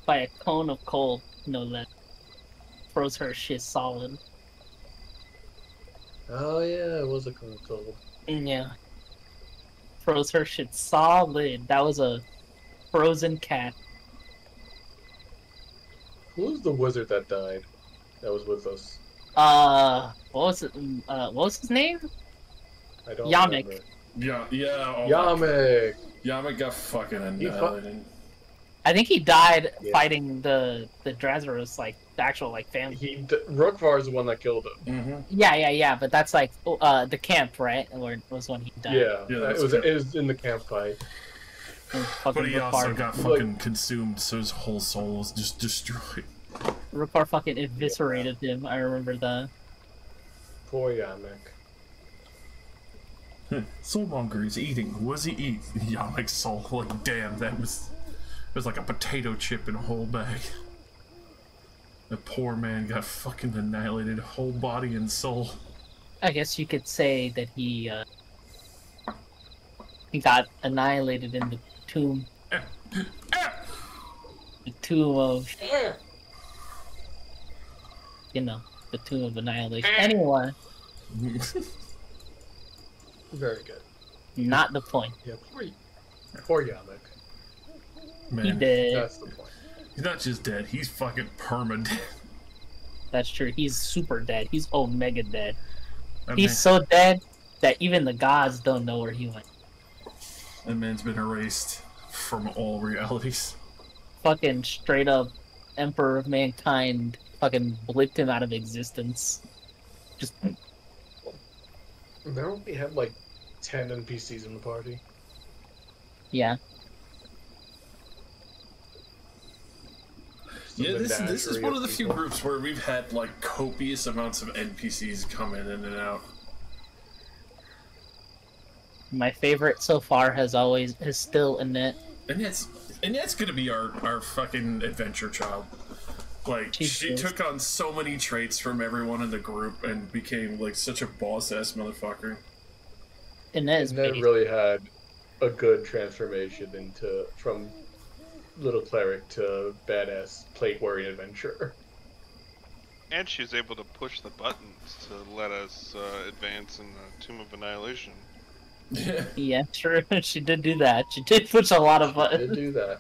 By a cone of cold, no less. Froze her shit solid. Oh yeah, it was a console. Yeah. Froze her shit solid. That was a frozen cat. Who was the wizard that died? That was with us. What was it? What was his name? I don't Yamek. remember. Yeah. Oh Yamek! Yamek got fucking annihilated. I think he died Yeah. fighting the Drazarus, like the actual like family. Rookvar is the one that killed him. Mm-hmm. Yeah. But that's like the camp, right? Or was when he died. Yeah, that's it was in the camp fight. But he also got fucking consumed, so his whole soul was just destroyed. Rukar fucking eviscerated him. I remember that. Poor Yamek. Soulmonger is eating. What does he eat? Yamek's soul. Like, damn, it was like a potato chip in a whole bag. The poor man got fucking annihilated, whole body and soul. I guess you could say that he got annihilated in the tomb. The tomb of, you know, the tomb of annihilation. Anyway, Very good. not the point. Yeah, poor Yamek. Man, He did. That's the point. he's not just dead, he's fucking perma-dead. That's true. He's super dead. He's omega dead. That He's so dead that even the gods don't know where he went. That man's been erased from all realities. Fucking straight up Emperor of Mankind fucking blipped him out of existence. Just Remember we had like 10 NPCs in the party? yeah. Yeah, this is menagerie one of of the few people. groups where we've had like copious amounts of NPCs come in and out. My favorite so far is still Annette. And that's gonna be our fucking adventure child. Like, she Jesus. took on so many traits from everyone in the group and became like such a boss ass motherfucker. Annette is And then base. really had a good transformation from little cleric to badass plate-wearing adventurer. And she was able to push the buttons to let us advance in the Tomb of Annihilation. Yeah. Yeah, true. She did do that. She did push a lot of Did buttons. do that.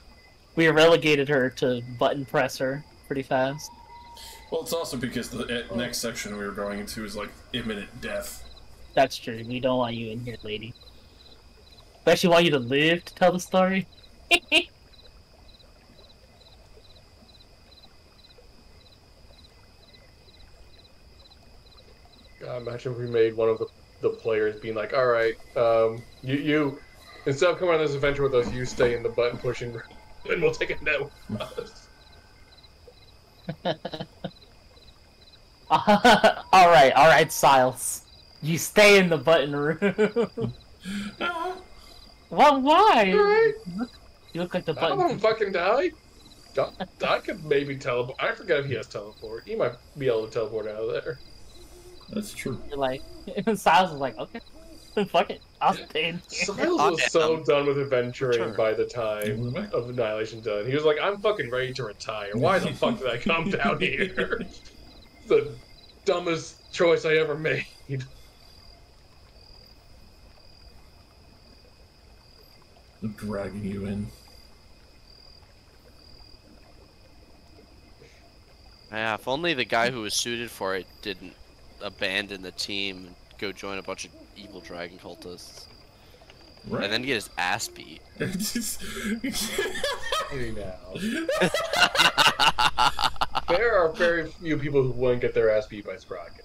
We relegated her to button presser pretty fast. Well, it's also because the next section we were going into is like imminent death. That's true. We don't want you in here, lady. We actually want you to live to tell the story. God, imagine if we made one of the players being like, all right, you instead of coming on this adventure with us, you stay in the button pushing room, and we'll take it down with us. All right, Siles. You stay in the button room. Well, why? Alright. You look like the I button. won't fucking die. I could maybe teleport. I forget if he has teleport. He might be able to teleport out of there. That's true. You're like, Silas is like, okay, fuck it, I'll stay in here. Silas was so done with adventuring Return. by the time of Annihilation done. He was like, I'm fucking ready to retire. Why the fuck did I come down here? The dumbest choice I ever made. I'm dragging you in. Yeah, if only the guy who was suited for it didn't abandon the team and go join a bunch of evil dragon cultists. Right. And then get his ass beat. Hey now. There are very few people who wouldn't get their ass beat by Sprocket.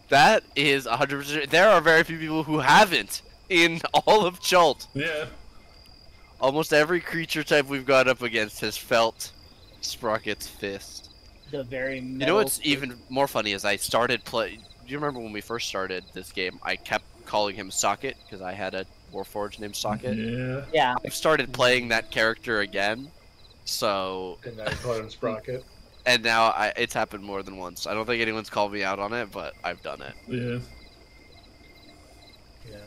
That is 100%. There are very few people who haven't in all of Chult. Yeah. Almost every creature type we've gone up against has felt Sprocket's fist. The very You know what's even more funny is I started play. Do you remember when we first started this game? I kept calling him Socket because I had a Warforged named Socket. Yeah. Yeah. I've started playing that character again, so And I call him Sprocket. and now it's happened more than once. I don't think anyone's called me out on it, but I've done it. Yeah. Yeah.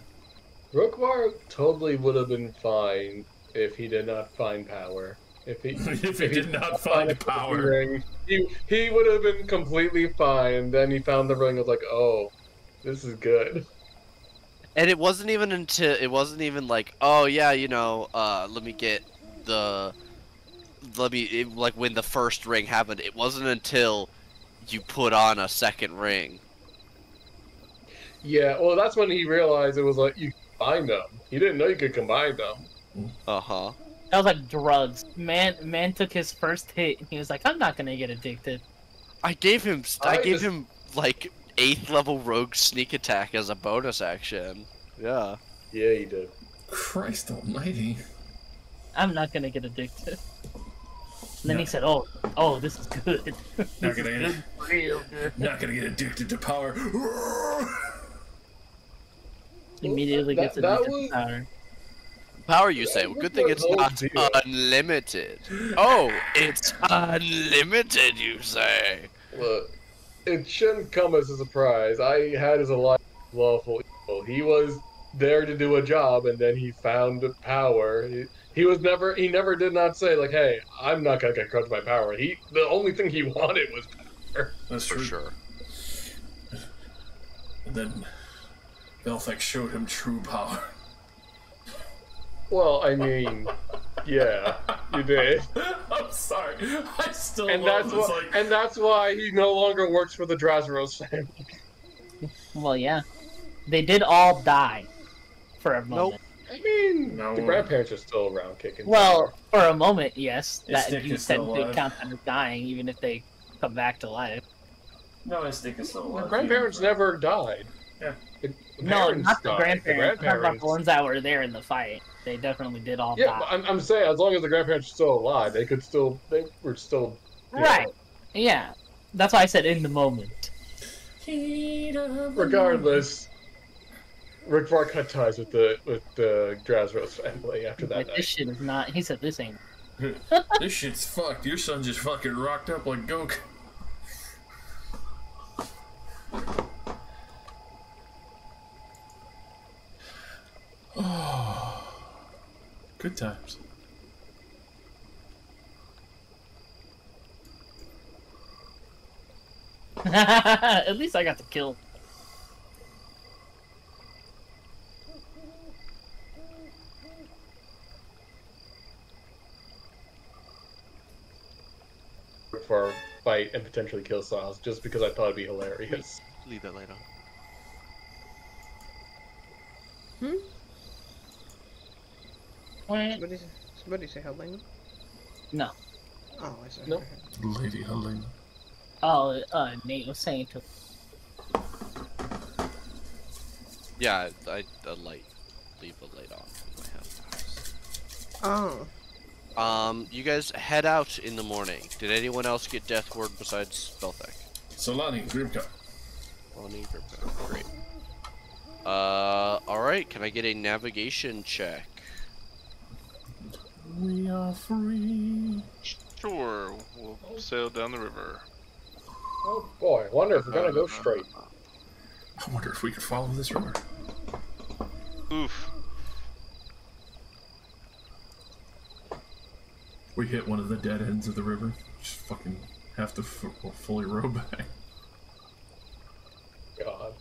Rookwar totally would have been fine if he did not find power. If he did not find power. Ring, he would have been completely fine. Then he found the ring. Was like, oh, this is good. And it wasn't even like, oh yeah, you know, let me get like when the first ring happened. It wasn't until you put on a second ring. Yeah, well, that's when he realized it was like you combine them. He didn't know you could combine them. Uh-huh. That was like drugs. Man took his first hit and he was like, I'm not gonna get addicted. I gave him like 8th level rogue sneak attack as a bonus action. Yeah. Yeah, he did. Christ almighty. I'm not gonna get addicted. And then he said, oh, this is good. Not gonna get Real good. not gonna get addicted to power. Immediately gets that addicted was- to power. Power, you say? Well, good thing it's not unlimited. Oh, it's unlimited, you say? Look, it shouldn't come as a surprise. I had his alliance with lawful evil. He was there to do a job, and then he found power. He never did not say like, "Hey, I'm not gonna get corrupted by power." The only thing he wanted was power. That's For true. sure. And then Belthek showed him true power. Well, I mean, yeah, you did, I'm sorry. I still and love that's this, why, and that's why he no longer works for the Drazaros family. Well, yeah. They did all die for a moment. I mean, No. the grandparents are still around kicking. Well, for a moment, yes. His That stick you is still technically alive. count them as dying, even if they come back to life. No, his stick is still the alive. grandparents never died. Yeah. The No, parents not the died. grandparents. I'm talking about the ones that were there in the fight. They definitely did all Yeah, die. but I'm saying as long as the grandparents are still alive, they were still you know, Right. Yeah. That's why I said in the moment. regardless, Rick Var cut ties with the Drazaros family after that Like, night. this shit is not. He said this ain't. This shit's fucked. Your son just fucking rocked up like Goku. Oh, good times. At least I got the kill. Rick Var fight and potentially kill Styles just because I thought it'd be hilarious. Leave that later. Somebody say Helena? No. Oh, I said. Nope. Lady Helena. Oh, Nate was saying to. Yeah, I leave a light on in my house. Oh. You guys head out in the morning. Did anyone else get death word besides Belthek? Solani, Grimka. Great. Alright, can I get a navigation check? We are free. Sure, we'll sail down the river. Oh boy, I wonder if we're gonna go straight. I wonder if we could follow this river. Oof. We hit one of the dead ends of the river. Just fucking have to fully row back. God.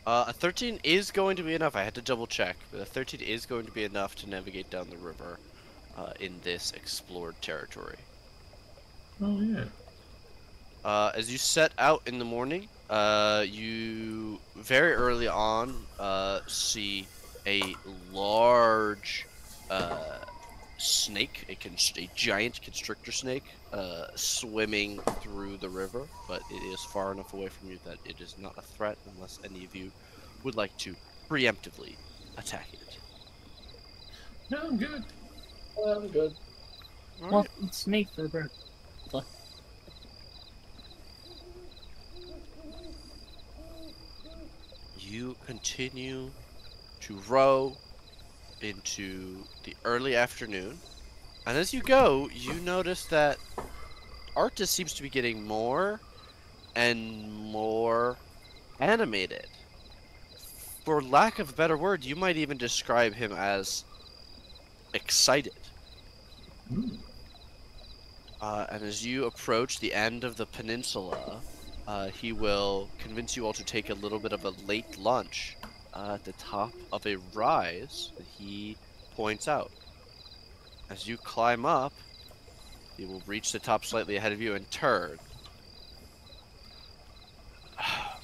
A 13 is going to be enough. I had to double check, but a 13 is going to be enough to navigate down the river in this explored territory. Oh yeah. As you set out in the morning, you very early on see a large snake, a giant constrictor snake, swimming through the river, but it is far enough away from you that it is not a threat unless any of you would like to preemptively attack it. No, I'm good. I'm good. Well, snake river. You continue to row into the early afternoon, and as you go, you notice that Arctis seems to be getting more and more animated. For lack of a better word, you might even describe him as excited. Ooh. And as you approach the end of the peninsula, he will convince you all to take a little bit of a late lunch at the top of a rise that he points out. As you climb up, he will reach the top slightly ahead of you and turn.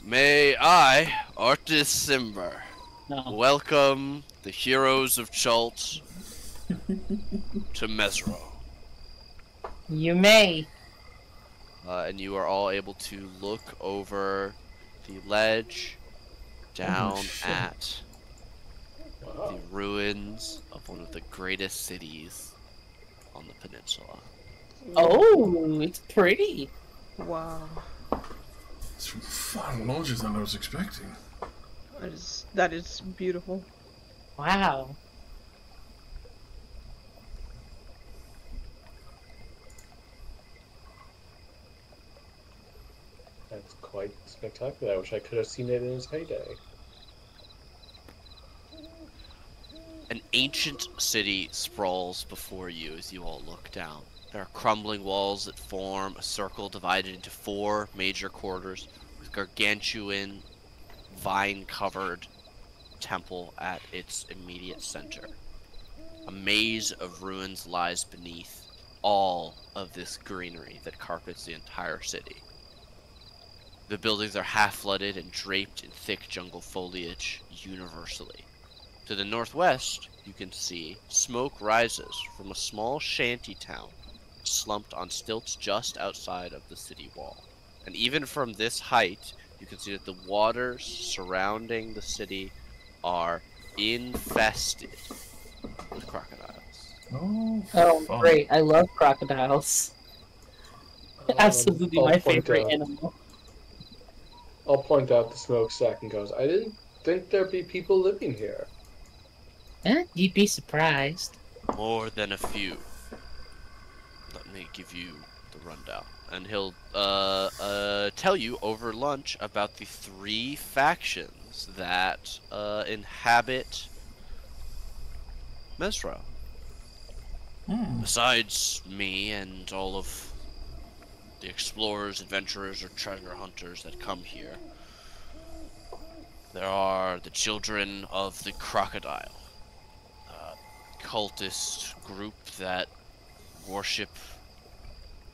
May I, Artis Simber, No. welcome the heroes of Chult to Mesro. You may. And you are all able to look over the ledge down shit. at Wow. the ruins of one of the greatest cities on the peninsula. Oh, it's pretty. Wow. It's far larger than I was expecting. That is beautiful. Wow. That's quite spectacular. I wish I could have seen it in its heyday. An ancient city sprawls before you as you all look down. There are crumbling walls that form a circle divided into 4 major quarters with gargantuan, vine-covered temple at its immediate center. A maze of ruins lies beneath all of this greenery that carpets the entire city. The buildings are half-flooded and draped in thick jungle foliage universally. To the northwest, you can see smoke rises from a small shanty town slumped on stilts just outside of the city wall. And even from this height, you can see that the waters surrounding the city are infested with crocodiles. Oh, Oh, fun. great. I love crocodiles. Absolutely I'll my point favorite out- animal. I'll point out the smokestack and goes, I didn't think there'd be people living here. You'd be surprised. More than a few. Let me give you the rundown. And he'll tell you over lunch about the 3 factions that inhabit Mesro. Besides me and all of the explorers, adventurers, or treasure hunters that come here, there are the Children of the Crocodile, a cultist group that worship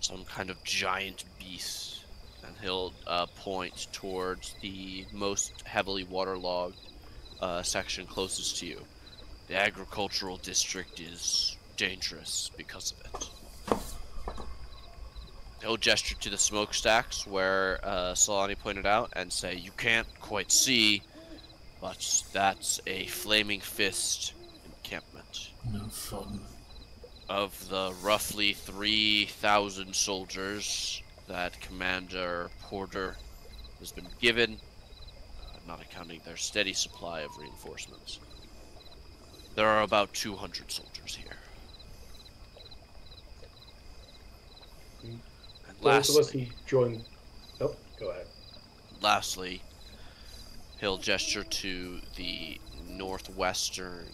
some kind of giant beast. And he'll point towards the most heavily waterlogged section closest to you. The agricultural district is dangerous because of it. He'll gesture to the smokestacks where Solani pointed out and say, you can't quite see, but that's a flaming fist No fun. Of the roughly 3,000 soldiers that Commander Porter has been given, not accounting their steady supply of reinforcements, there are about 200 soldiers here. And Those of us who lastly, joined. Oh, go ahead. he'll gesture to the northwestern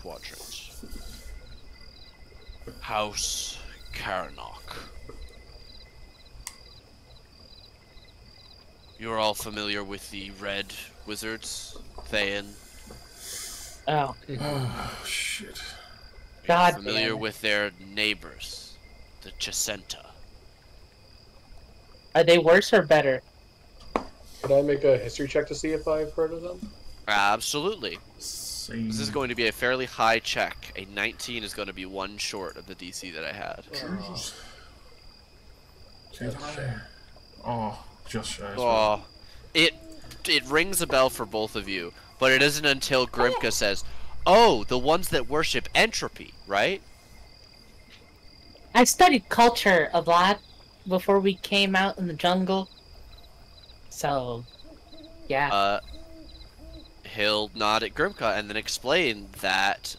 quadrant. House Karanok. You're all familiar with the Red Wizards, Thayan. Oh, Oh, shit. God Familiar damn it. with their neighbors, the Chesenta. Are they worse or better? Could I make a history check to see if I've heard of them? Absolutely. Same. This is going to be a fairly high check. A 19 is going to be one short of the DC that I had. Jesus. Can't That's a I? shame. Oh, just shy as well. Oh, it rings a bell for both of you, but it isn't until Grimka says, "Oh, the ones that worship entropy, right?" I studied culture a lot before we came out in the jungle. So, yeah. He'll nod at Grimka and then explain that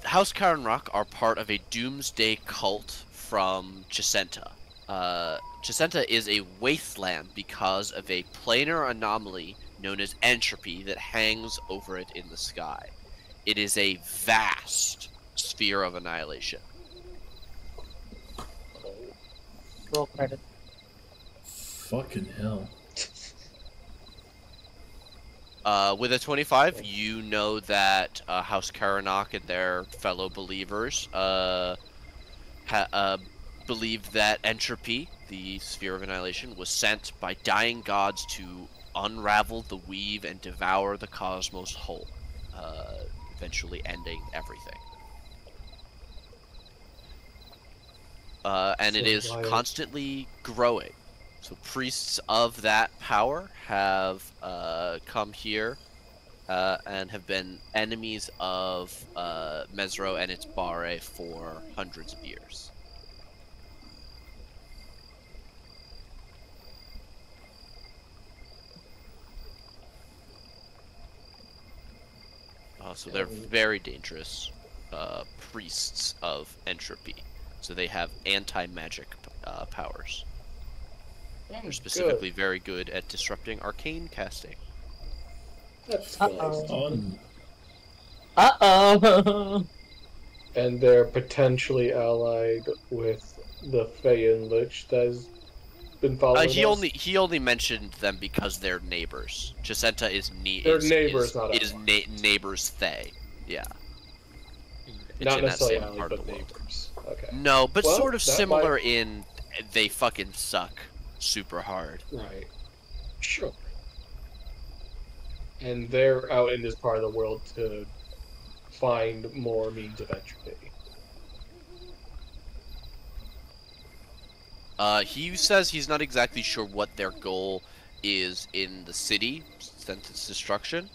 House Karanrock are part of a doomsday cult from Chesenta. Chesenta is a wasteland because of a planar anomaly known as entropy that hangs over it in the sky. It is a vast sphere of annihilation. Roll credit. Fucking hell. With a 25, you know that House Karanok and their fellow believers believe that entropy, the sphere of annihilation, was sent by dying gods to unravel the weave and devour the cosmos whole, eventually ending everything. And it is constantly growing. So priests of that power have come here and have been enemies of Mesro and its Bare for hundreds of years. So they're very dangerous priests of entropy. So they have anti-magic powers. They're specifically very good at disrupting arcane casting. That's Uh-oh. Fun. Uh-oh! And they're potentially allied with the Feyan Lich that has been following us. He only mentioned them because they're neighbors. Chesenta is They're neighbors, not allies. neighbors Thay. Yeah. It's Not in that necessarily same allied, part but of the world. neighbors. Okay. No, but Well, sort of that similar might- in they fucking suck super hard. Right. Sure. And they're out in this part of the world to find more means of entropy. He says he's not exactly sure what their goal is in the city since its destruction.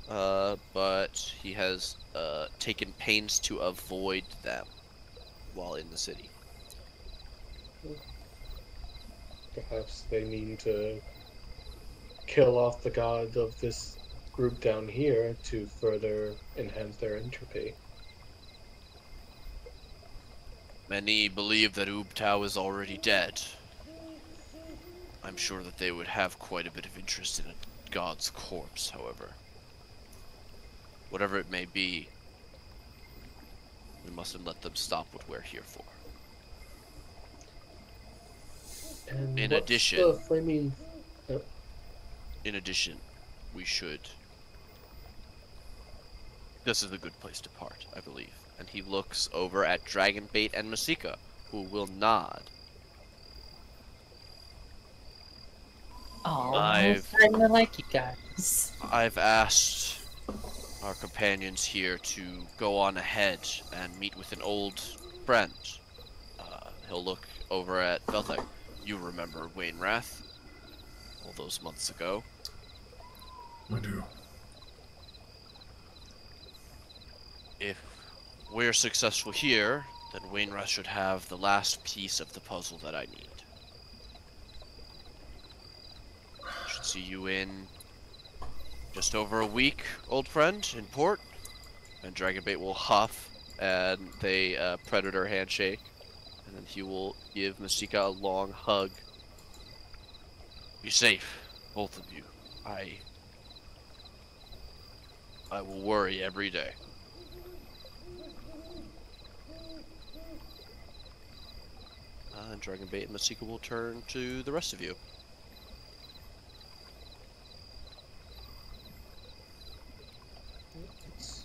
But he has taken pains to avoid them while in the city. Perhaps they mean to kill off the gods of this group down here to further enhance their entropy. Many believe that Ubtao is already dead. I'm sure that they would have quite a bit of interest in a god's corpse, however. Whatever it may be, we mustn't let them stop what we're here for. And In what's addition- the flaming... In addition, we should... This is a good place to part, I believe. And he looks over at Dragonbait and Masika, who will nod. Oh, I've- I'm starting to like you guys. I've asked our companions here to go on ahead and meet with an old friend. He'll look over at Veltek. You remember Wainwrath? All those months ago. I do. if we're successful here, then Wainwright should have the last piece of the puzzle that I need. Should see you in just over a week, old friend, in port. And Dragonbait will huff, and they predator handshake, and then he will give Masika a long hug. Be safe, both of you. I will worry every day. And Dragonbait and Masika will turn to the rest of you. It's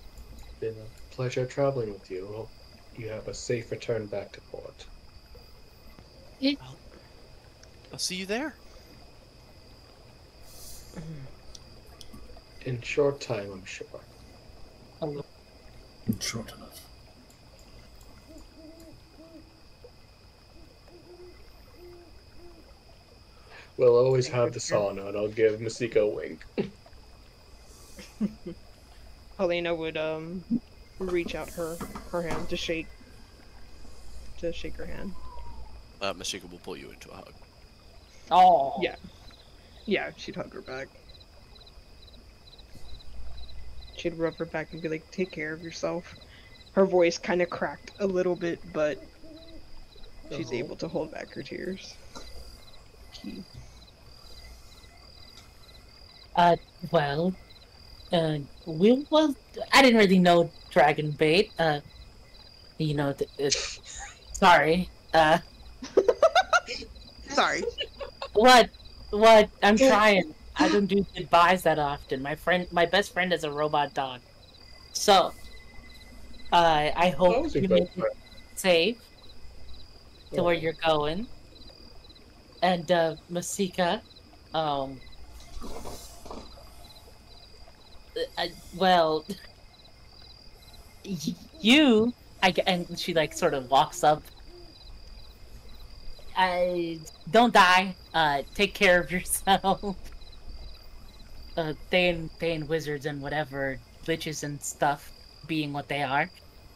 been a pleasure traveling with you. Hope you have a safe return back to port. I'll see you there. In short time, I'm sure. Short enough. We'll always have the sauna, and I'll give Masika a wink. Helena would reach out her hand to shake her hand. Masika will pull you into a hug. Oh. Yeah, she'd hug her back. She'd rub her back and be like, "Take care of yourself." Her voice kind of cracked a little bit, but she's able to hold back her tears. Well, I didn't really know Dragonbait. You know, sorry. Sorry. What? I'm trying. I don't do goodbyes that often. My best friend is a robot dog. So, I hope you make it safe to where you're going. And, Masika, well, and she, like, sort of walks up. Don't die. Take care of yourself. They and wizards and whatever, glitches and stuff being what they are.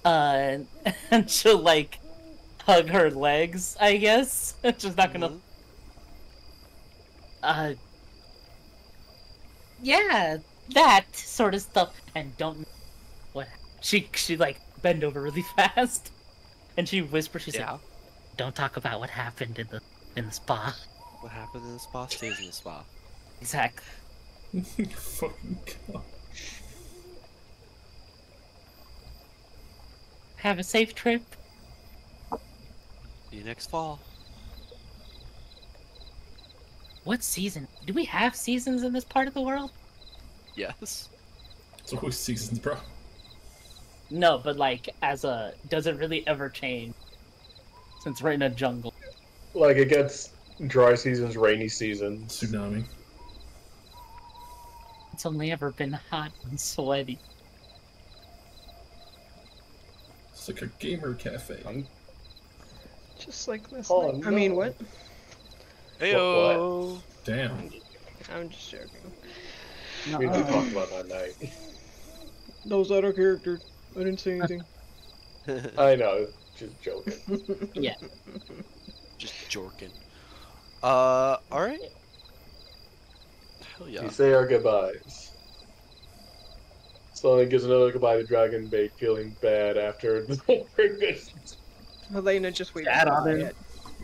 And she'll, like, hug her legs, I guess. She's not gonna... yeah, that sort of stuff. And don't... What? She like, bend over really fast. And she whispers, she's like, don't talk about what happened in the spa. What happened in the spa stays in the spa. Exactly. Fucking God. Have a safe trip. See you next fall. What season? Do we have seasons in this part of the world? Yes. It's always seasons, bro. No, but like, does it really ever change? Since we're in a jungle. Like, it gets dry seasons, rainy seasons. Tsunami. It's only ever been hot and sweaty. It's like a gamer cafe. Just like this. Oh, night. I mean, what? Heyo. Damn. I'm just joking. We did talk about that night. That was out of character. I didn't say anything. I know, just joking. Yeah. Just jorking. Alright. Hell yeah. We say our goodbyes. Slowly gives another goodbye to Dragonbait, feeling bad after the previous. Helena just waits Bad on him.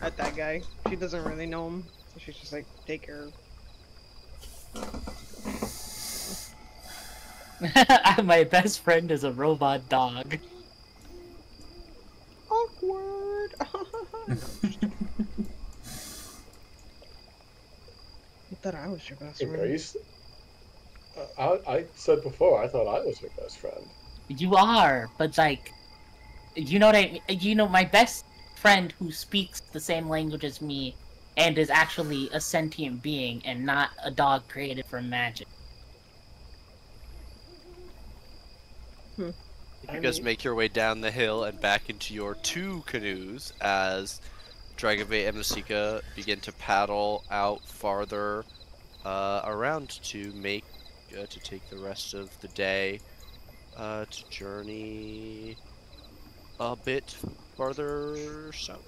at that guy. She doesn't really know him, so she's just like, take care. My best friend is a robot dog. Awkward. I thought I was your best friend. I said before, I thought I was your best friend. You are, but like, you know what I mean? You know, my best friend who speaks the same language as me and is actually a sentient being and not a dog created from magic. You guys make your way down the hill and back into your two canoes as Dragonbait and Masika begin to paddle out farther around to take the rest of the day to journey a bit farther south.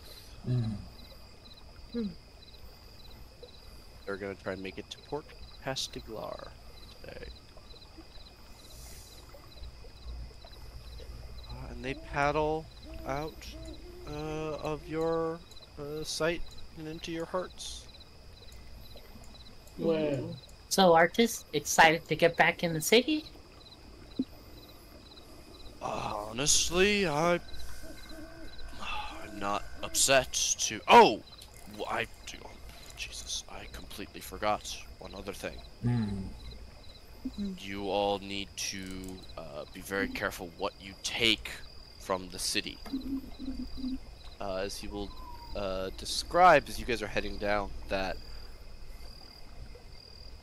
They're gonna try and make it to Port Pastiglar today. And they paddle out of your sight and into your hearts. Well, So, Artist, excited to get back in the city? Honestly, I'm not upset to. Oh, I do. Jesus, I completely forgot one other thing. You all need to be very careful what you take from the city. As he will describe as you guys are heading down, that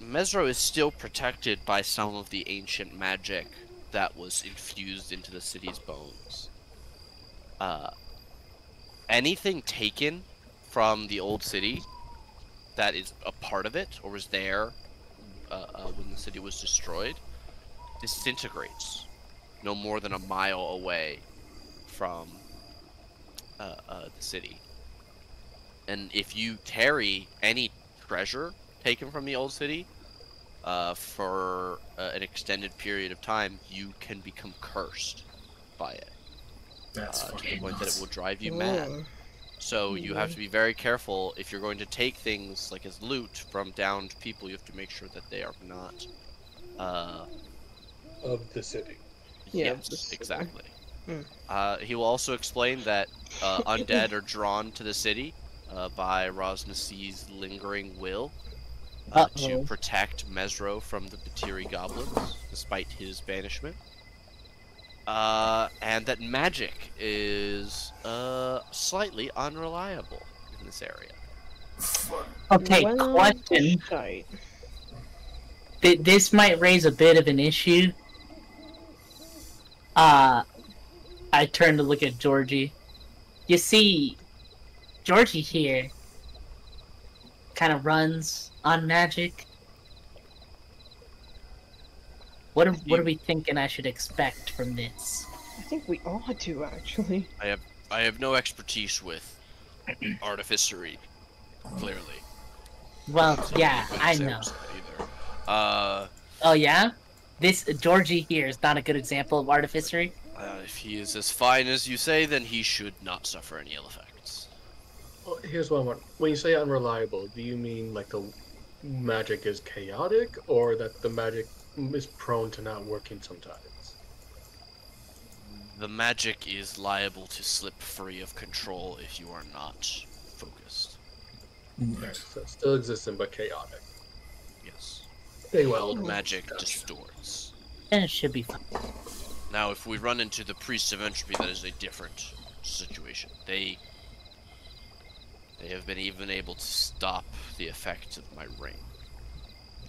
Mesro is still protected by some of the ancient magic that was infused into the city's bones. Anything taken from the old city that is a part of it or was there when the city was destroyed disintegrates no more than a mile away from the city. And if you carry any treasure taken from the old city for an extended period of time, you can become cursed by it. That's To the fucking point that it nuts. will drive you mad. Oh. So you have to be very careful if you're going to take things like as loot from downed people. You have to make sure that they are not. of the city. Yeah, Yes, this- exactly. Mm. He will also explain that undead are drawn to the city by Rosnasi's lingering will to Uh-oh. protect Mesro from the Batiri goblins, despite his banishment. And that magic is slightly unreliable in this area. Okay, Well, question. tight. This might raise a bit of an issue. I turn to look at Georgie. You see, Georgie here kind of runs on magic. What are we thinking I should expect from this? I think we all do, actually. I have no expertise with artificery, clearly. Well, So yeah, you I couldn't know. say either. Oh yeah? This Georgie here is not a good example of artificery. If he is as fine as you say, then he should not suffer any ill effects. Well, here's what I want. When you say unreliable, do you mean like the magic is chaotic, or that the magic is prone to not working sometimes? The magic is liable to slip free of control if you are not focused. Okay, so it still existing, but chaotic. Yes. Very well. Old magic distorts. Then it should be fine. Now, if we run into the Priests of Entropy, that is a different situation. They have been even able to stop the effect of my ring.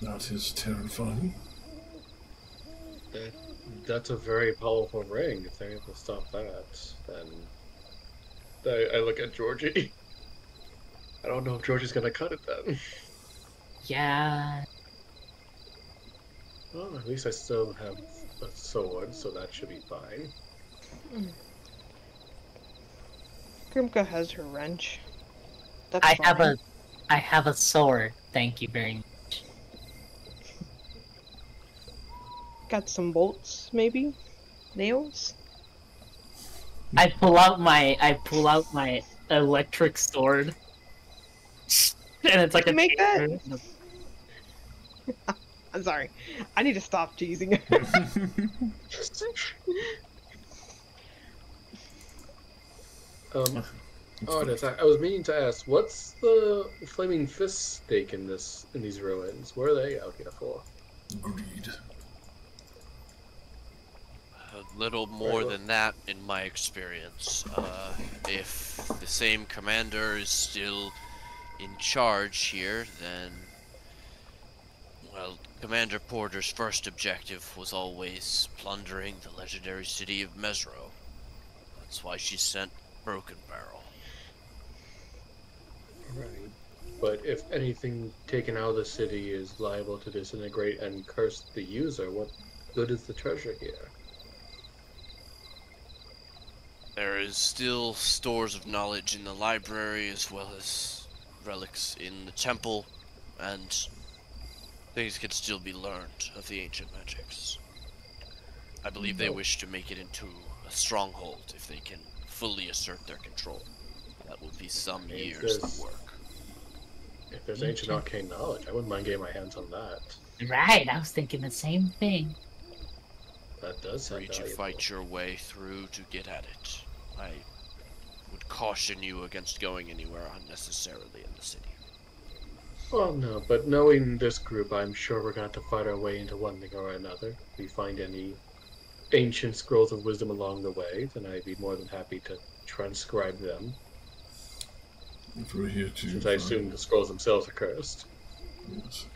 That is terrifying. That's a very powerful ring. If they're able to stop that, then I look at Georgie. I don't know if Georgie's gonna cut it then. Yeah. Well, at least I still have a sword, so that should be fine. Grimka has her wrench. That's I have a sword. Thank you very much. Got some bolts, maybe? Nails? I pull out my electric sword. And it's like You a make that? I'm sorry. I need to stop teasing her. Artist, I was meaning to ask, what's the flaming fist stake in these ruins? What are they out here for? Greed. A little more than that, in my experience. If the same commander is still in charge here, then... Well, Commander Porter's first objective was always plundering the legendary city of Mesro. That's why she sent Broken Barrel. Right. But if anything taken out of the city is liable to disintegrate and curse the user, what good is the treasure here? There is still stores of knowledge in the library as well as relics in the temple, and things can still be learned of the ancient magics. I believe they wish to make it into a stronghold if they can fully assert their control. That will be some years of work. If there's ancient arcane knowledge, I wouldn't mind getting my hands on that. Right, I was thinking the same thing. That does sound Free to valuable. fight your way through to get at it. I would caution you against going anywhere unnecessarily in the city. Well, no, but knowing this group, I'm sure we're going to have to fight our way into one thing or another. If we find any ancient scrolls of wisdom along the way, then I'd be more than happy to transcribe them. If we're here to since I assume the scrolls themselves are cursed. Yes.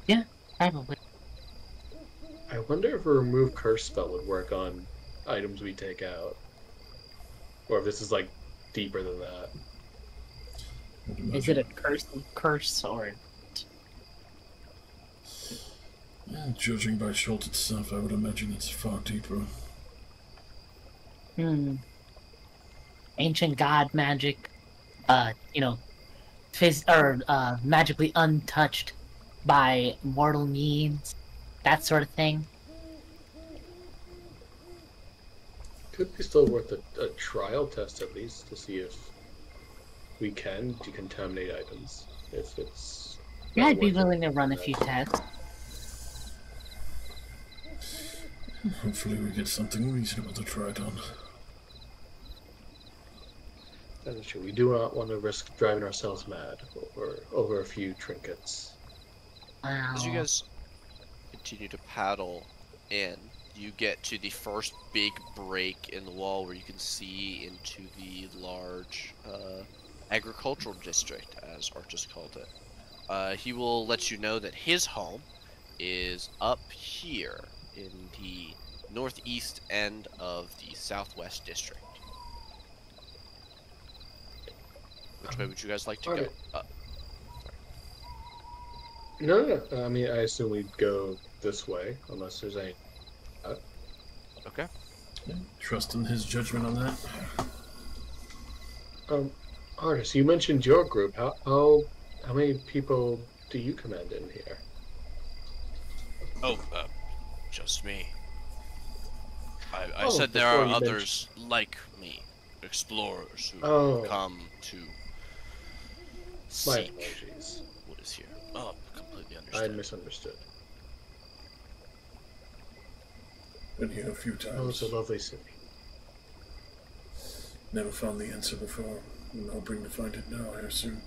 Yeah, probably. I wonder if a remove curse spell would work on items we take out. Or if this is like deeper than that. Is it a curse or? Yeah, judging by Schultz itself, I would imagine it's far deeper. Ancient god magic, magically untouched by mortal means, that sort of thing. Could be still worth a trial test at least to see if we can decontaminate items. If it's Yeah, I'd be willing to run a few tests. Hopefully we get something reasonable to try it on. That is true. We do not want to risk driving ourselves mad over a few trinkets. Wow. As you guys continue to paddle in, you get to the first big break in the wall where you can see into the large agricultural district, as Archus called it. He will let you know that his home is up here in the northeast end of the southwest district. Which way would you guys like to go? No. I mean, I assume we'd go this way, unless there's any... Okay. Yeah, trust in his judgment on that. Artis, you mentioned your group. How many people do you command in here? Just me. I said there are others like me, explorers who come to seek what is here. Oh, completely understand. I misunderstood. Been here a few times. Oh, it's a lovely city. Never found the answer before. I'm hoping to find it now here soon.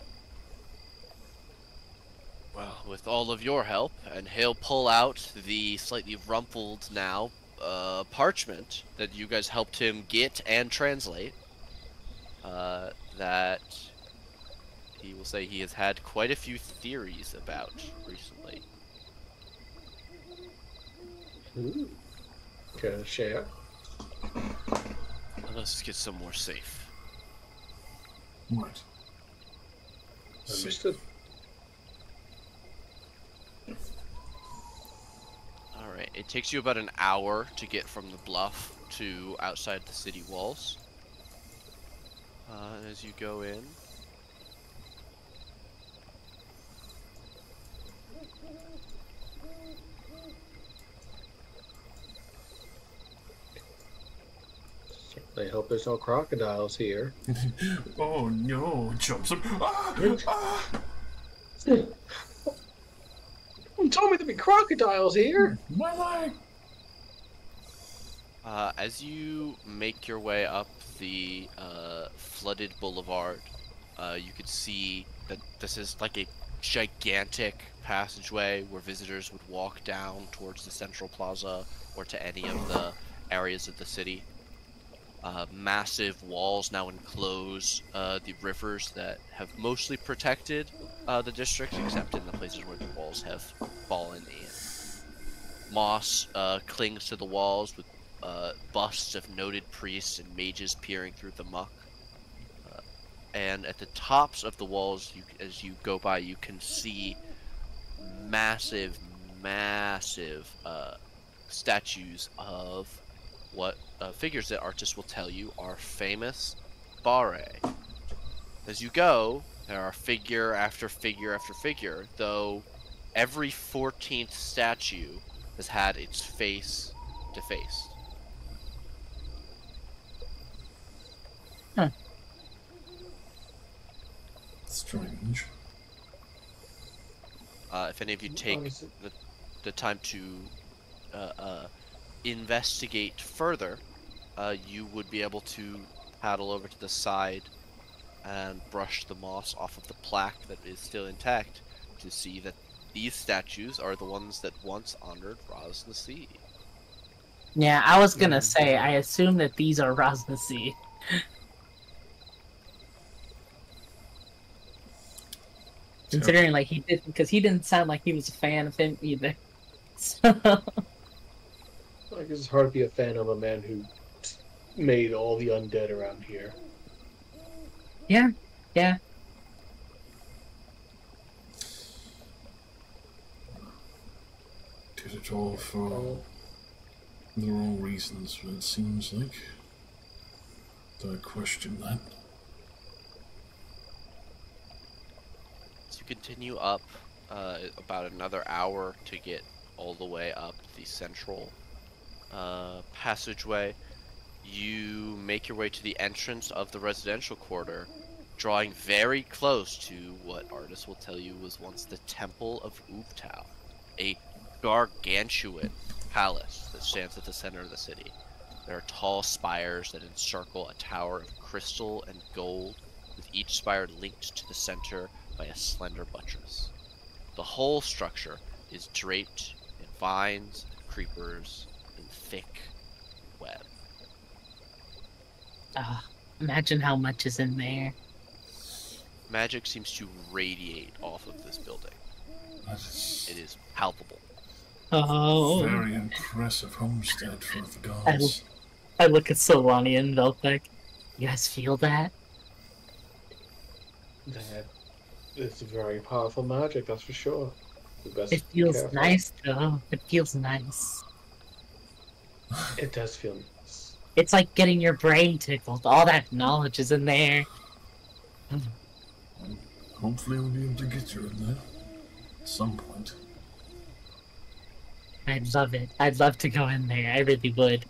Well, with all of your help, and he'll pull out the slightly rumpled now parchment that you guys helped him get and translate, that he will say he has had quite a few theories about recently. Ooh. Care to share? Let's get somewhere safe. What? Understood. Alright, it takes you about an hour to get from the bluff to outside the city walls. As you go in, I hope there's no crocodiles here. Oh no, jumps up. You told me there'd be crocodiles here! My leg! as you make your way up the flooded boulevard, you could see that this is like a gigantic passageway where visitors would walk down towards the central plaza or to any of the areas of the city. Massive walls now enclose the rivers that have mostly protected the district, except in the places where the walls have fallen in. Moss clings to the walls with busts of noted priests and mages peering through the muck. And at the tops of the walls, as you go by, you can see massive statues of what figures that artists will tell you are famous bare. As you go, there are figure after figure after figure, though every 14th statue has had its face defaced. Strange. If any of you take Honestly, the time to investigate further, you would be able to paddle over to the side and brush the moss off of the plaque that is still intact to see that these statues are the ones that once honored Raz Nasi. Yeah, I was gonna say, I assume that these are Rosnasi. Considering, like, because he didn't sound like he was a fan of him either. So, I guess it's hard to be a fan of a man who made all the undead around here. yeah. Did it all for the wrong reasons, but it seems like. Do I question that? As you continue up, about another hour to get all the way up the central passageway, you make your way to the entrance of the residential quarter, drawing very close to what artists will tell you was once the Temple of Ubtao, a gargantuan palace that stands at the center of the city. There are tall spires that encircle a tower of crystal and gold, with each spire linked to the center by a slender buttress. The whole structure is draped in vines and creepers and thick web. Imagine how much is in there. Magic seems to radiate off of this building. That is It is palpable. Oh, very impressive homestead for the gods. I look at Solani and Velpec. You guys feel that? That it's very powerful magic, that's for sure. We best It be feels careful. nice, though. It feels nice. It does feel nice. It's like getting your brain tickled. All that knowledge is in there. Hopefully we'll be able to get you in there at some point. I'd love it. I'd love to go in there. I really would.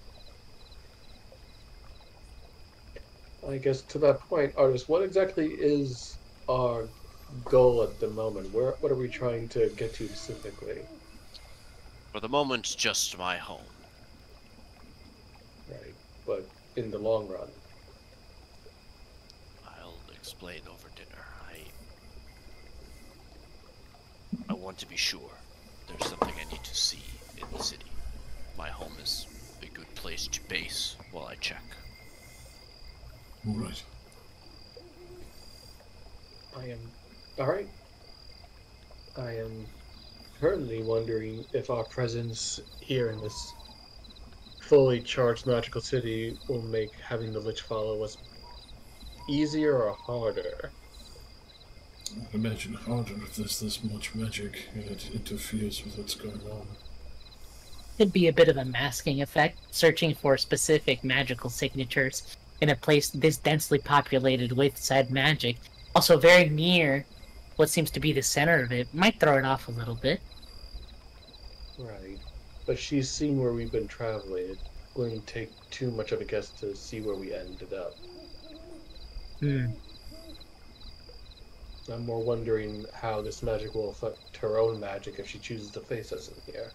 I guess to that point, artist, what exactly is our goal at the moment? What are we trying to get to specifically? For the moment, just my home. Right. But in the long run. I'll explain over dinner. I want to be sure there's something I need to see in the city. My home is a good place to base while I check. All right. Alright. I am currently wondering if our presence here in this fully charged magical city will make having the Lich follow us easier or harder. I'd imagine harder if there's this much magic and it interferes with what's going on. Could be a bit of a masking effect, searching for specific magical signatures in a place this densely populated with said magic, also very near what seems to be the center of it, might throw it off a little bit. Right. But she's seen where we've been traveling. It wouldn't take too much of a guess to see where we ended up. I'm more wondering how this magic will affect her own magic if she chooses to face us in here.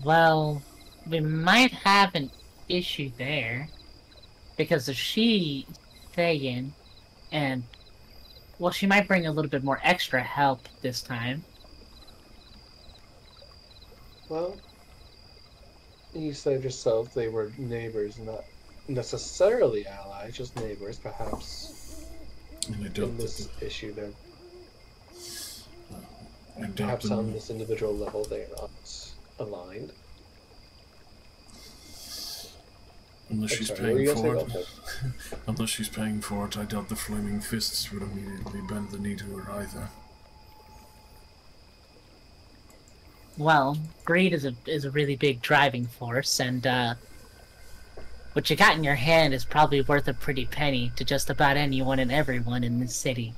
Well, we might have an issue there, because if she staying, and well, she might bring a little bit more extra help this time. Well, you said yourself they were neighbors, not necessarily allies, just neighbors, perhaps. And I doubt In this that issue, then I doubt perhaps on them. this individual level they are not aligned. Unless I'm she's sorry, what were paying you for gonna it. say, Unless she's paying for it, I doubt the flaming fists would immediately bend the knee to her either. Well, greed is a really big driving force, and what you got in your hand is probably worth a pretty penny to just about anyone and everyone in this city.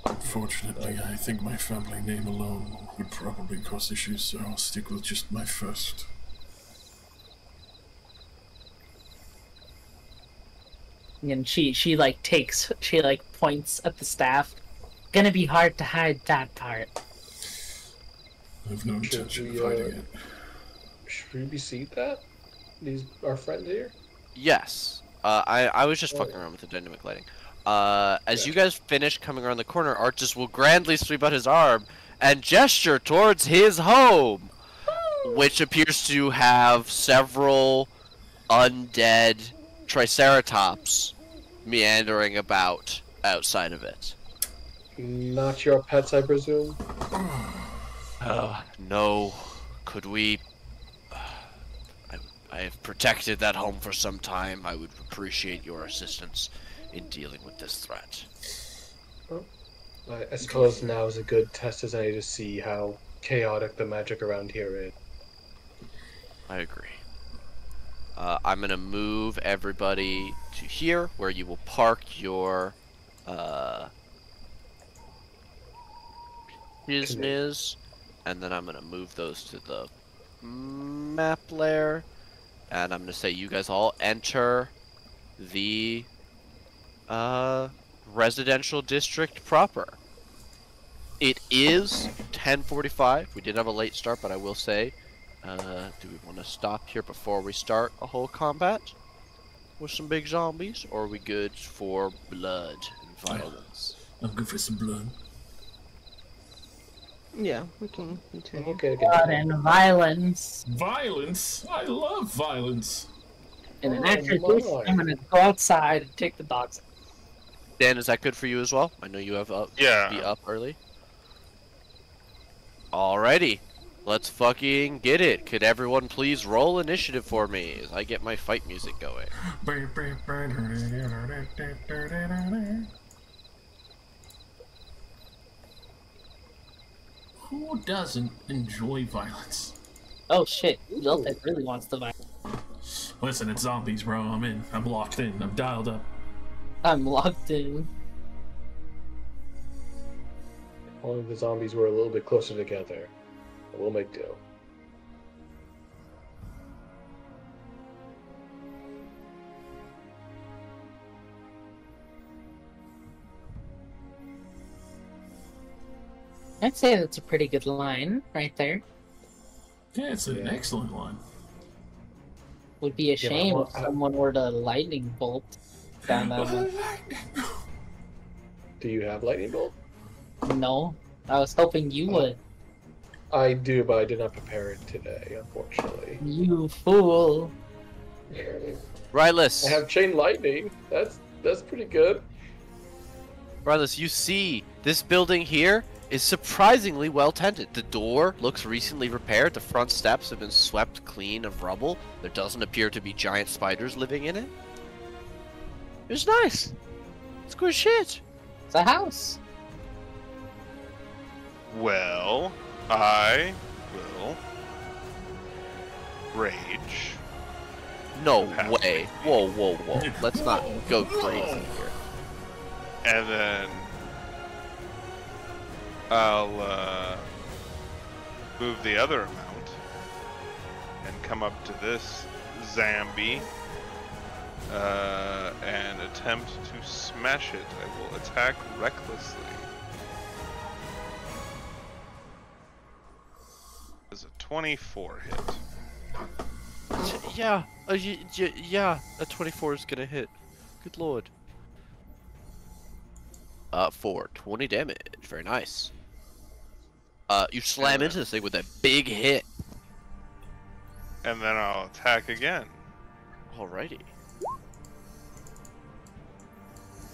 Unfortunately, I think my family name alone would probably cause issues, so I'll stick with just my first. And she points at the staff. Gonna be hard to hide that part. I have no intention of hiding it. Should we receive that? Our friend here? Yes. I was just fucking around with the dynamic lighting. As you guys finish coming around the corner, Archus will grandly sweep out his arm and gesture towards his home, which appears to have several undead Triceratops meandering about outside of it. Not your pets, I presume? No. Could we... I have protected that home for some time. I would appreciate your assistance in dealing with this threat. Well, I suppose now is a good test as any to see how chaotic the magic around here is. I agree. I'm gonna move everybody to here, where you will park your business, and then I'm gonna move those to the map layer, and I'm gonna say you guys all enter the residential district proper. It is 10:45. We did have a late start, but I will say, do we want to stop here before we start a whole combat with some big zombies, or are we good for blood and violence? I'm good for some blood. Yeah, we can continue. Okay, Blood and violence. Violence? I love violence. And then Oh, after this, my. I'm gonna go outside and take the dogs. Dan, is that good for you as well? I know you have Yeah. be up early. Alrighty, let's fucking get it. Could everyone please roll initiative for me as I get my fight music going? Who doesn't enjoy violence? Oh shit, Zoltan really wants the violence. Listen, it's zombies, bro. I'm in. I'm locked in. I'm dialed up. I'm locked in. Only the zombies were a little bit closer together. We'll make do. I'd say that's a pretty good line right there. Yeah, it's an excellent one. Would be a shame well, if someone were to lightning bolt down that one. Do you have lightning bolt? No, I was hoping you would. I do, but I did not prepare it today, unfortunately. You fool. Rylus, I have chain lightning. That's pretty good. Rylus, you see this building here is surprisingly well tended. The door looks recently repaired. The front steps have been swept clean of rubble. There doesn't appear to be giant spiders living in it. It's nice. It's good shit. It's a house. Well, I will rage. No Half way. Whoa, whoa, whoa. Let's not go crazy here. And then I'll move the other amount and come up to this zombie and attempt to smash it. I will attack recklessly. Is a 24 hit. Yeah, yeah, a 24 is gonna hit. Good lord. For 20 damage. Very nice. You slam into this thing with a big hit. And then I'll attack again. Alrighty.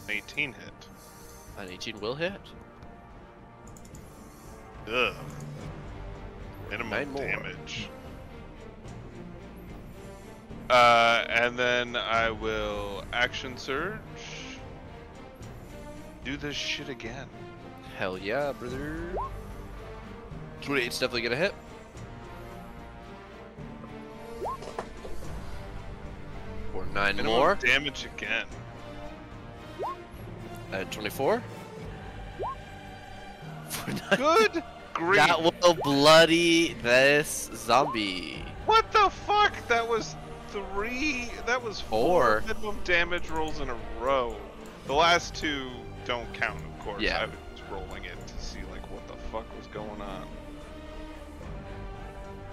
18 hit. An 18 will hit. Ugh. Minimum 9 more. damage. And then I will action surge. Do this shit again. Hell yeah, brother. 28's definitely gonna hit. For 9 And more. Damage again. At 24. For 9. Good grief. That will bloody this zombie. What the fuck? That was 3. That was 4 4. minimum damage rolls in a row. The last 2 don't count, of course. Yeah. I was just rolling it to see like what the fuck was going on.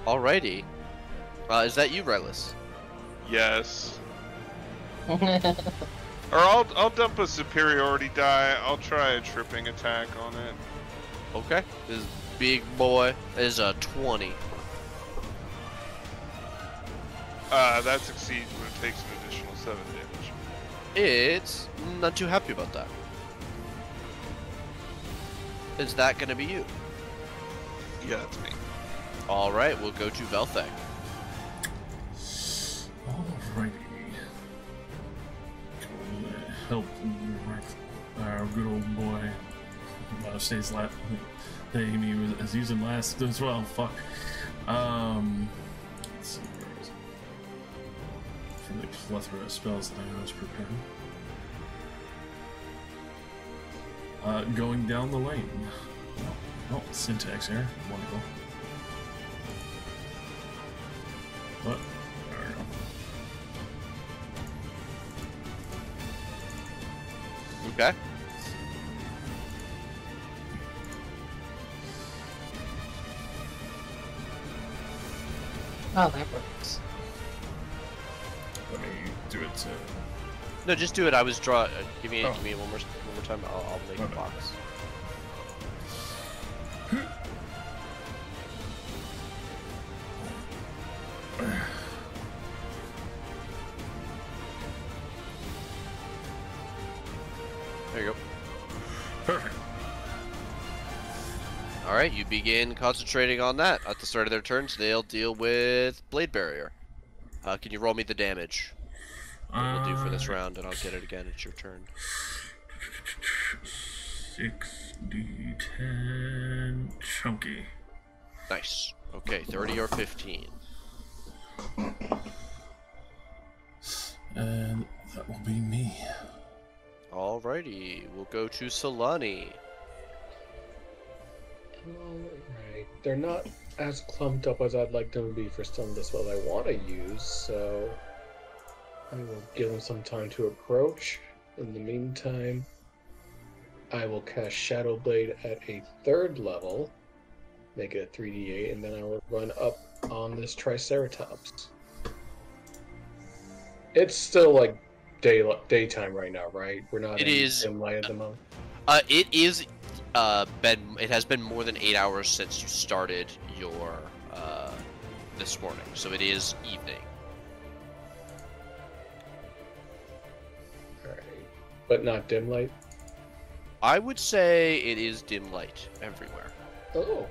Alrighty. Is that you, Rylus? Yes. Or I'll dump a superiority die. I'll try a tripping attack on it. Okay. This big boy is a 20. That succeeds, but it takes an additional 7 damage. It's not too happy about that. Is that gonna be you? Yeah, that's me. Alright, we'll go to Velthek. Alrighty. Help our good old boy. I'll say his last name he was using last as well. Fuck. Let's see, where is it? From the plethora of spells that I was preparing. Going down the lane. Oh, syntax here. Wonderful. What? There we go. Okay. Oh, that works. Let me do it to... No, just do it. I was give me Oh. give me one more time. I'll make Okay. a box. There you go. Perfect. Alright, you begin concentrating on that. At the start of their turns, they'll deal with Blade Barrier. Can you roll me the damage? What we'll do for this round, and I'll get it again. It's your turn. 6d10 chunky. Nice. Okay, 30 or 15. And that will be me. Alrighty, we'll go to Solani. Alright. They're not as clumped up as I'd like them to be for some of the spells I want to use, so I will give them some time to approach. In the meantime, I will cast Shadow Blade at a 3rd level, make it a 3d8, and then I will run up on this Triceratops. It's still like daytime right now, right? We're not It in is, dim light at the moment. It is it has been more than 8 hours since you started your this morning, so it is evening. Alright. But not dim light? I would say it is dim light everywhere. Oh.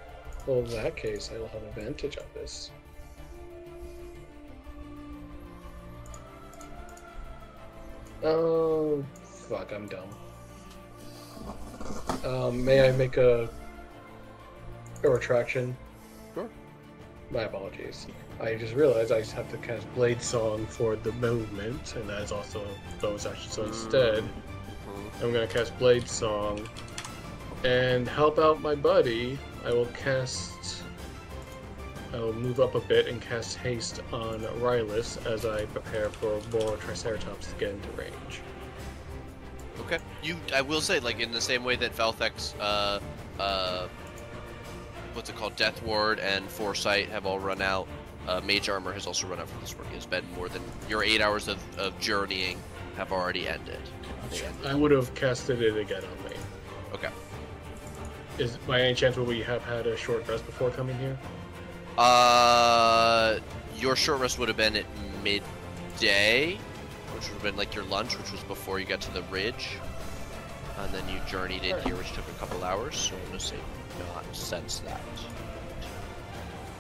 Well, in that case, I will have advantage on this. Oh, fuck, I'm dumb. May I make a retraction? Sure. My apologies. I just realized I just have to cast Blade Song for the movement, and that is also a bonus action. So instead, I'm gonna cast Blade Song, and help out my buddy. I will move up a bit and cast Haste on Rylus as I prepare for more Triceratops to get into range. Okay. I will say, like, in the same way that Velthek's, what's it called, Death Ward and Foresight have all run out, Mage Armor has also run out for this work. It's been more than your 8 hours of journeying have already ended. I would have casted it again on me. Okay. Is by any chance would we have had a short rest before coming here? Your short rest would have been at midday, which would have been like your lunch, which was before you got to the ridge. And then you journeyed in here, which took a couple hours, so I'm gonna say not since that.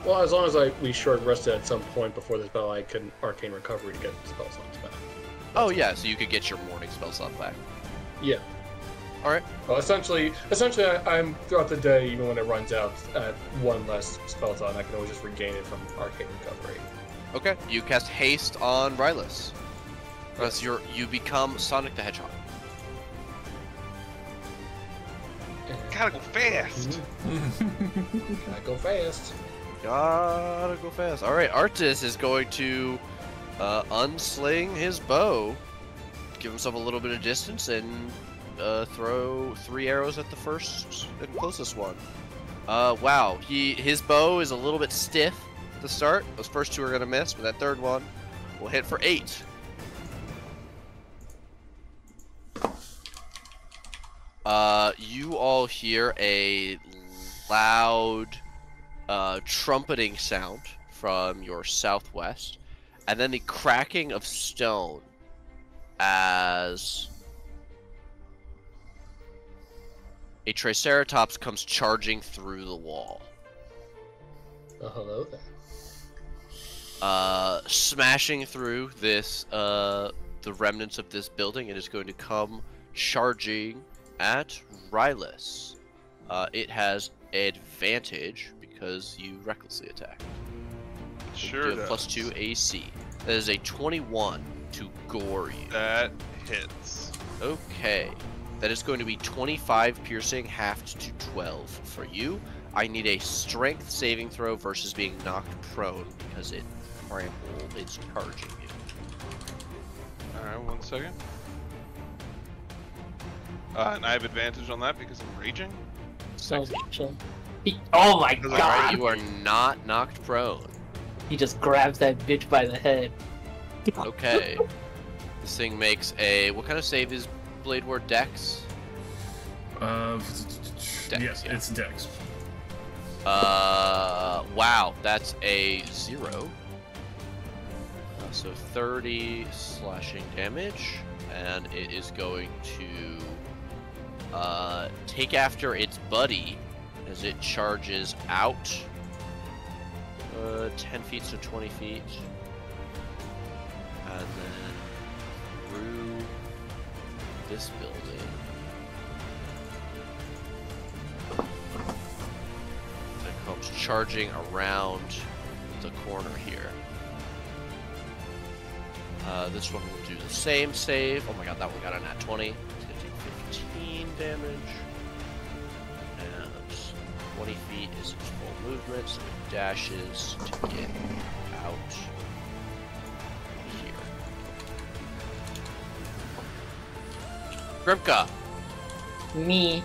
Well, as long as we short rested at some point before this battle, I can Arcane Recovery to get spell slots back. Oh yeah, so you could get your morning spell slot back. Yeah. Alright. Well, essentially, I'm throughout the day, even when it runs out, at one less spell slot, and I can always just regain it from Arcane Recovery. Okay, you cast Haste on Rylus. As you become Sonic the Hedgehog. Gotta go fast. Gotta go fast. Gotta go fast. All right, Artis is going to unsling his bow, give himself a little bit of distance, and throw 3 arrows at the first and closest one. Wow, his bow is a little bit stiff to start. Those first 2 are gonna miss, but that third one will hit for 8. You all hear a loud trumpeting sound from your southwest, and then the cracking of stone as a Triceratops comes charging through the wall. Oh, hello there. Smashing through this, the remnants of this building. It is going to come charging at Rylus. It has advantage because you recklessly attack. Sure You have does. +2 AC. That is a 21 to gore you. That hits. Okay. That is going to be 25 piercing, halved to 12 for you. I need a strength saving throw versus being knocked prone because it's charging you. Alright, 1 second. And I have advantage on that because I'm raging. So chill. Oh my Because god! You are not knocked prone. He just grabs that bitch by the head. Okay. This thing makes a... What kind of save is Blade Ward Dex? Yes, yeah. it's Dex. Wow, that's a 0. So 30 slashing damage, and it is going to take after its buddy as it charges out 10 feet, so 20 feet, and then through this building. It comes charging around the corner here. This one will do the same save. Oh my god, that one got a nat 20. It's gonna take 15 damage. And 20 feet is its full movement, so it dashes to get out here. Grimka! Me.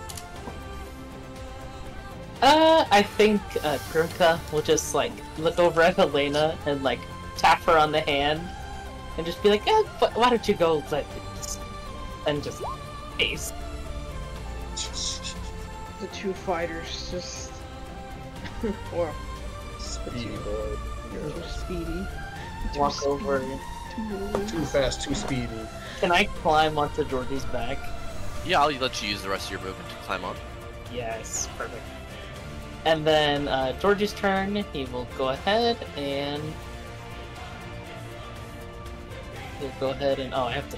I think Grimka will just like look over at Helena and like tap her on the hand and just be like, why don't you go let this? And just ace. The 2 fighters just. Or Speedy boy. too speedy. Too Walk speedy. over. Too fast, too speedy. Can I climb onto Georgie's back? Yeah, I'll let you use the rest of your movement to climb on. Yes, perfect. And then Georgie's turn, he will go ahead and oh, I have to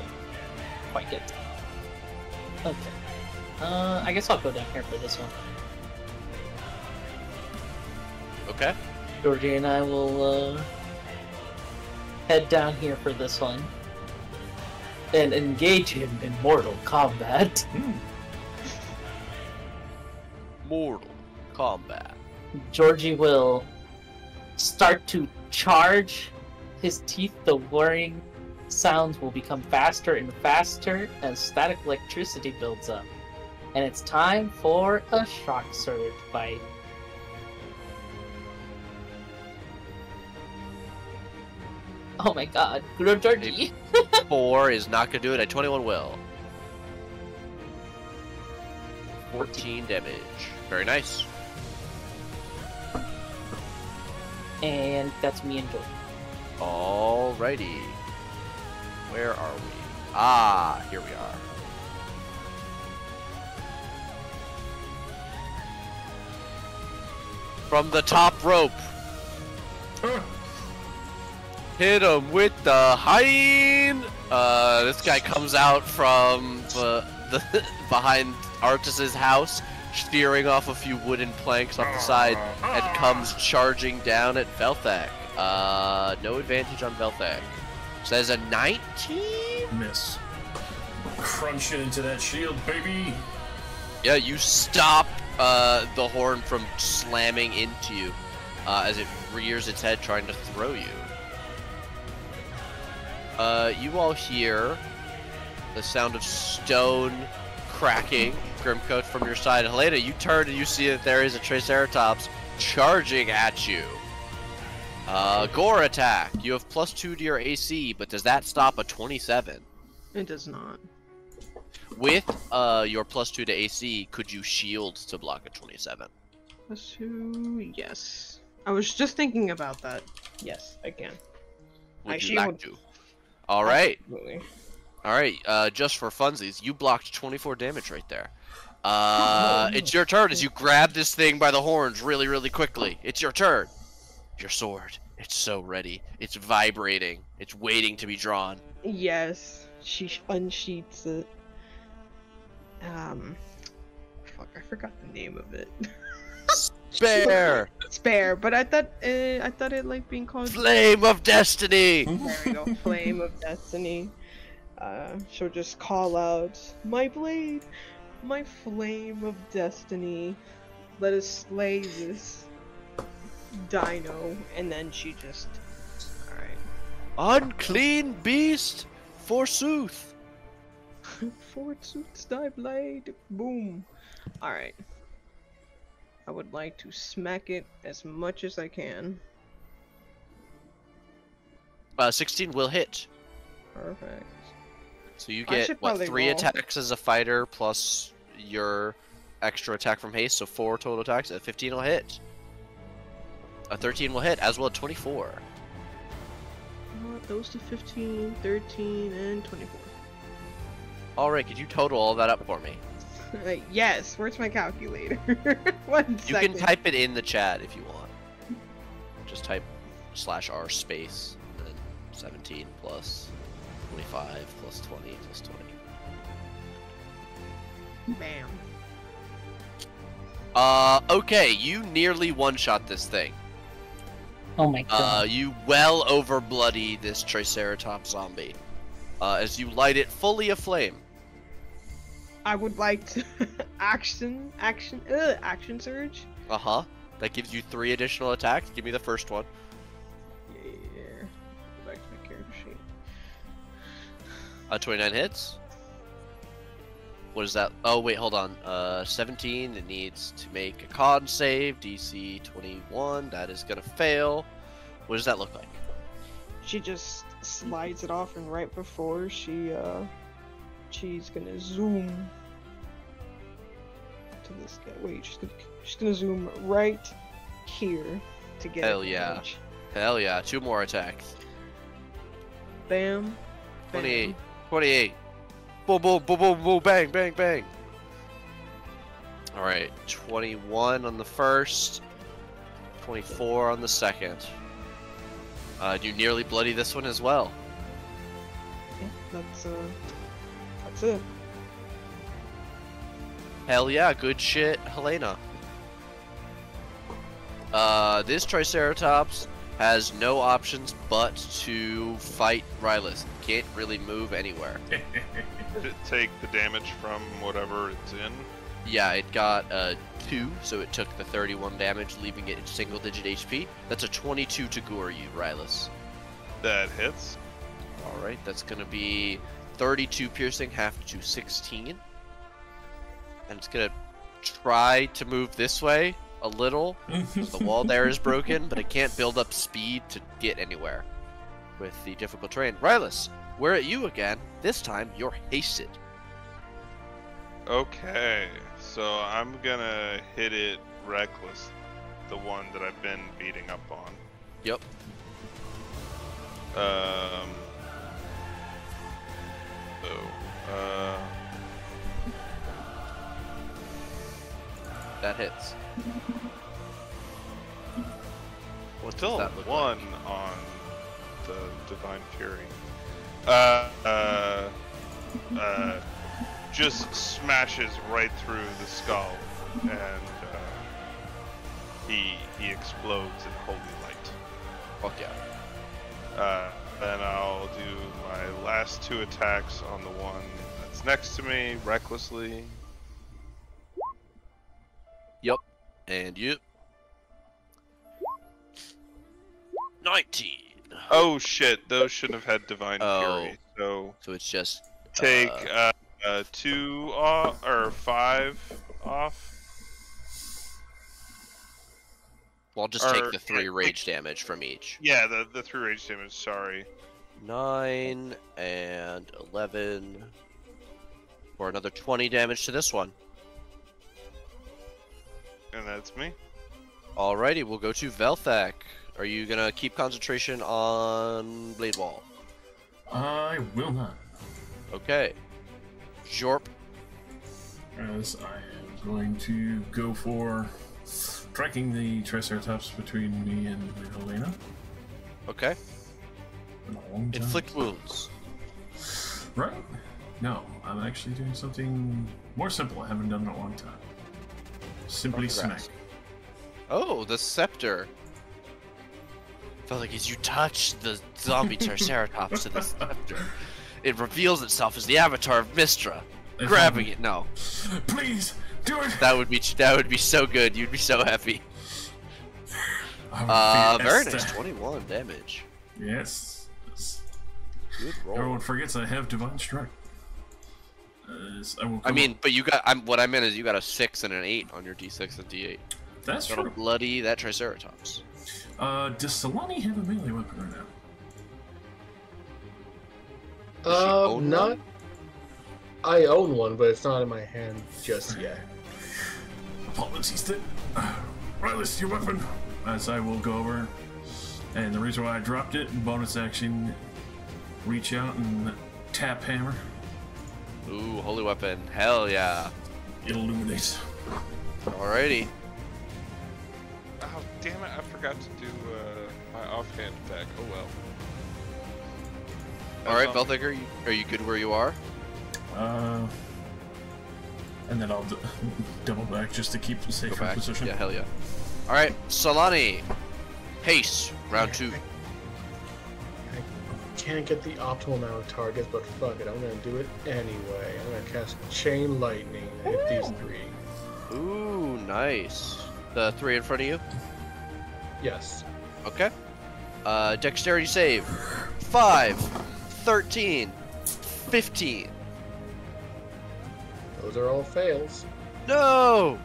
quite get to. Okay. I guess I'll go down here for this one. Okay. Georgie and I will head down here for this one and engage him in Mortal Kombat. Mortal Kombat. Georgie will start to charge his teeth. The whirring sounds will become faster and faster as static electricity builds up. And it's time for a shock surge bite. Oh my god, Georgie! 4 is not gonna do it. A 21 will. 14 damage. Very nice. And that's me and Georgie. Alrighty. Where are we? Ah, here we are. From the top rope. Hit him with the hind. This guy comes out from the behind Artis's house, spearing off a few wooden planks off the side, and comes charging down at Velthak. No advantage on Velthak. So that is a 19? Miss. Crunch it into that shield, baby. Yeah, you stop the horn from slamming into you as it rears its head trying to throw you. You all hear the sound of stone cracking, Grimcoat, from your side. Helena, you turn and you see that there is a Triceratops charging at you. Gore attack. You have +2 to your AC, but does that stop a 27? It does not. With your +2 to AC, could you shield to block a 27? +2, yes. I was just thinking about that. Yes, I can. Would you like to? All right. Absolutely. All right. Just for funsies, you blocked 24 damage right there. It's your turn as you grab this thing by the horns really, really quickly. It's your turn. Your sword. It's so ready. It's vibrating. It's waiting to be drawn. Yes, she unsheaths it. Fuck, I forgot the name of it. Spare. Spare, but I thought it like being called Flame of Destiny. There we go, Flame of Destiny. She'll just call out, "My blade, my flame of destiny, let us slay this dino," and then she just, alright. Unclean beast, forsooth. Forsooth thy blade, boom. Alright. I would like to smack it as much as I can. 16 will hit. Perfect. So you I get, should what, probably 3 roll. attacks as a fighter plus your extra attack from haste, so 4 total attacks. A 15 will hit. A 13 will hit, as well as 24. Those to 15, 13, and 24. Alright, could you total all that up for me? Yes, where's my calculator? One You second. can type it in the chat if you want. Just type /r space, and then 17 plus 25 plus 20 plus 20. Bam. Okay, you nearly one-shot this thing. Oh my god. You well over-bloody this Triceratops zombie. As you light it fully aflame. I would like to action surge. Uh-huh. That gives you 3 additional attacks. Give me the first one. Yeah. Go back to my character sheet. 29 hits. What is that? Oh, wait, hold on. 17, it needs to make a con save. DC 21, that is gonna fail. What does that look like? She just slides it off, and right before she's gonna zoom to this guy. Wait, she's gonna zoom right here to get Hell yeah. advantage. Hell yeah, 2 more attacks. Bam. Bam. 28. 28. Boom, boom, boom, boom, boom, bang, bang, bang. Alright, 21 on the first, 24 on the second. You nearly bloody this one as well. Yeah, that's it. Hell yeah, good shit, Helena. This Triceratops has no options but to fight Rylus. Can't really move anywhere. Did it take the damage from whatever it's in? Yeah, it got 2, so it took the 31 damage, leaving it in single-digit HP. That's a 22 to gore you, Rylus. That hits. Alright, that's gonna be 32 piercing, half to 16. And it's gonna try to move this way a little, because the wall there is broken, but it can't build up speed to get anywhere with the difficult terrain. Rylus, we're at you again. This time, you're hasted. Okay, so I'm gonna hit it reckless, the one that I've been beating up on. Yep. That hits. What does Still that look one like? on the Divine Fury. Just smashes right through the skull, and he explodes in holy light. Fuck yeah. Then I'll do my last 2 attacks on the one that's next to me, recklessly. Yep. And you. 19. Oh shit, those shouldn't have had Divine Oh. Fury. So So it's just take 2 off, or 5 off. well, I'll just or- take the 3 yeah, rage damage from each. Yeah, the 3 rage damage, sorry. 9 and 11 for another 20 damage to this one. And that's me. Alrighty, we'll go to Velthak. Are you gonna keep concentration on Blade Wall? I will not. Okay. Jorp. As I am going to go for striking the Triceratops between me and Helena. Okay. In a long time. Inflict wounds. Right? No, I'm actually doing something more simple. I haven't done in a long time. Simply smack. Congrats. Oh, the scepter. Felt like as you touch the zombie Triceratops to the scepter, it reveals itself as the avatar of Mistra, grabbing it. No, Please do it. that would be so good. You'd be so happy. Very nice. 21 damage. Yes. Good roll. Everyone forgets I have Divine Strike. I mean, but you got. What I meant is you got a 6 and an 8 on your D6 and D8. that's That'll true. bloody that Triceratops. Does Solani have a melee weapon right now? Does she own Not. one? I own one, but it's not in my hand just yet. Apologies then. Right, list your weapon. As I will go over. And the reason why I dropped it, bonus action, reach out and tap hammer. Ooh, holy weapon. Hell yeah. It illuminates. Alrighty. Oh, damn it, I forgot to do my offhand attack. Oh well. Alright, Velthak, are you good where you are? And then I'll double back just to keep the Go safer back. position. Yeah, hell yeah. Alright, Solani. Haste, round 2. I can't get the optimal amount of targets, but fuck it, I'm gonna do it anyway. I'm gonna cast Chain Lightning and hit these 3. Ooh, nice. The 3 in front of you? Yes. Okay. Dexterity save. 5, 13, 15. Those are all fails. No!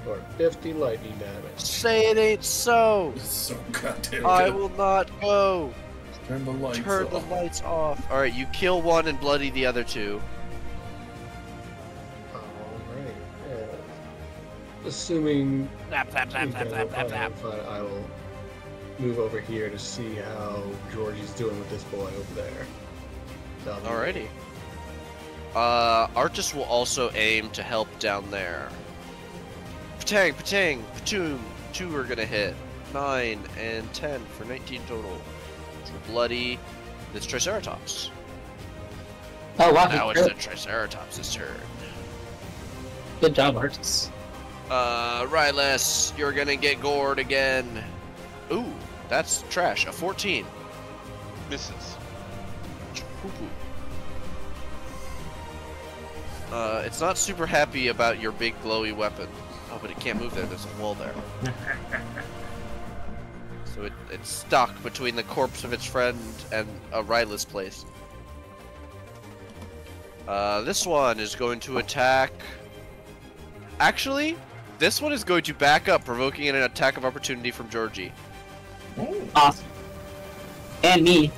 For 50 lightning damage. Say it ain't so. It's so goddamn I good. will not go. Turn the lights Turn off. the lights off. Alright, you kill one and bloody the other 2. Alright. Assuming Zap, zap, zap, we zap, can zap, zap, zap. but I will move over here to see how Georgie's doing with this boy over there. That'll be- Alrighty. Artis will also aim to help down there. Patang, patang, patoon. 2 are gonna hit. 9 and 10 for 19 total. Which will bloody this Triceratops. Oh wow, Now he it's the crit. Triceratops' turn. Good job, Artis. Ryless, you're gonna get gored again. Ooh, that's trash. A 14. Misses. Poo-poo. It's not super happy about your big glowy weapon. Oh, but it can't move there. There's a wall there. So it's stuck between the corpse of its friend and a Ryless place. This one is going to attack... Actually, this one is going to back up, provoking an attack of opportunity from Georgie. Oh, Awesome. And me.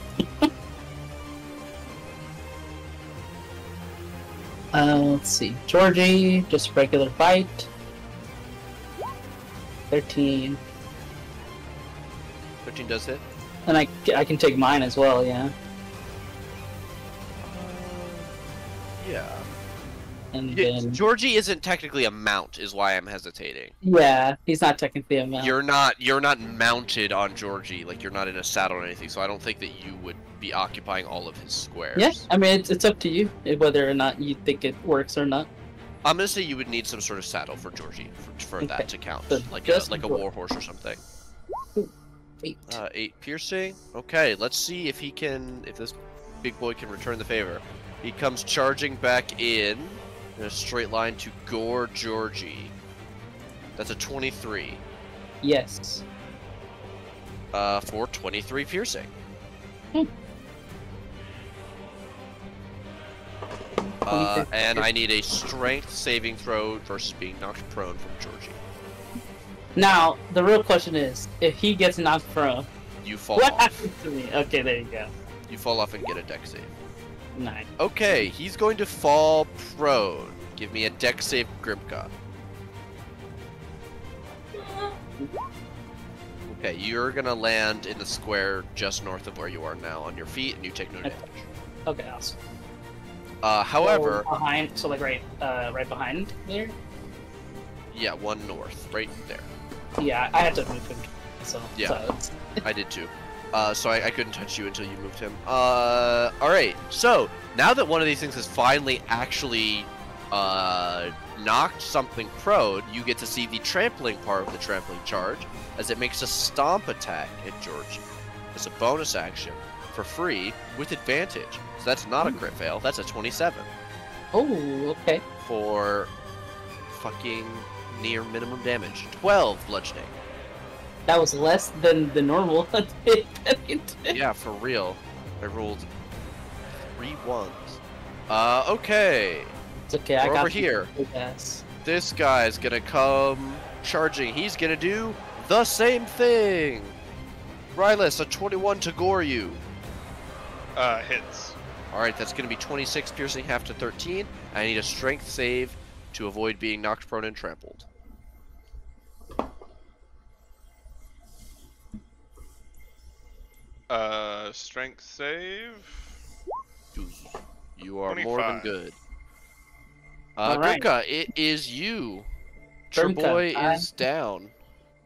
Let's see. Georgie, just regular bite. 13. 13 does hit. And I can take mine as well, yeah. Yeah. And Yeah, then... Georgie isn't technically a mount, is why I'm hesitating. Yeah, he's not technically a mount. You're not mounted on Georgie, like you're not in a saddle or anything, so I don't think that you would be occupying all of his squares. Yeah, I mean, it's up to you whether or not you think it works or not. I'm gonna say you would need some sort of saddle for Georgie for Okay. that to count, So like just a Geor- war horse or something. 8. 8 piercing. Okay, let's see if this big boy can return the favor. He comes charging back in a straight line to gore Georgie. That's a 23. Yes. For 23 piercing. And I need a strength saving throw versus being knocked prone from Georgie. Now, the real question is, if he gets knocked prone, You fall what off. happens to me? Okay, there you go. You fall off and get a dex save. Nice. Okay, he's going to fall prone. Give me a dex save, Grimka. Okay, you're gonna land in the square just north of where you are now on your feet, and you take no damage. Okay, awesome. However, behind, so like right behind there. yeah, one north, right there. Yeah, I had to move him. So Yeah. so it's- I did too. So I couldn't touch you until you moved him. Alright, so now that one of these things has finally actually knocked something prone, you get to see the trampling part of the trampling charge, as it makes a stomp attack at Georgie. As a bonus action, for free, with advantage. So that's not a crit fail, that's a 27. Oh, okay. For fucking near minimum damage. 12 bludgeoning. That was less than the normal. Yeah, for real. I rolled 3 ones. Okay. It's okay. I We're got over here. Yes. This guy's gonna come charging. He's gonna do the same thing. Rylus, a 21 to gore you. Hits. Alright, that's gonna be 26 piercing, half to 13. I need a strength save to avoid being knocked prone and trampled. Strength save. You are more than 25. good. Alright. Grimka, it is you. Your Grimka, boy is down.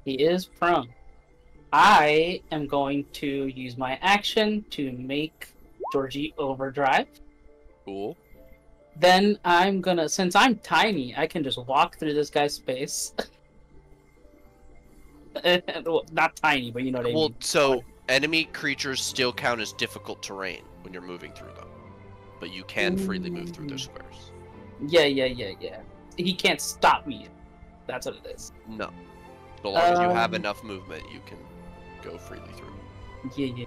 He is prone. I am going to use my action to make Georgie overdrive. Cool. Then I'm gonna, since I'm tiny, I can just walk through this guy's space. Well, not tiny, but you know what I Well, mean. so enemy creatures still count as difficult terrain when you're moving through them, but you can freely move through their squares. Yeah. He can't stop me. That's what it is. No. So long as you have Um, enough movement, you can go freely through. Yeah.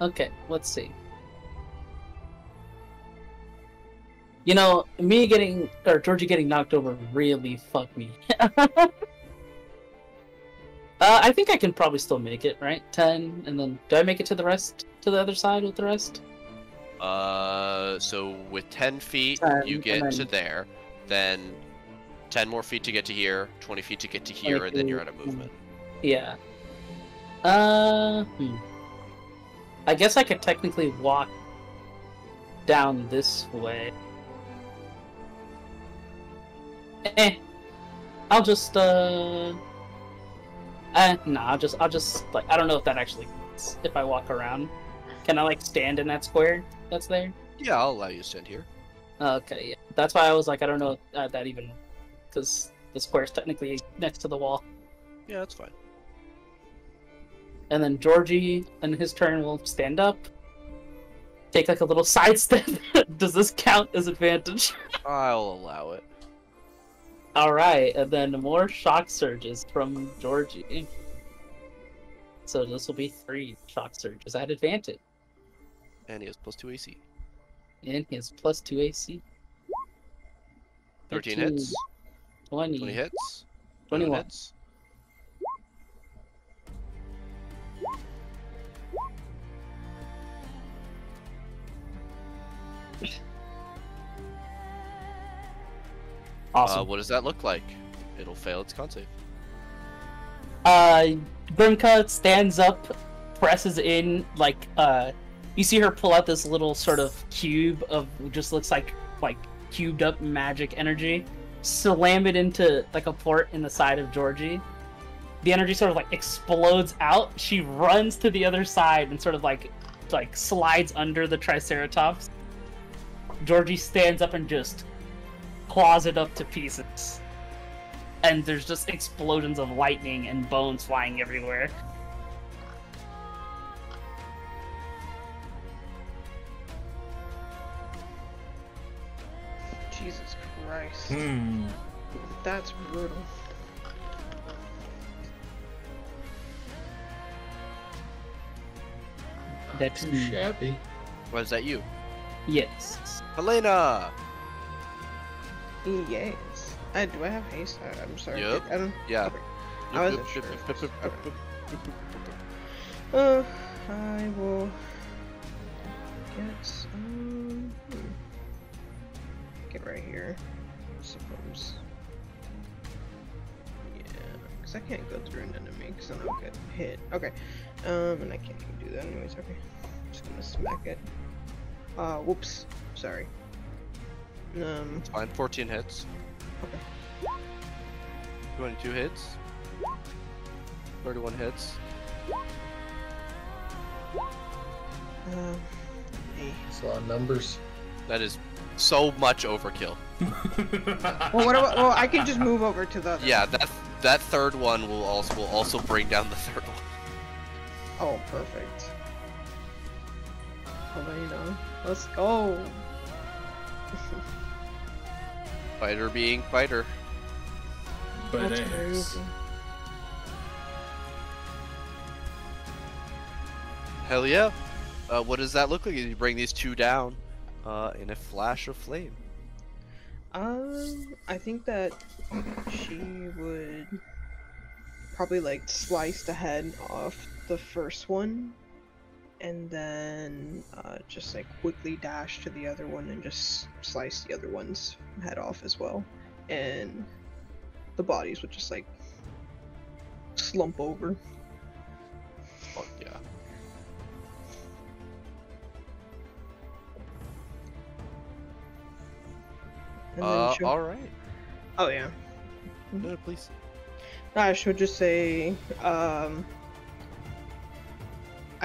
Okay, let's see. You know, Georgie getting knocked over really fucked me. I think I can probably still make it, right? 10, and then do I make it to the other side with the rest? So with 10 feet, 10, you get and then- to there, then 10 more feet to get to here, 20 feet to get to here, and then you're out of movement. Yeah. I guess I could technically walk down this way. I'll just no, I'll just like, I don't know if that actually works if I walk around. Can I like stand in that square that's there? Yeah, I'll allow you to stand here. Okay, yeah. That's why I was like, I don't know if that even, because the square's technically next to the wall. Yeah, that's fine. And then Georgie, in his turn, will stand up, take like a little sidestep. Does this count as advantage? I'll allow it. Alright, and then more shock surges from Georgie. So this will be 3 shock surges at advantage. And he has +2 AC. And he has +2 AC. 13 hits. 20. 20 hits. 21. Hits. Awesome. What does that look like? It'll fail its con save. Grimka stands up, presses in, like, you see her pull out this little sort of cube of, just looks like cubed up magic energy, slam it into, like, a port in the side of Georgie. The energy sort of, like, explodes out. She runs to the other side and sort of, like slides under the Triceratops. Georgie stands up and just claws it up to pieces. And there's just explosions of lightning and bones flying everywhere. Jesus Christ. Hmm. That's brutal. That's Too me. shabby. Was that you? Yes. Helena! Yes. Do I have haste? I'm sorry. Yup. I don't. Yeah. Okay. I wasn't sure. I will get get right here, I suppose. Yeah, because I can't go through an enemy because then I'll get hit. Okay. And I can't even do that anyways. Okay. Just gonna smack it. Whoops. Sorry. It's fine. 14 hits. Okay. 22 hits. 31 hits. Hey. It's a lot of numbers. That is so much overkill. Well, what about? Well, I can just move over to the other. Yeah, that third one will also bring down the third one. Oh, perfect. Helena, let's go. Fighter being fighter. But That's crazy. Hell yeah. What does that look like as you bring these two down in a flash of flame? I think that she would probably like slice the head off the first one and then just like quickly dash to the other one and just slice the other one's head off as well. And the bodies would just like slump over. Fuck yeah. And then she'll... Alright. Oh yeah. No, please. She'll just say, I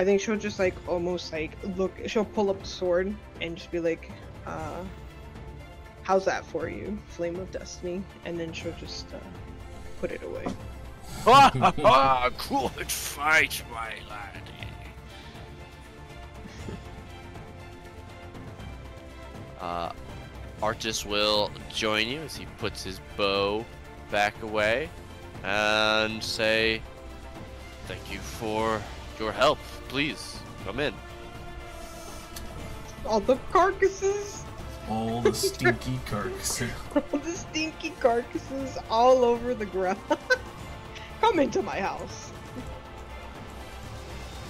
think she'll just like almost like look, she'll pull up the sword and just be like, how's that for you, Flame of Destiny? And then she'll just put it away. Good fight, my laddie. Artis will join you as he puts his bow back away and say, thank you for your help. Please, come in. All the carcasses! all the stinky carcasses. All the stinky carcasses all over the ground. Come into my house.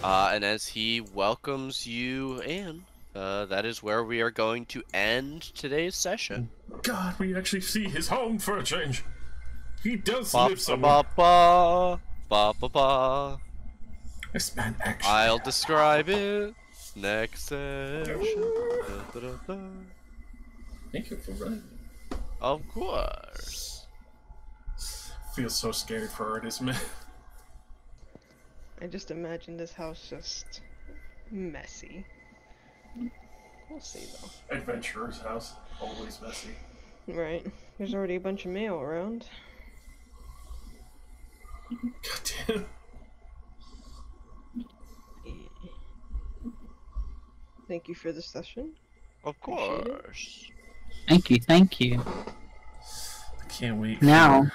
And as he welcomes you in, that is where we are going to end today's session. God, we actually see his home for a change. He does Ba live somewhere. ba ba ba ba. This man actually. I'll describe it next session. Da, da, da, da. Thank you for running. Of course. Feel so scared for Artis, man. I just imagine this house just messy. We'll see though. Adventurer's house, always messy. Right. There's already a bunch of mail around. God damn. Thank you for the session. Of Appreciate it. course. Thank you, thank you. I can't wait Now. for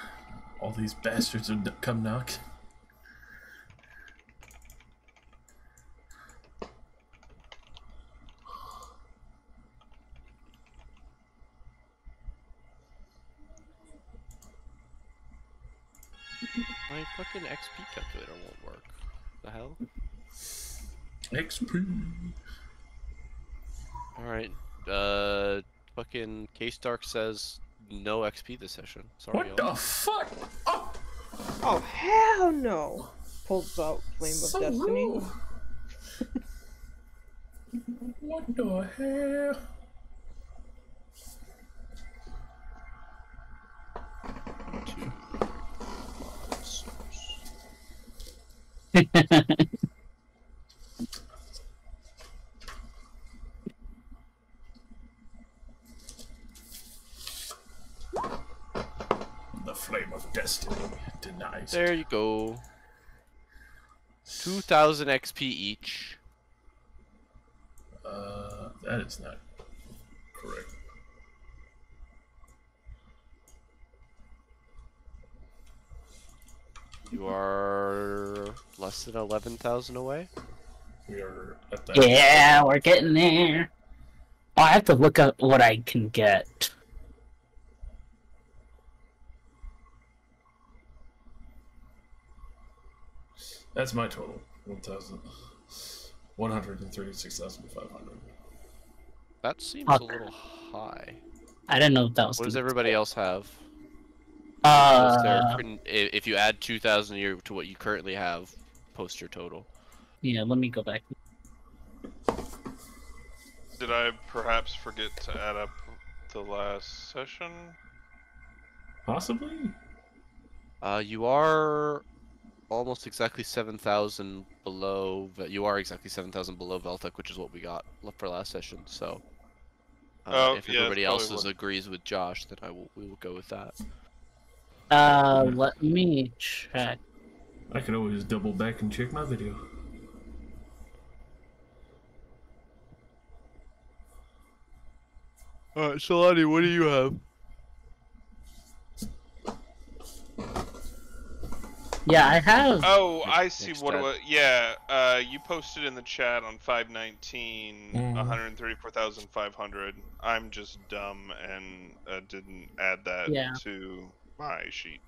all these bastards to come knock. My fucking XP calculator won't work. The hell? XP. Alright. Fucking K-Stark says no XP this session. Sorry, What y'all. the fuck? Oh, Oh hell no! Pulls out Flame of so Destiny. rude. What the hell? The flame of destiny denies. There you go. 2,000 XP each. That is not correct. You are less than 11,000 away. We are at that. Yeah, we're getting there. Oh, I have to look up what I can get. That's my total. 136,500. That seems Fuck. a little high. I didn't know if that was. What does gonna- everybody else have? Post Uh, if you add 2,000 a year to what you currently have, post your total. yeah. Let me go back. Did I perhaps forget to add up the last session? Possibly? You are almost exactly 7,000 below. You are exactly 7,000 below Veltec, which is what we got for last session. So, if yeah, everybody that's else probably what- agrees with Josh, then we will go with that. Let me check. I could always double back and check my video. Alright, Solani, what do you have? Yeah, I have. Oh, I see Next what it chat. was. Yeah, you posted in the chat on 519, Mhm. 134,500. I'm just dumb and didn't add that Yeah. to my sheet.